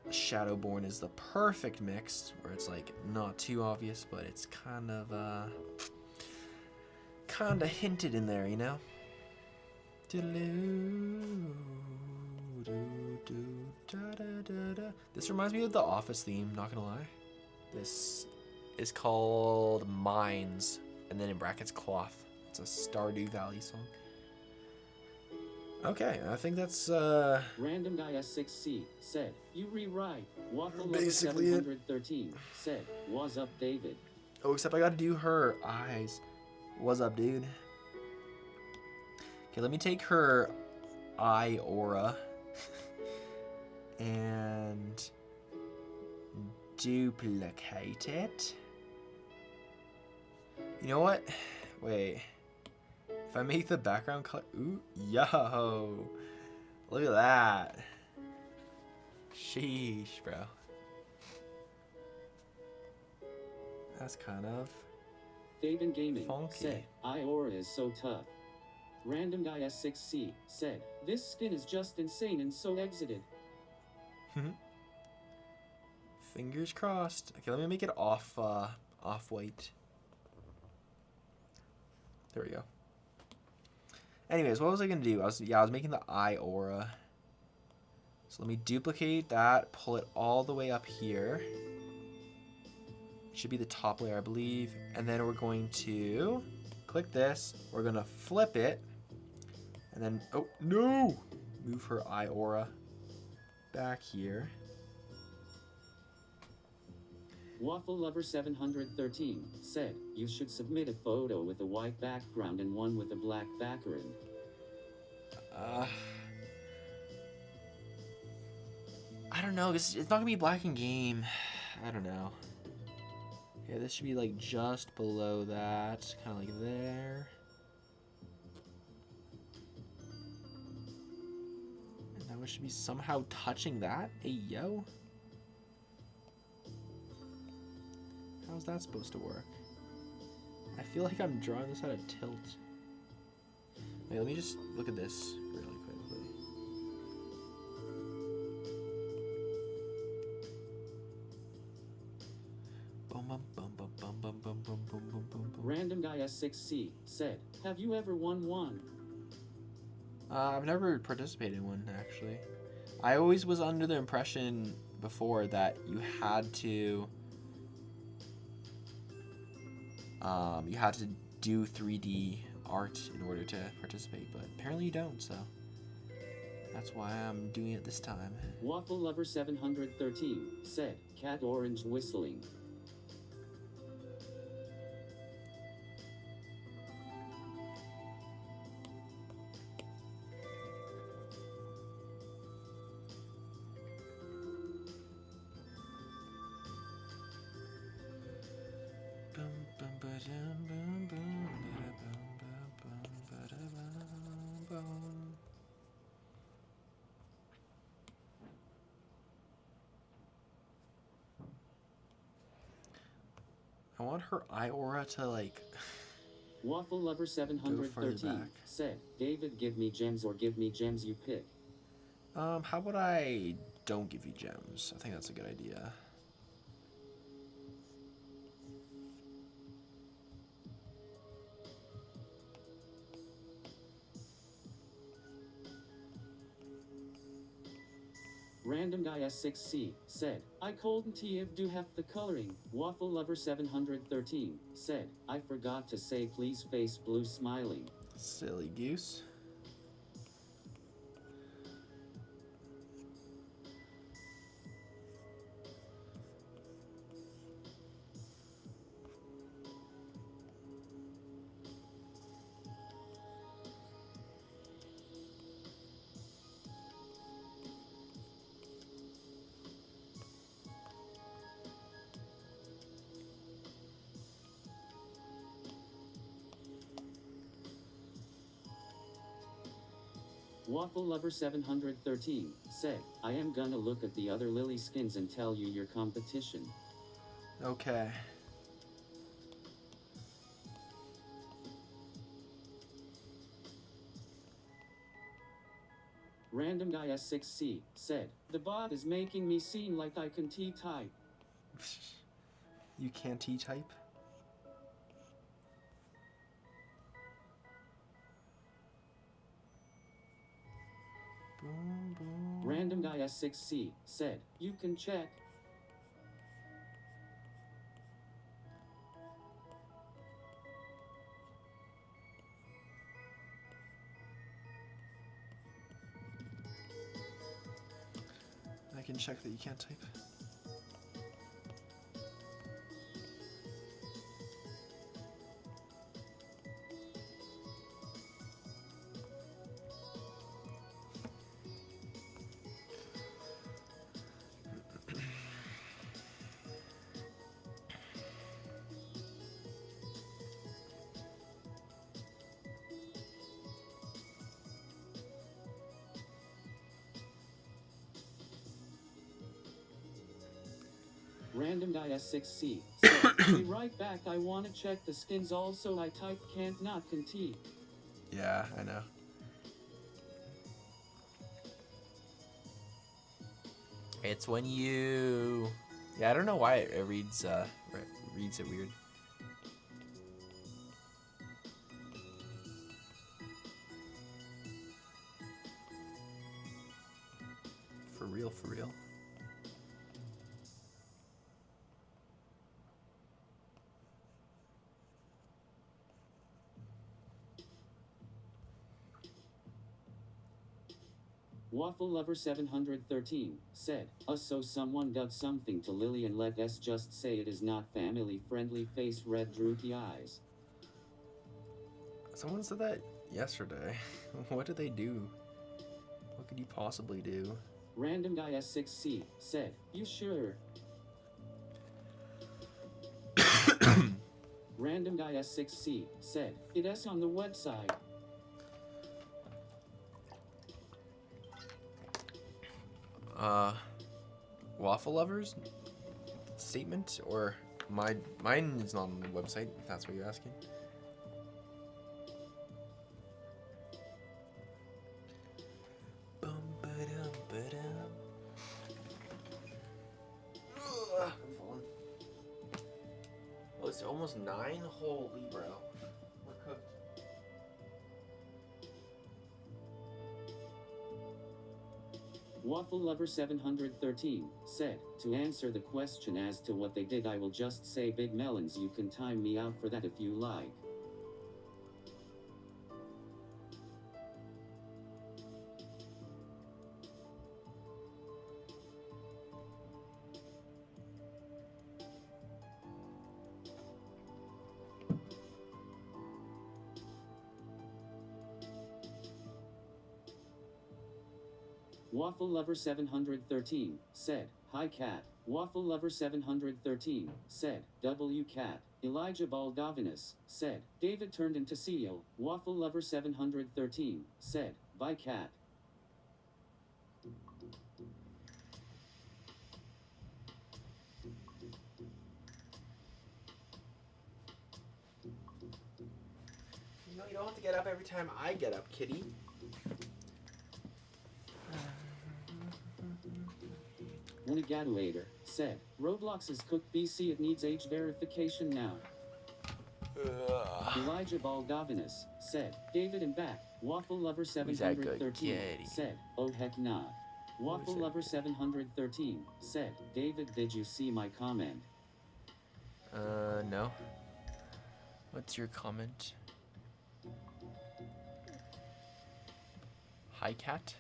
Shadowborn is the perfect mix where it's like not too obvious, but it's kind of hinted in there, you know. This reminds me of the Office theme, not gonna lie. This is called Mines, and then in brackets Cloth. It's a Stardew Valley song. Okay, I think that's Random guy S6C said, "You rewrite." Waffle basically it. 713 said, "What's up, David?" Oh, except I gotta do her eyes. What's up, dude? Okay, let me take her eye aura and duplicate it. You know what? Wait. If I make the background color... Ooh, yo! Look at that. Sheesh, bro. That's kind of... Faven Gaming funky. said, "Iora is so tough." Random guy S6C said, "This skin is just insane and so exited." Fingers crossed. Okay, let me make it off white. There we go. Anyways, what was I gonna do? I was making the eye aura. So let me duplicate that, pull it all the way up here. Should be the top layer, I believe. And then we're going to click this. We're gonna flip it. And then, oh, no! Move her eye aura back here. Waffle Lover 713 said, "You should submit a photo with a white background and one with a black background." I don't know. It's not gonna be black in game. I don't know. Yeah, this should be like just below that, kind of like there. And now it should be somehow touching that. Hey, yo. How's that supposed to work? I feel like I'm drawing this at a tilt. Wait, let me just look at this really quickly. Random guy S6C said, "Have you ever won one?" I've never participated in one, actually. I always was under the impression before that you had to do 3D art in order to participate, but apparently you don't, so that's why I'm doing it this time. Waffle Lover 713 said, "Cat orange whistling." I want her eye aura to like Waffle Lover go 713 further back. said, "David, give me gems or give me gems, you pick." How about I don't give you gems? I think that's a good idea. Random guy S6C said, "I couldn't if do have the coloring." Waffle Lover 713 said, "I forgot to say please face blue smiling." Silly goose. Waffle Lover 713 said, "I am gonna look at the other Lily skins and tell you your competition." Okay. Random guy S6C said, "The bot is making me seem like I can T-type." You can't T-type? Boom, boom. Random guy S6C said, "You can check." I can check that you can't type. Random guy S6C said, "Be right back, I wanna check the skins also, I type can't not can T." Yeah, I know. It's when you... Yeah, I don't know why it reads it weird. For real, for real. Waffle Lover 713 said, so someone did something to Lily and let us just say it is not family friendly, face red droopy eyes." Someone said that yesterday. What did they do? could you possibly do? Random guy S6C said, "You sure?" Random guy S6C said, "It is on the website." Waffle lovers statement, or mine is not on the website, if that's what you're asking. I'm falling. Oh, it's almost 9? Holy bro. We're cooked. Waffle Lover 713 said, "To answer the question as to what they did, I will just say big melons. You can time me out for that if you like." Waffle Lover 713 said, "Hi cat." Waffle Lover 713 said, "W cat." Elijah Baldavinus said, "David turned into CEO." Waffle Lover 713 said, "Bye cat." No, you don't have to get up every time I get up, kitty. Winnegaduator said, "Roblox is cooked BC, it needs age verification now." Elijah Baldavinus said, "David and back." Waffle Lover 713 kitty? said, "Oh heck nah." Waffle that Lover good? 713 said, "David, did you see my comment?" No. What's your comment? Hi, cat.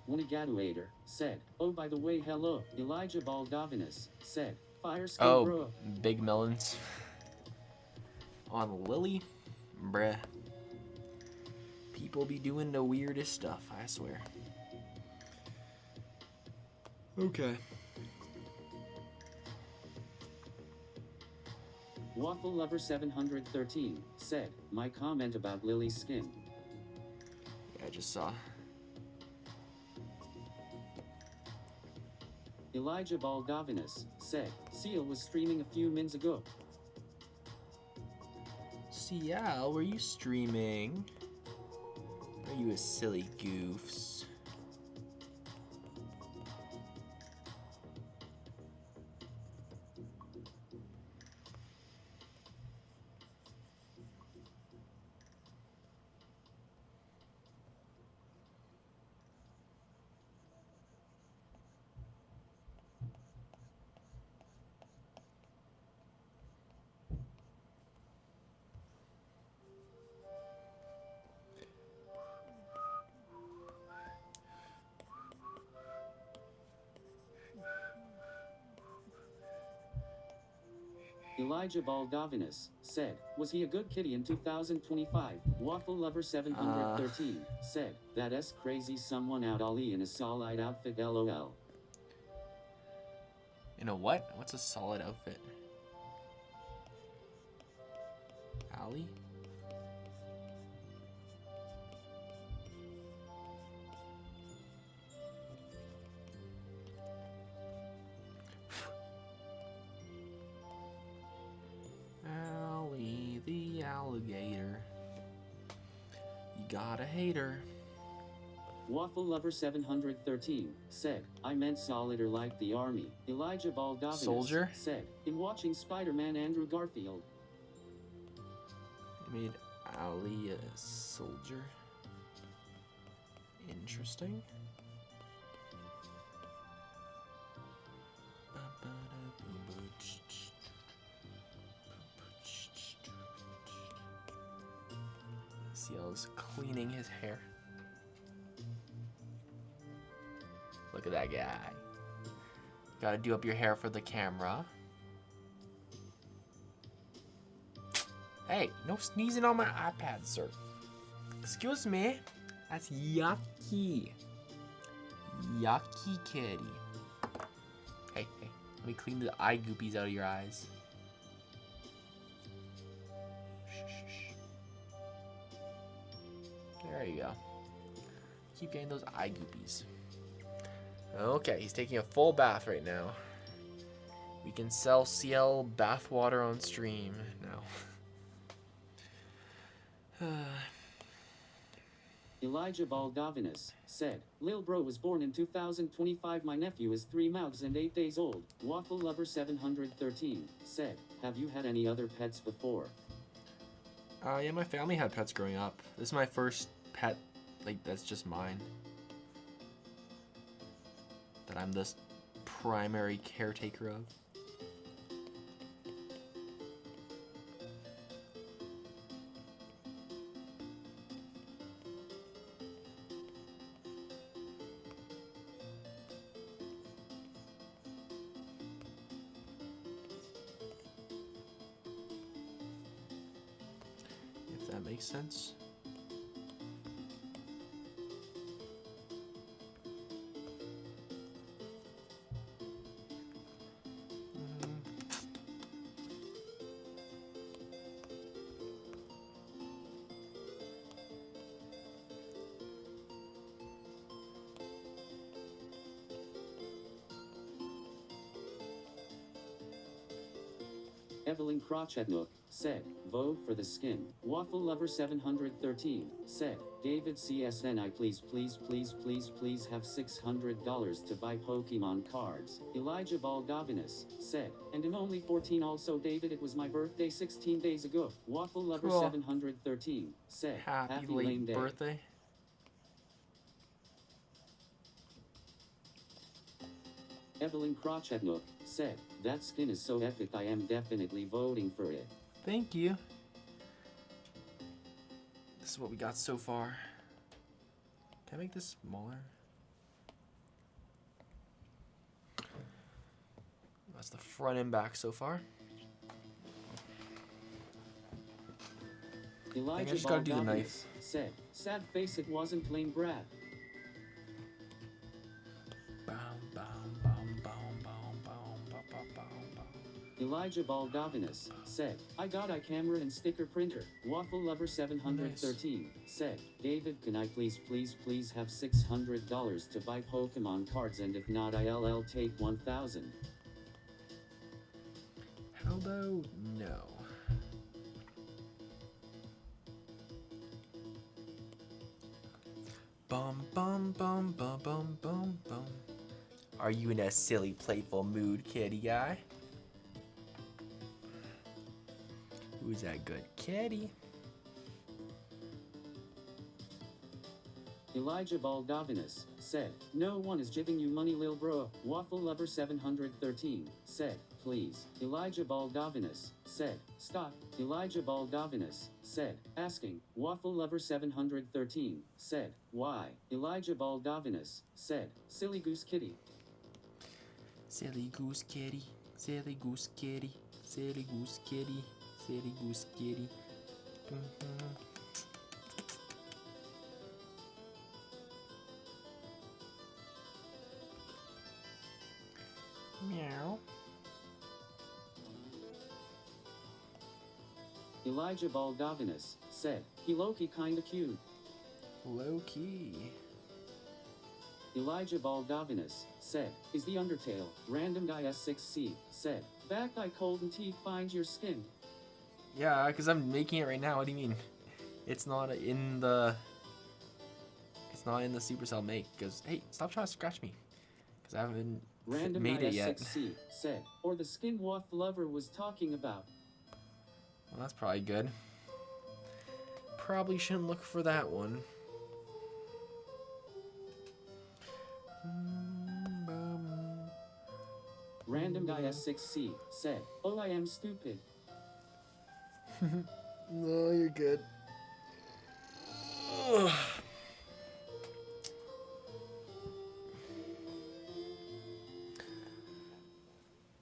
Winnegaduator said, "Oh by the way, hello." Elijah Baldavinus said, "Fire skill bro." Big melons. On Lily? Bruh. People be doing the weirdest stuff, I swear. Okay. Waffle Lover 713 said, "My comment about Lily's skin." Yeah, I just saw. Elijah Baldavinus said, "Seal was streaming a few minutes ago." CL, were you streaming? Are you a silly goofs? Elijah Baldavinus said, "Was he a good kitty in 2025? Waffle Lover 713 said, "That's crazy, someone out Ollie in a solid outfit, lol." In a what? What's a solid outfit? Allie? Allie the alligator. You gotta hate her. Waffle Lover 713 said, "I meant solid or like the army." Elijah Baldavinus Soldier? said, "In watching Spider-Man Andrew Garfield." You made Allie a soldier. Interesting. CL's cleaning his hair. Look at that guy. Gotta do up your hair for the camera. Hey, no sneezing on my iPad, sir. Excuse me. That's yucky. Yucky kitty. Hey, let me clean the eye goopies out of your eyes. Shh. There you go. Keep getting those eye goopies. Okay, he's taking a full bath right now. We can sell CL bath water on stream now. Elijah Baldavinas said, Lil Bro was born in 2025. My nephew is 3 months and 8 days old. Waffle Lover 713 said, have you had any other pets before? Yeah, my family had pets growing up. This is my first pet, like, that's just mine. That I'm the primary caretaker of. If that makes sense. Evelyn Crochetnook said, vote for the skin. Waffle Lover 713 said, David CSNI please have $600 to buy Pokemon cards. Elijah Baldavinas said, and I'm only 14 also David, it was my birthday 16 days ago. Waffle Lover Cool. 713 said, Happy lame late day. birthday. Evelyn Crochetnook said, that skin is so epic I am definitely voting for it. Thank you. This is what we got so far. Can I make this smaller? That's the front and back so far. Elijah just gotta do the Baldavinas knife. said, sad face it wasn't plain Brad. Elijah Baldavinas said, I got a camera and sticker printer. Waffle Lover 713 said, David, can I please have $600 to buy Pokemon cards, and if not I'll take 1,000. How about no? Bum bum bum bum bum bum bum. Are you in a silly, playful mood, kitty guy? Who's that good kitty? Elijah Baldavinas said, no one is giving you money lil bro. Waffle Lover 713 said, please. Elijah Baldavinas said, stop. Elijah Baldavinas said, asking. Waffle Lover 713 said, why? Elijah Baldavinas said, silly goose kitty. Silly goose kitty, silly goose kitty, silly goose kitty, silly goose kitty. Meow. Elijah Baldavinas said, he low-key kinda cute. Low key. Elijah Baldavinas said, is the Undertale. Random guy S6C said, back I cold and teeth find your skin. Yeah, because I'm making it right now. What do you mean? It's not in the Supercell make. Because hey, stop trying to scratch me. Because I haven't Random made guy it yet. S6C said, or the skin Waffle Lover was talking about. Well, that's probably good. Probably shouldn't look for that one. Random guy S6C said, oh I am stupid. No, you're good.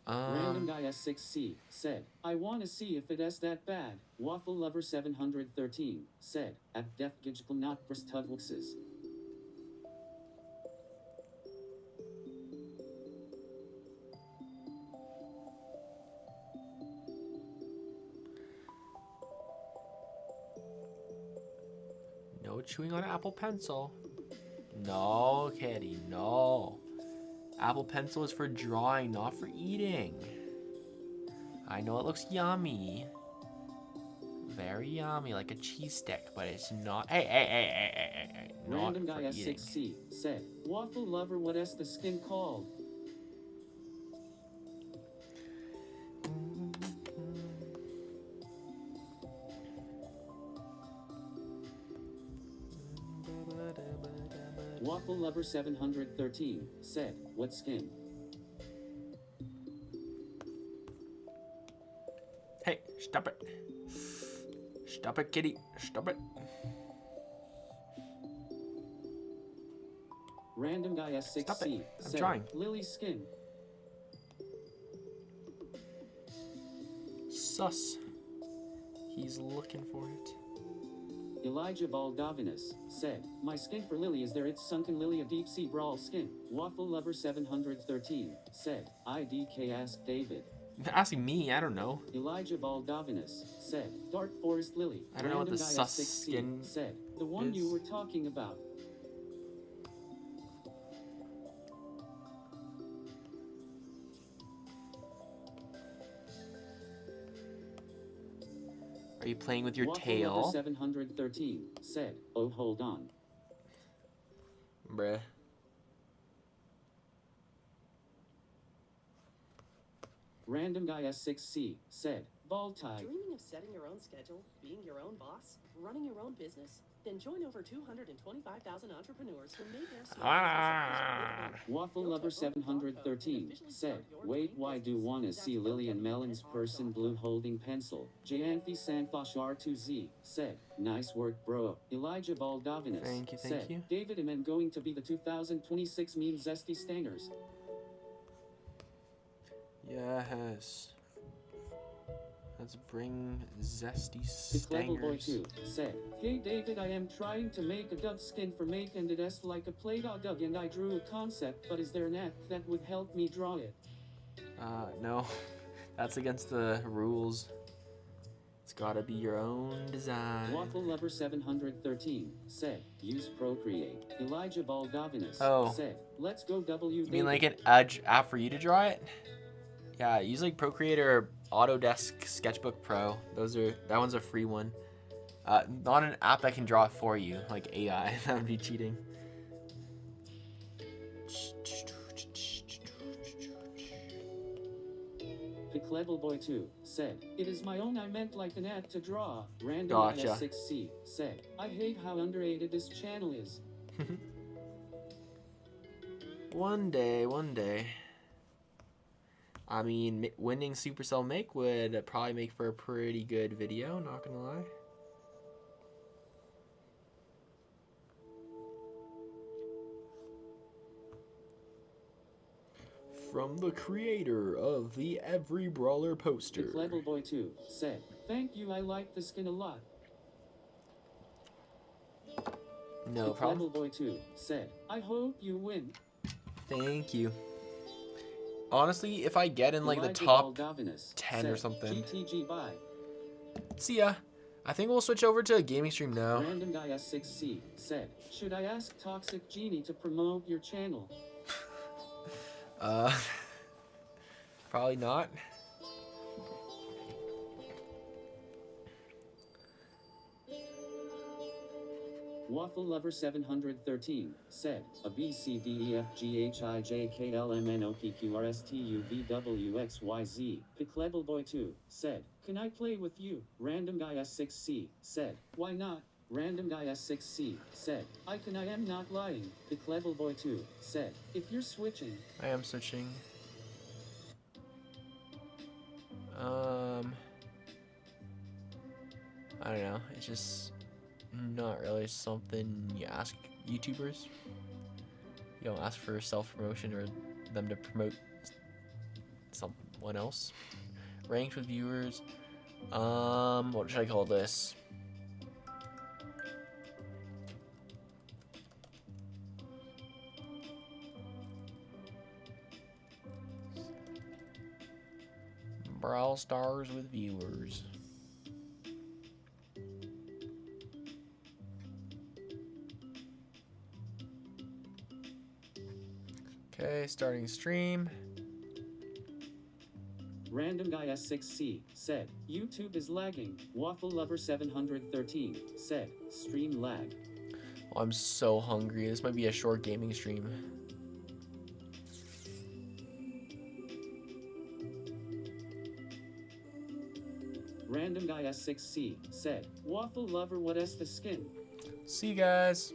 Random guy S6C said, I wanna see if it is that bad. Waffle Lover 713 said, at defgigical not prstugluxes. No chewing on Apple Pencil. No, kitty, no. Apple Pencil is for drawing, not for eating. I know it looks yummy. Very yummy, like a cheese stick, but it's not. Hey. Not Random guy for eating. S6C said, Waffle Lover, what is the skin called? Waffle Lover 713 said, what skin? Hey, stop it. Stop it, kitty. Stop it. Random guy S6C Stop it. I'm said, trying. Lily skin. Sus. He's looking for it. Elijah Baldavinus said, my skin for Lily is there, it's sunken Lily, a deep sea brawl skin. Waffle Lover 713 said, IDK asked David. Asking me, I don't know. Elijah Baldavinus said, Dark Forest Lily. I don't know what the Random guy sus S6C skin said, the one is. you were talking about. Are you playing with your Waffle tail? Lover 713 said, oh hold on. Bruh. Random guy S6C said, ball tie. Dreaming of setting your own schedule, being your own boss, running your own business? Then join over 225,000 entrepreneurs who made their small business. Waffle Lover 713 said, wait, why do wanna see Lillian Melon's person blue holding pencil? Jayanthi Santhosh R2Z said, nice work bro. Elijah Baldavinus Thank you, said, you. David Amen going to be the 2026 meme Zesty Stangers. Yes. Let's bring zesty Clever Boy stangers. 2 said, hey David, I am trying to make a Doug skin for Make and it is like a Play-Doh and I drew a concept, but is there an app that would help me draw it? No. That's against the rules. It's gotta be your own design. Waffle Lover 713 said, use Procreate. Elijah Baldavinus said, let's go W. You mean like an app for you to draw it? Yeah, use like Procreate or Autodesk Sketchbook Pro. That one's a free one. Not an app that can draw it for you, like AI. That would be cheating. Clever Boy 2 said, it is my own, I meant like an ad to draw. Random Gotcha. S6C said, I hate how underrated this channel is. One day. I mean, winning Supercell Make would probably make for a pretty good video, not gonna lie. From the creator of the Every Brawler poster. Clever Boy 2 said, thank you, I like the skin a lot. No problem. Clever Boy 2 said, I hope you win. Thank you. Honestly, if I get in like the Elijah top Baldavinus 10 said, or something. GTG bye. See ya. I think we'll switch over to a gaming stream now. Random guy S6C said, should I ask Toxic Genie to promote your channel? Probably not. Waffle Lover 713 said, a B C D E F G H I J K L M N O P Q R S T U V W X Y Z. Clever Boy 2 said, can I play with you? Random guy S6C said, why not? Random guy S6C said, I am not lying. Clever Boy 2 said, if you're switching. I am switching. I don't know. It's just not really something you ask YouTubers. You don't ask for self-promotion or them to promote something What else? Ranked with viewers. What should I call this? Brawl Stars with viewers. Okay, starting stream. Random Guy S6C said, YouTube is lagging. Waffle Lover 713 said, stream lag. Oh, I'm so hungry. This might be a short gaming stream. Random Guy S6C said, Waffle Lover, what is the skin? See you guys.